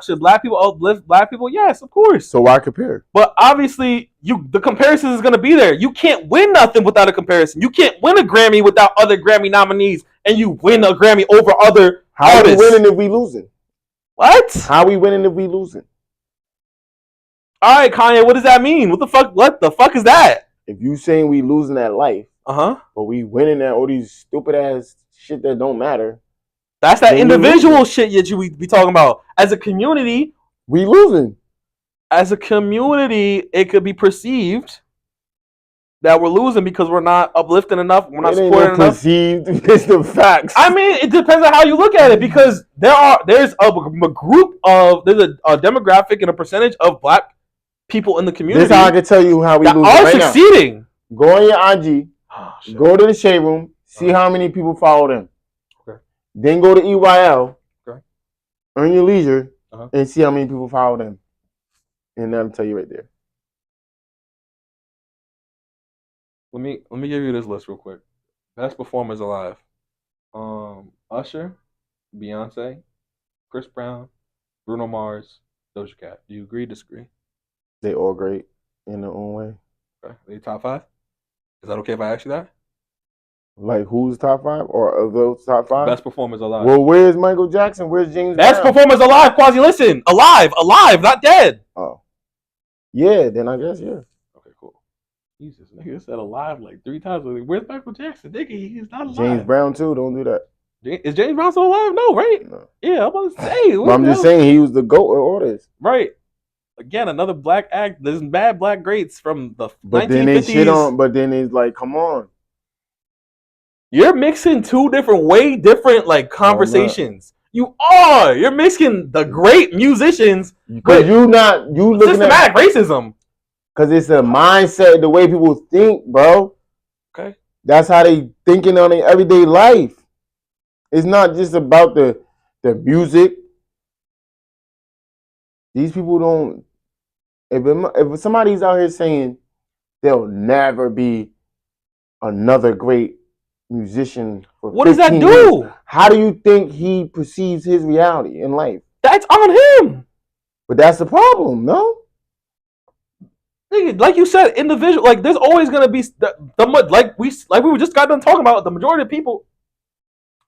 should black people uplift black people? Yes, of course. So why compare? But obviously, the comparison is going to be there. You can't win nothing without a comparison. You can't win a Grammy without other Grammy nominees, and you win a Grammy over other How artists. How we winning if we losing? What? How we winning if we losing? All right, Kanye. What does that mean? What the fuck? What the fuck is that? If you saying we losing that life. But we winning at all these stupid ass shit that don't matter. That's that individual shit that you be talking about. As a community, we losing. As a community, it could be perceived that we're losing because we're not uplifting enough. We're not supporting enough. Perceived. It's the facts. I mean, it depends on how you look at it because there's a group of a demographic and a percentage of black people in the community. This is how I can tell you how we losing are right succeeding. Now. Go on your IG. Go to the Shade Room, see how many people follow them. Okay. Then go to EYL, okay. Earn Your Leisure, and see how many people follow them. And that'll tell you right there. Let me give you this list real quick. Best performers alive. Usher, Beyonce, Chris Brown, Bruno Mars, Doja Cat. Do you agree, disagree? They all great in their own way. Okay. Are you top 5? Is that okay if I ask you that? Like, who's top 5 or of those top 5? Best performers alive. Well, where's Michael Jackson? Where's James Best Brown? performers alive, Quasi. Listen, alive, not dead. Oh, yeah. Then I guess yeah. Okay, cool. Jesus, nigga said alive like 3 times. Like, where's Michael Jackson? Nigga, he's not alive. James Brown too. Don't do that. Is James Brown still alive? No, right? No. Yeah, I'm about to say. I'm just saying he was the GOAT of all this. Right. Again, another black act. There's bad black greats from the 1950s. Then they shit on. But then it's like, come on. You're mixing two different like conversations. You are. You're mixing the great musicians. Because you looking systematic racism. Because it's a mindset, the way people think, bro. Okay. That's how they thinking on their everyday life. It's not just about the music. These people don't. If somebody's out here saying there'll never be another great musician for what does that do? Years, how do you think he perceives his reality in life? That's on him. But that's the problem, no? Like you said, individual. Like there's always gonna be like we just got done talking about the majority of people.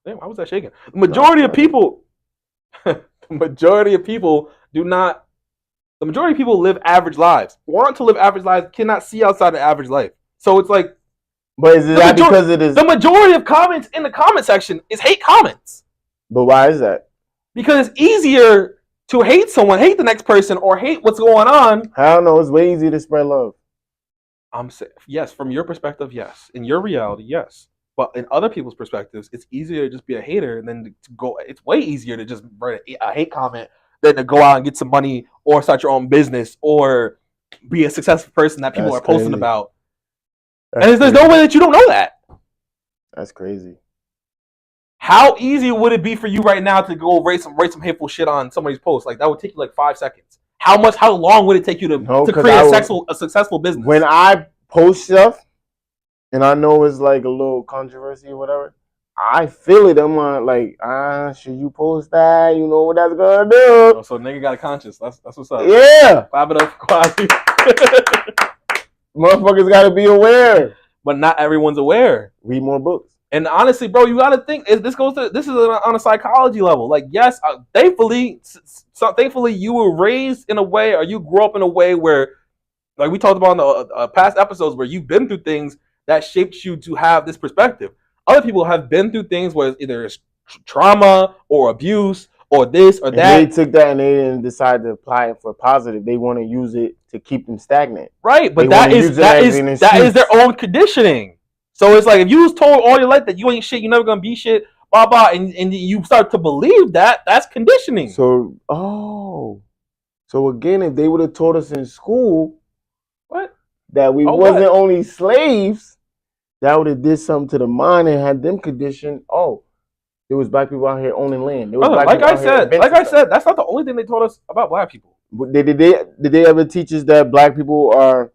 Damn, why was that shaking? The majority of people. The majority of people live average lives. Want to live average lives, cannot see outside the average life. So it's like. But is that because it is... The majority of comments in the comment section is hate comments. But why is that? Because it's easier to hate someone, hate the next person, or hate what's going on. I don't know. It's way easier to spread love. I'm saying, yes, from your perspective, yes. In your reality, yes. But in other people's perspectives, it's easier to just be a hater and then to go... It's way easier to just write a hate comment than to go out and get some money or start your own business or be a successful person that people are posting about. And there's no way that you don't know that. That's crazy. How easy would it be for you right now to go write some hateful shit on somebody's post? Like that would take you like 5 seconds. How long would it take you to create a successful business? When I post stuff, and I know it's like a little controversy or whatever. I feel it. I'm like, should you post that? You know what that's gonna do? Oh, so nigga got a conscience. That's what's up. Yeah. Clap it up for Quasi. Motherfuckers gotta be aware. But not everyone's aware. Read more books. And honestly, bro, you gotta think. This is on a psychology level. Like, yes, thankfully, you were raised in a way, or you grew up in a way where, like we talked about in the past episodes, where you've been through things that shaped you to have this perspective. Other people have been through things where either it's trauma or abuse or this or that. They took that and they didn't decide to apply it for positive. They want to use it to keep them stagnant. Right, but that is their own conditioning. So it's like if you was told all your life that you ain't shit, you're never gonna be shit, blah blah, and you start to believe that, that's conditioning. So again, if they would have taught us in school that we wasn't only slaves, that would have did something to the mind and had them conditioned. Oh, there was black people out here owning land. Like I said, that's not the only thing they taught us about black people. Did they ever teach us that black people are?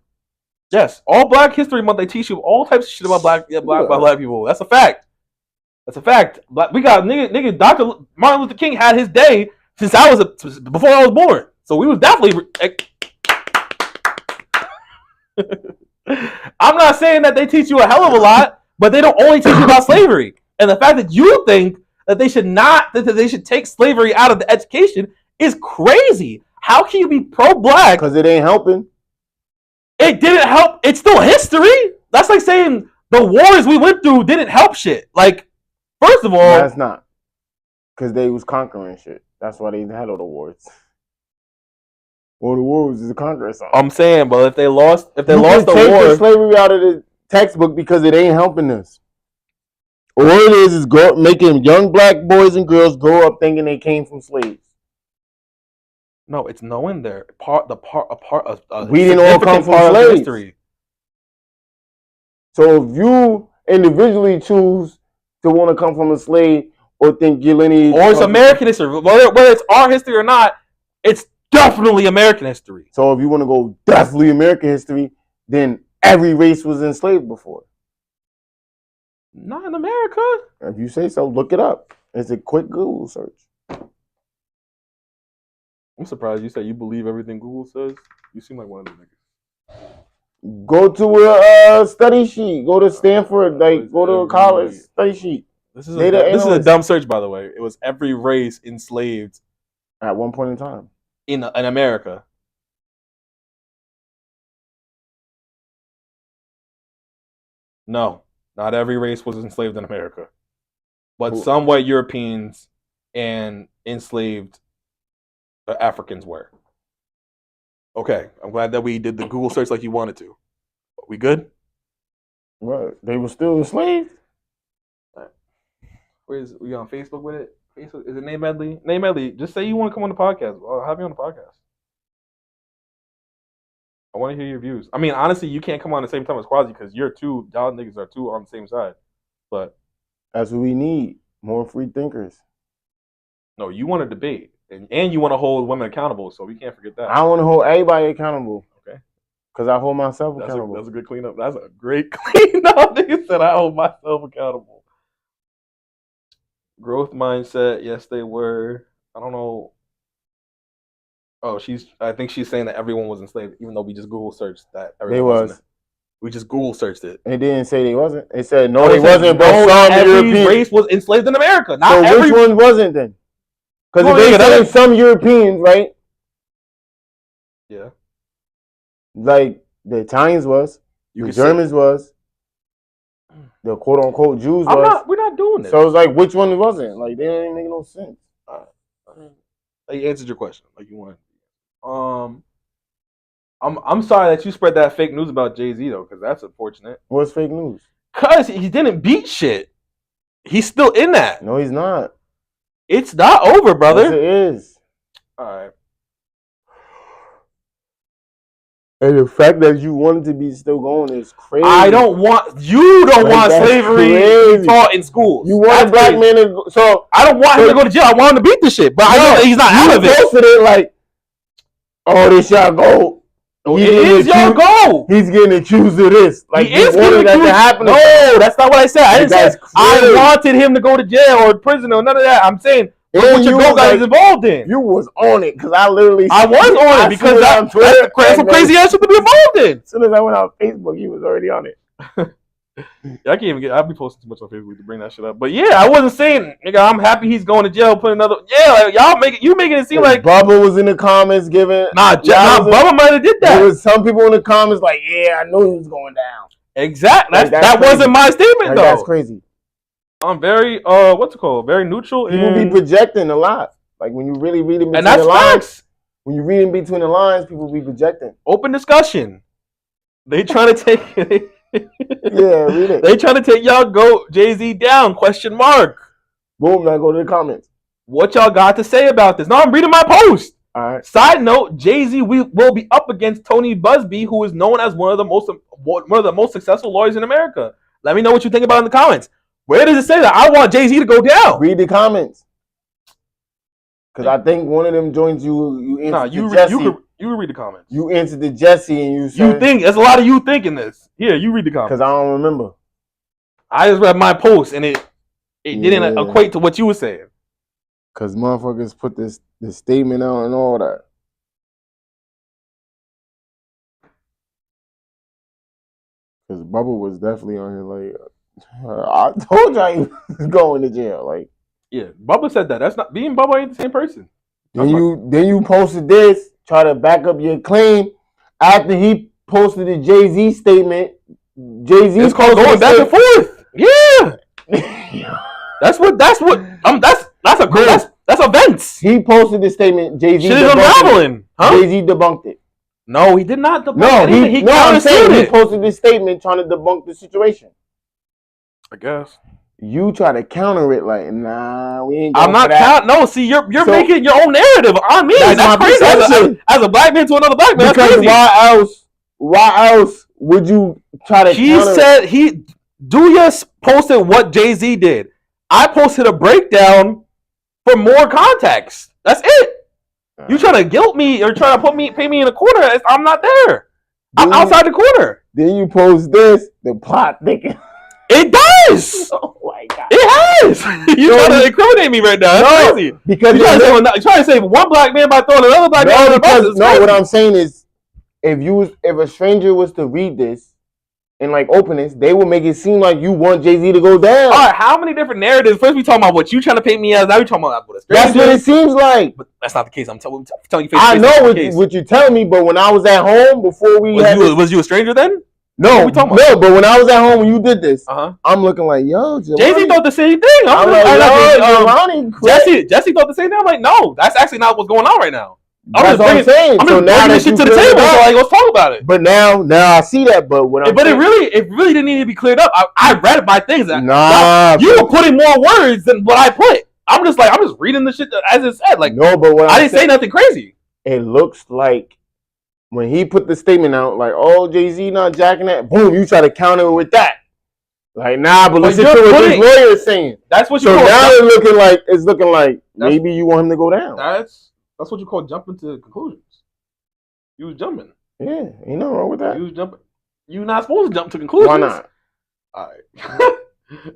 Yes, all Black History Month they teach you all types of shit about black people. That's a fact. That's a fact. We got nigga. Dr. Martin Luther King had his day since before I was born. So we was definitely. I'm not saying that they teach you a hell of a lot, but they don't only teach you about slavery. And the fact that you think that they should take slavery out of the education is crazy. How can you be pro-black? Because it ain't helping. It didn't help. It's still history. That's like saying the wars we went through didn't help shit. Like, first of all, that's not. Because they was conquering shit. That's why they had all the wars. All the wars is a conquering song. I'm saying, but if they lost the war, take slavery out of the textbook because it ain't helping us. All it is making young black boys and girls grow up thinking they came from slaves. No, it's knowing we didn't all come from slaves. History. So if you individually choose to want to come from a slave or think your lineage, or it's American history, whether it's our history or not, it's definitely American history. So if you want to go definitely American history, then every race was enslaved before. Not in America. If you say so, look it up. It's a quick Google search. I'm surprised you say you believe everything Google says. You seem like one of them niggas. Go to a study sheet. Go to Stanford. Go to a college study sheet. This is a dumb search, by the way. It was every race enslaved at one point in time in America. No, not every race was enslaved in America, but some white Europeans and enslaved Africans were. Okay, I'm glad that we did the Google search like you wanted to. We good? What? They were still enslaved? We on Facebook with it? Facebook, is it Name Medley? Name Medley, just say you want to come on the podcast. I'll have you on the podcast. I want to hear your views. I mean, honestly, you can't come on the same time as Quasi because y'all niggas are two on the same side. But that's what we need. More free thinkers. No, you want to debate. And you want to hold women accountable, so we can't forget that. I want to hold everybody accountable. Okay. Because I hold myself accountable. That's a good cleanup. That's a great cleanup. Nigga said I hold myself accountable. Growth mindset. Yes, they were. I don't know. Oh, I think she's saying that everyone was enslaved, even though we just Google searched that. They was. We just Google searched it. It didn't say they wasn't. It said no, they wasn't. But every European race was enslaved in America. Not so which one wasn't then? Because if they say some Europeans, right? Yeah. Like the Italians was, the Germans was, the quote unquote Jews was. We're not doing this. So it's like which one wasn't? Like they didn't make no sense. I answered your question like you wanted. I'm sorry that you spread that fake news about Jay-Z though, because that's unfortunate. What's fake news? Cause he didn't beat shit. He's still in that. No, he's not. It's not over, brother. Yes, it is. All right. And the fact that you want it to be still going is crazy. You don't want slavery taught in schools. You want a black man to go, so I don't want him to go to jail. I want him to beat the shit, but I know that he's not out of it. You posted it like, oh, this y'all go. it is your goal. He's getting accused of this. Like, he is getting accused. No, that's not what I said. I didn't say I wanted him to go to jail or prison or none of that. I'm saying what your goal guy is involved in. You was on it because I was on it because that's some crazy ass shit to be involved in. As soon as I went on Facebook, he was already on it. I can't even I'll be posting too much on Facebook to bring that shit up. But yeah, I wasn't saying, nigga, I'm happy he's going to jail. Put another, like, y'all making it seem like Bubba was in the comments giving. Bubba might have did that. There was some people in the comments like, yeah, I knew he was going down. Exactly. Like, that wasn't my statement though. That's crazy. I'm very what's it called? Very neutral. People be projecting a lot. Like when you really read in between and that's the lines. Facts. When you read in between the lines, people be projecting. Open discussion. They trying to take yeah, read it. They trying to take y'all go Jay-Z down, question mark. Boom, now go to the comments. What y'all got to say about this? No, I'm reading my post. All right. Side note, Jay-Z will be up against Tony Busby, who is known as one of the most successful lawyers in America. Let me know what you think about it in the comments. Where does it say that I want Jay-Z to go down? Read the comments. Because I think one of them joins you you read the comments. You answered to Jesse and you said... You think. There's a lot of you thinking this. Here, you read the comments. Because I don't remember. I just read my post and it didn't equate to what you were saying. Because motherfuckers put this statement out and all that. Because Bubba was definitely on here like... I told y'all he was going to jail. Like, yeah, Bubba said that. That's not... Me and Bubba ain't the same person. Then you posted this, try to back up your claim. After he posted the Jay-Z statement, Jay-Z it's called going back and forth. Yeah. That's events. He posted the statement, Jay-Z shit is unraveling. Huh? Jay-Z debunked it. No, he did not debunk it. I'm saying he posted this statement trying to debunk the situation. I guess. You try to counter it like, nah, we ain't. I'm not counting. No, see, you're making your own narrative on me. That's crazy. As a black man to another black man, because that's crazy. Why else would you try to? He said Dollaz posted what Jay-Z did. I posted a breakdown for more context. That's it. You trying to guilt me or trying to paint me in a corner? I'm not there. I'm outside the corner. Then you post this, the plot thickens. It does. Oh my god! It has. You're trying to incriminate me right now. That's crazy. Because you're trying to save one black man by throwing another black man under the bus. No, what I'm saying is, if a stranger was to read this and like open this, they would make it seem like you want Jay-Z to go down. All right, how many different narratives? First, we talking about what you trying to paint me as. Now we talking about what a stranger. That's what it seems like. But that's not the case. I'm telling you. I know what you're telling me, but when I was at home before was you a stranger then? No, but when I was at home when you did this, I'm looking like, yo, Jalani. Jay-Z thought the same thing. I'm like, Jalani, Jesse thought the same thing. I'm like, no, that's actually not what's going on right now. That's what I'm saying. I'm just bringing this shit to the table, so like, let's talk about it. But now I see that. But it really didn't need to be cleared up. I read my things. Nah, you were putting more words than what I put. I'm just reading the shit as it said. Like, no, but I didn't say nothing crazy. It looks like. When he put the statement out, like, oh, Jay-Z not jacking that, boom, you try to counter it with that. Like, nah, but listen to what this lawyer is saying. That's what you call. So now it's looking like maybe you want him to go down. That's what you call jumping to conclusions. You was jumping. Yeah, ain't nothing wrong with that. You was jumping. You're not supposed to jump to conclusions. Why not? All right.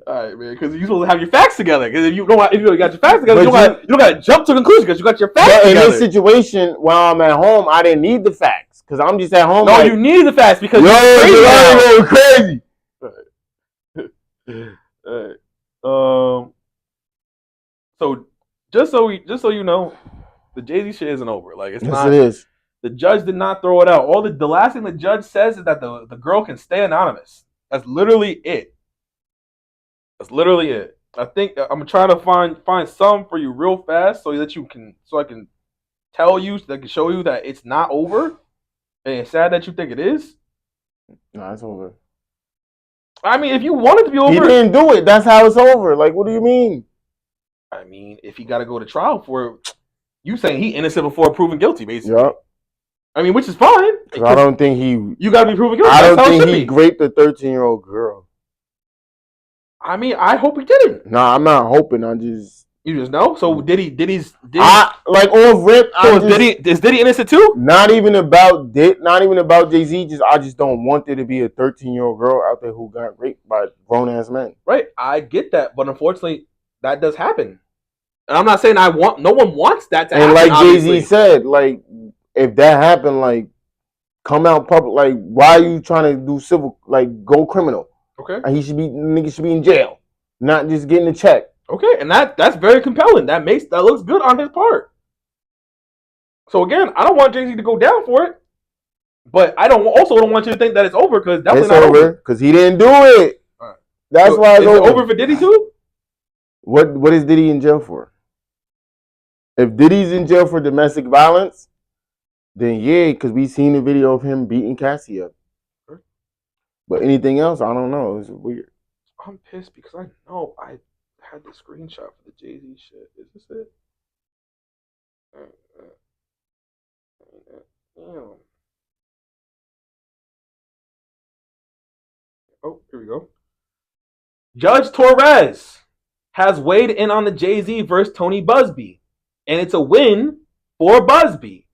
All right, man, because you're supposed to have your facts together. Because if you got your facts together, you don't got to jump to conclusions because you got your facts together. In this situation, while I'm at home, I didn't need the facts because I'm just at home. No, you need the facts because you're crazy. All right. So just so you know, the Jay-Z shit isn't over. Like it's not. It is. The judge did not throw it out. The last thing the judge says is that the girl can stay anonymous. That's literally it. That's literally it. I think I'm trying to find some for you real fast so I can tell you, so I can show you that it's not over. And it's sad that you think it is. No, it's over. I mean, if you want it to be over, he didn't do it. That's how it's over. Like, what do you mean? I mean, if he got to go to trial for it, you saying he innocent before proven guilty, basically. Yep. I mean, which is fine. I don't think you got to be proven guilty. I don't think he raped a 13-year-old girl. I mean, I hope he didn't. No, I'm not hoping. I'm just You just know. So Diddy's like off rip. So is Diddy innocent too? Not even about Jay-Z. I just don't want there to be a 13-year-old girl out there who got raped by grown ass men. Right, I get that, but unfortunately, that does happen. And I'm not saying no one wants that to happen. And like Jay-Z said, like if that happened, like come out public. Like why are you trying to do civil? Like go criminal. Okay, and nigga should be in jail, not just getting a check. Okay, and that's very compelling. That looks good on his part. So again, I don't want Jay-Z to go down for it, but I don't want you to think that it's over because definitely it's not over because he didn't do it. Right. That's why it's over for Diddy too. What is Diddy in jail for? If Diddy's in jail for domestic violence, then yeah, because we seen the video of him beating Cassie up. Sure. But anything else, I don't know. It's weird. I'm pissed because I know I had the screenshot for the Jay-Z shit. Is this it? Damn. Oh, here we go. Judge Torres has weighed in on the Jay-Z versus Tony Busby, and it's a win for Busby.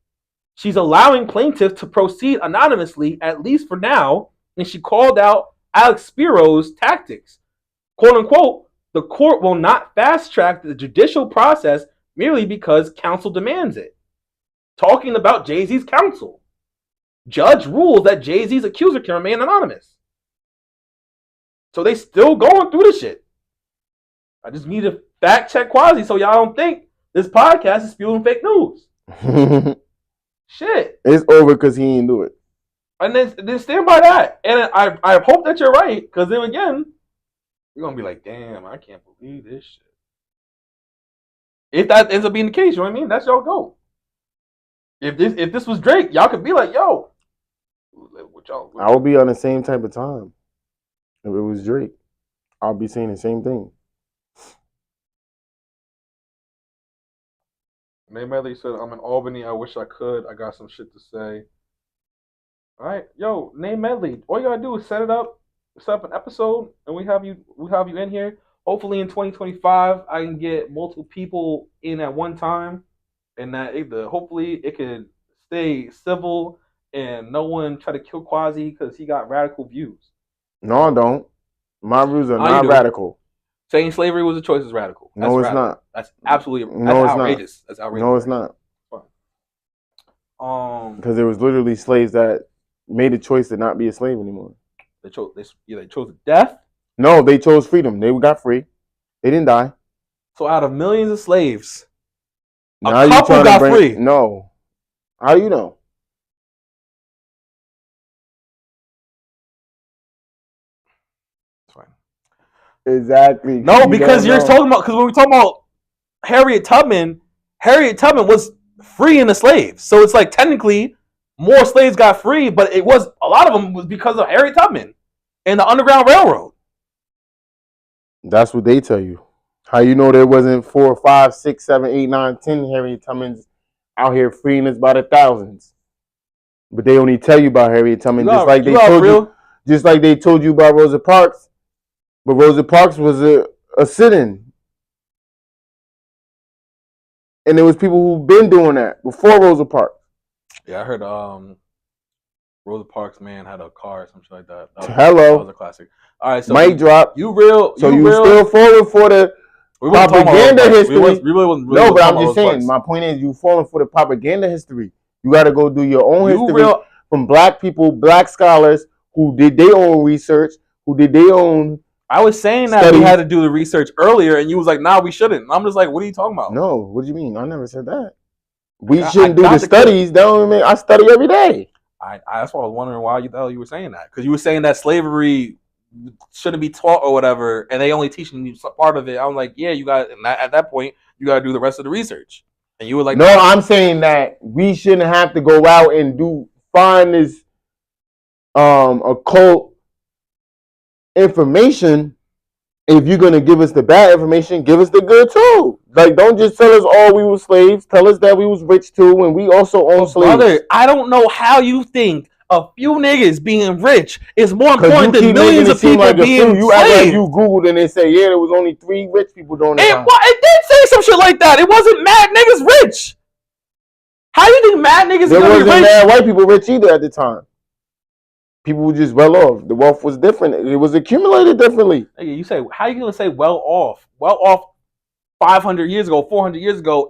She's allowing plaintiffs to proceed anonymously, at least for now, and she called out Alex Spiro's tactics. Quote unquote, the court will not fast-track the judicial process merely because counsel demands it. Talking about Jay-Z's counsel. Judge rules that Jay-Z's accuser can remain anonymous. So they still going through this shit. I just need to fact-check Quasi so y'all don't think this podcast is spewing fake news. Shit. It's over because he didn't do it. And then stand by that. And I hope that you're right, because then again, you're going to be like, damn, I can't believe this shit. If that ends up being the case, you know what I mean? That's y'all go. If this was Drake, y'all could be like, yo. I would be on the same type of time. If it was Drake, I'll be saying the same thing. Nate Medley said, I'm in Albany. I wish I could. I got some shit to say. All right. Yo, Nate Medley, all you got to do is set up an episode, and we have you in here. Hopefully in 2025, I can get multiple people in at one time, and that hopefully it can stay civil and no one try to kill Quasi because he got radical views. No, I don't. My views are not radical. Saying slavery was a choice is radical. No, it's not. That's absolutely outrageous. That's outrageous. No, it's not. Because there was literally slaves that made a choice to not be a slave anymore. They chose death. No, they chose freedom. They got free. They didn't die. So out of millions of slaves, now a couple got free. No. How do you know? Exactly. No, because you're talking about, because when we're talking about Harriet Tubman was freeing the slaves. So it's like technically more slaves got free, but it was a lot of them was because of Harriet Tubman and the Underground Railroad. That's what they tell you. How you know there wasn't 4, 5, 6, 7, 8, 9, 10 Harriet Tubmans out here freeing us by the thousands. But they only tell you about Harriet Tubman just like they told you about Rosa Parks. But Rosa Parks was a sit-in. And there was people who've been doing that before Rosa Parks. Yeah, I heard Rosa Parks, man, had a car or something like that. Hello. That was a classic. All right, so mic drop. You still forward for the propaganda history. No, but I'm just saying, my point is you falling for the propaganda history. You got to go do your own history from black people, black scholars who did their own research, who did their own I was saying that we had to do the research earlier, and you was like, nah, we shouldn't. And I'm just like, what are you talking about? No, what do you mean? I never said that. We shouldn't do the studies. That don't mean I study every day. That's why I was wondering why the hell you were saying that. Because you were saying that slavery shouldn't be taught or whatever, and they only teaching you part of it. I was like, yeah, you got at that point, you got to do the rest of the research. And you were like, no, I'm saying that we shouldn't have to go out and find this occult information. If you're gonna give us the bad information, give us the good too. Like, don't just tell us we were slaves. Tell us that we was rich too, and we also own slaves. Brother, I don't know how you think a few niggas being rich is more important than millions of people being you act like you Googled and they say, yeah, there was only 3 rich people during that time. It did say some shit like that. It wasn't mad niggas rich. How do you think mad niggas there are gonna be rich? There wasn't mad white people rich either at the time. People were just well off. The wealth was different. It was accumulated differently. You say, how are you gonna say well off? Well off 500 years ago, 400 years ago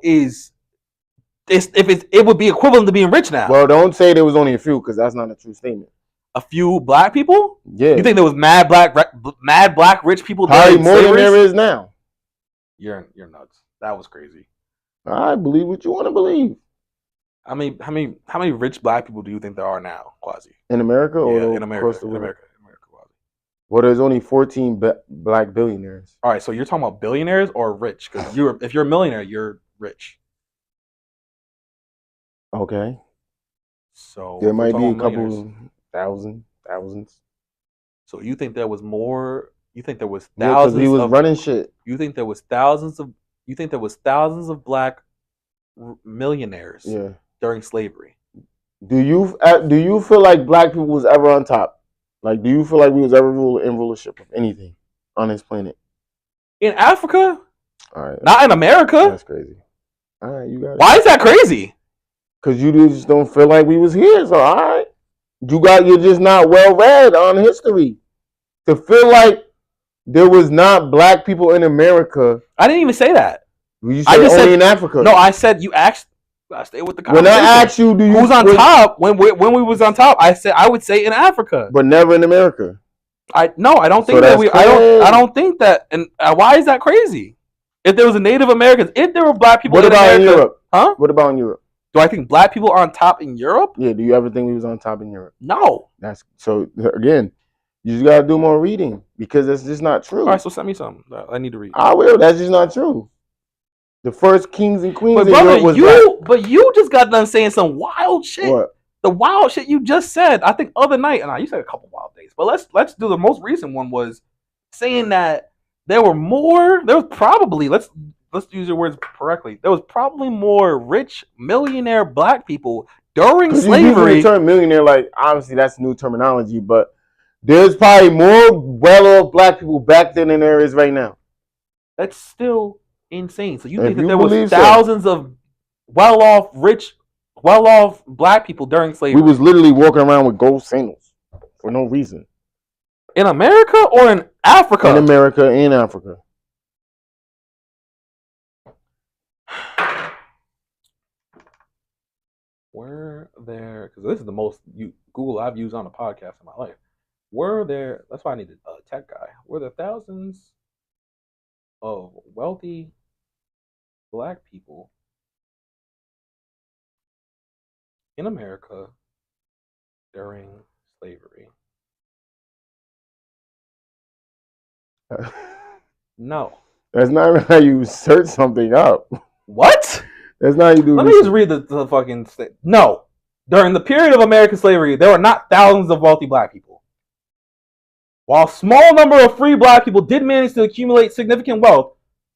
it would be equivalent to being rich now. Well, don't say there was only a few because that's not a true statement. A few black people? Yeah. You think there was mad black rich people? Probably more than there is now. You're nuts. That was crazy. I believe what you want to believe. How many rich black people do you think there are now, Quasi? In America or in America? Across the world? In America, Quasi. Well, there's only 14 black billionaires. All right, so you're talking about billionaires or rich? Because if you're a millionaire, you're rich. Okay. So there might be a couple thousands. So you think there was more? You think there was thousands? Yeah, he was running shit. You think there was thousands of? You think there was thousands of black millionaires? Yeah. During slavery. Do you feel like black people was ever on top? Like, do you feel like we was ever in rulership of anything on this planet? In Africa? All right. Not in America? That's crazy. All right, you got it. Why is that crazy? Because you just don't feel like we was here. So, all right. You're just not well read on history. To feel like there was not black people in America. I didn't even say that. You said only in Africa. No, I said you asked. I stay with the conversation. When I asked you, who's on top? When we was on top, I would say in Africa, but never in America. I don't think that we. I don't think that. And why is that crazy? If there was a Native Americans, if there were black people, what in about America, in Europe? Huh? What about in Europe? Do I think black people are on top in Europe? Yeah. Do you ever think we was on top in Europe? No. That's so. Again, you just gotta do more reading because that's just not true. All right, so send me something. I need to read. I will. That's just not true. The first kings and queens in Europe was but you just got done saying some wild shit. What? The wild shit you just said, I think other night, and you said a couple wild things, but let's do the most recent one was saying that there was probably, let's use your words correctly, there was probably more rich millionaire black people during slavery. The term millionaire, like obviously that's new terminology, but there's probably more well-off black people back then than there is right now. That's still insane. So you think that there was thousands of well-off black people during slavery? We was literally walking around with gold sandals for no reason. In America or in Africa? In America and Africa. Were there, because this is the most Google I've used on a podcast in my life. Were there, that's why I need a tech guy. Were there thousands of wealthy black people in America during slavery? No. That's not how you search something up. What? That's not how you do. Let me just read the fucking state. No. During the period of American slavery, there were not thousands of wealthy black people. While a small number of free black people did manage to accumulate significant wealth,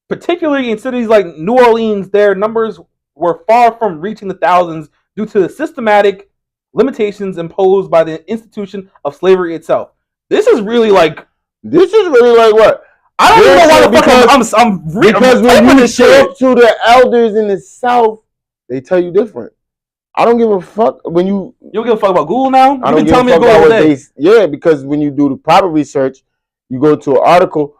particularly in cities like New Orleans, their numbers were far from reaching the thousands due to the systematic limitations imposed by the institution of slavery itself. This is really like what? I don't even know why the fuck I'm reading. Because when you talk to the elders in the South, they tell you different. I don't give a fuck when you. You don't give a fuck about Google now? I don't give a fuck about what they. Yeah, because when you do the proper research, you go to an article.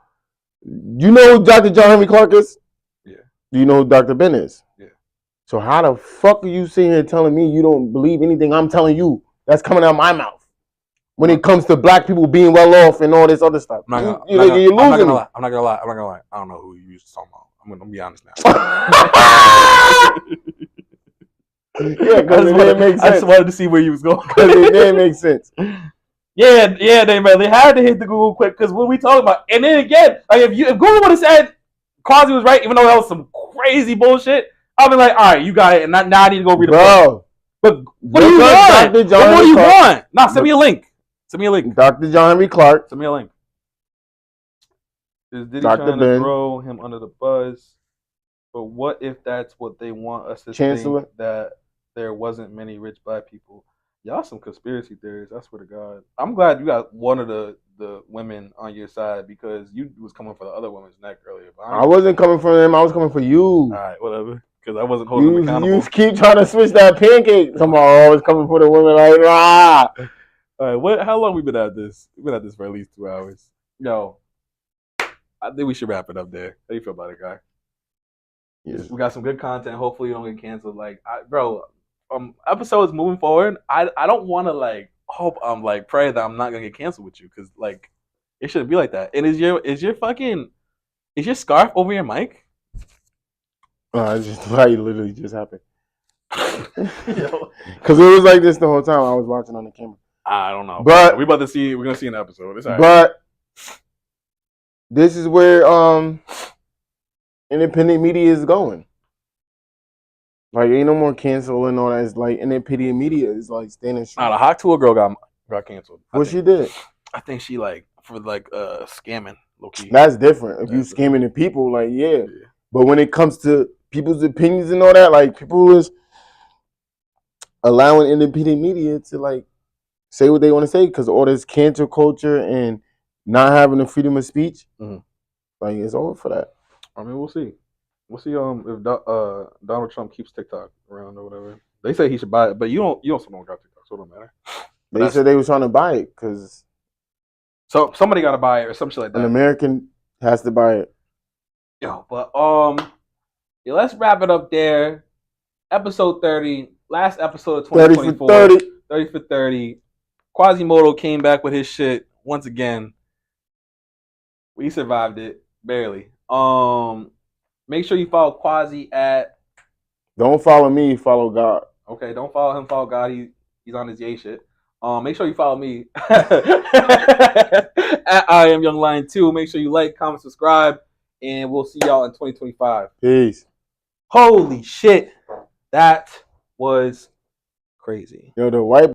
You know who Dr. John Henry Clark is? Yeah. Do you know who Dr. Ben is? Yeah. So how the fuck are you sitting here telling me you don't believe anything I'm telling you that's coming out of my mouth when it comes to black people being well off and all this other stuff? I'm not gonna lie. I'm not gonna lie. I don't know who you used to talk about. I'm gonna be honest now. Yeah, because it didn't make sense. I just wanted to see where you was going. Because it didn't make sense. Yeah, they had to hit the Google quick because what we talking about. And then again, like if Google would have said Quasi was right, even though that was some crazy bullshit, I'll be like, all right, you got it, and now I need to go read a book. But what do you want? What do you want? Nah, send me a link. Send me a link. Dr. John Henry Clark. Send me a link. Is Diddy trying to throw him under the bus? But what if that's what they want us to think, that there wasn't many rich black people? Y'all some conspiracy theories. I swear to God. I'm glad you got one of the women on your side because you was coming for the other woman's neck earlier. But I wasn't coming for him. I was coming for you. All right, whatever. Because I wasn't holding him accountable. You keep trying to switch that pancake. Come on, I was coming for the women like, ah. All right, how long we been at this? We've been at this for at least 2 hours. Yo, I think we should wrap it up there. How you feel about it, guy? Yes. We got some good content. Hopefully you don't get canceled. Like, bro, episodes moving forward, I don't want to like hope pray that I'm not gonna get canceled with you because like it shouldn't be like that. And is your scarf over your mic? It's just like literally just happened. Because it was like this the whole time. I was watching on the camera. I don't know, but we're gonna see an episode. It's all right. But this is where independent media is going. Like, ain't no more canceling all that. It's like independent media is like standing strong. The Hawk Tour girl got canceled. What she did? I think she like for like scamming, low key. That's different. If you scamming the people, like yeah. But when it comes to people's opinions and all that, like people is allowing independent media to like say what they want to say because all this cancel culture and not having the freedom of speech, like it's over for that. I mean, we'll see. We'll see if Donald Trump keeps TikTok around or whatever. They say he should buy it, but you don't got TikTok, so it don't matter. They said they was trying to buy it because somebody got to buy it or some shit like that. An American has to buy it. Yo, but let's wrap it up there. Episode 30, last episode of 2024. 30 for 30. Quasimodo came back with his shit once again. We survived it barely. Make sure you follow Quasi at. Don't follow me. Follow God. Okay, don't follow him. Follow God. He's on his yay shit. Make sure you follow me at I am Young Lion 2. Make sure you like, comment, subscribe, and we'll see y'all in 2025. Peace. Holy shit, that was crazy. Yo, the white.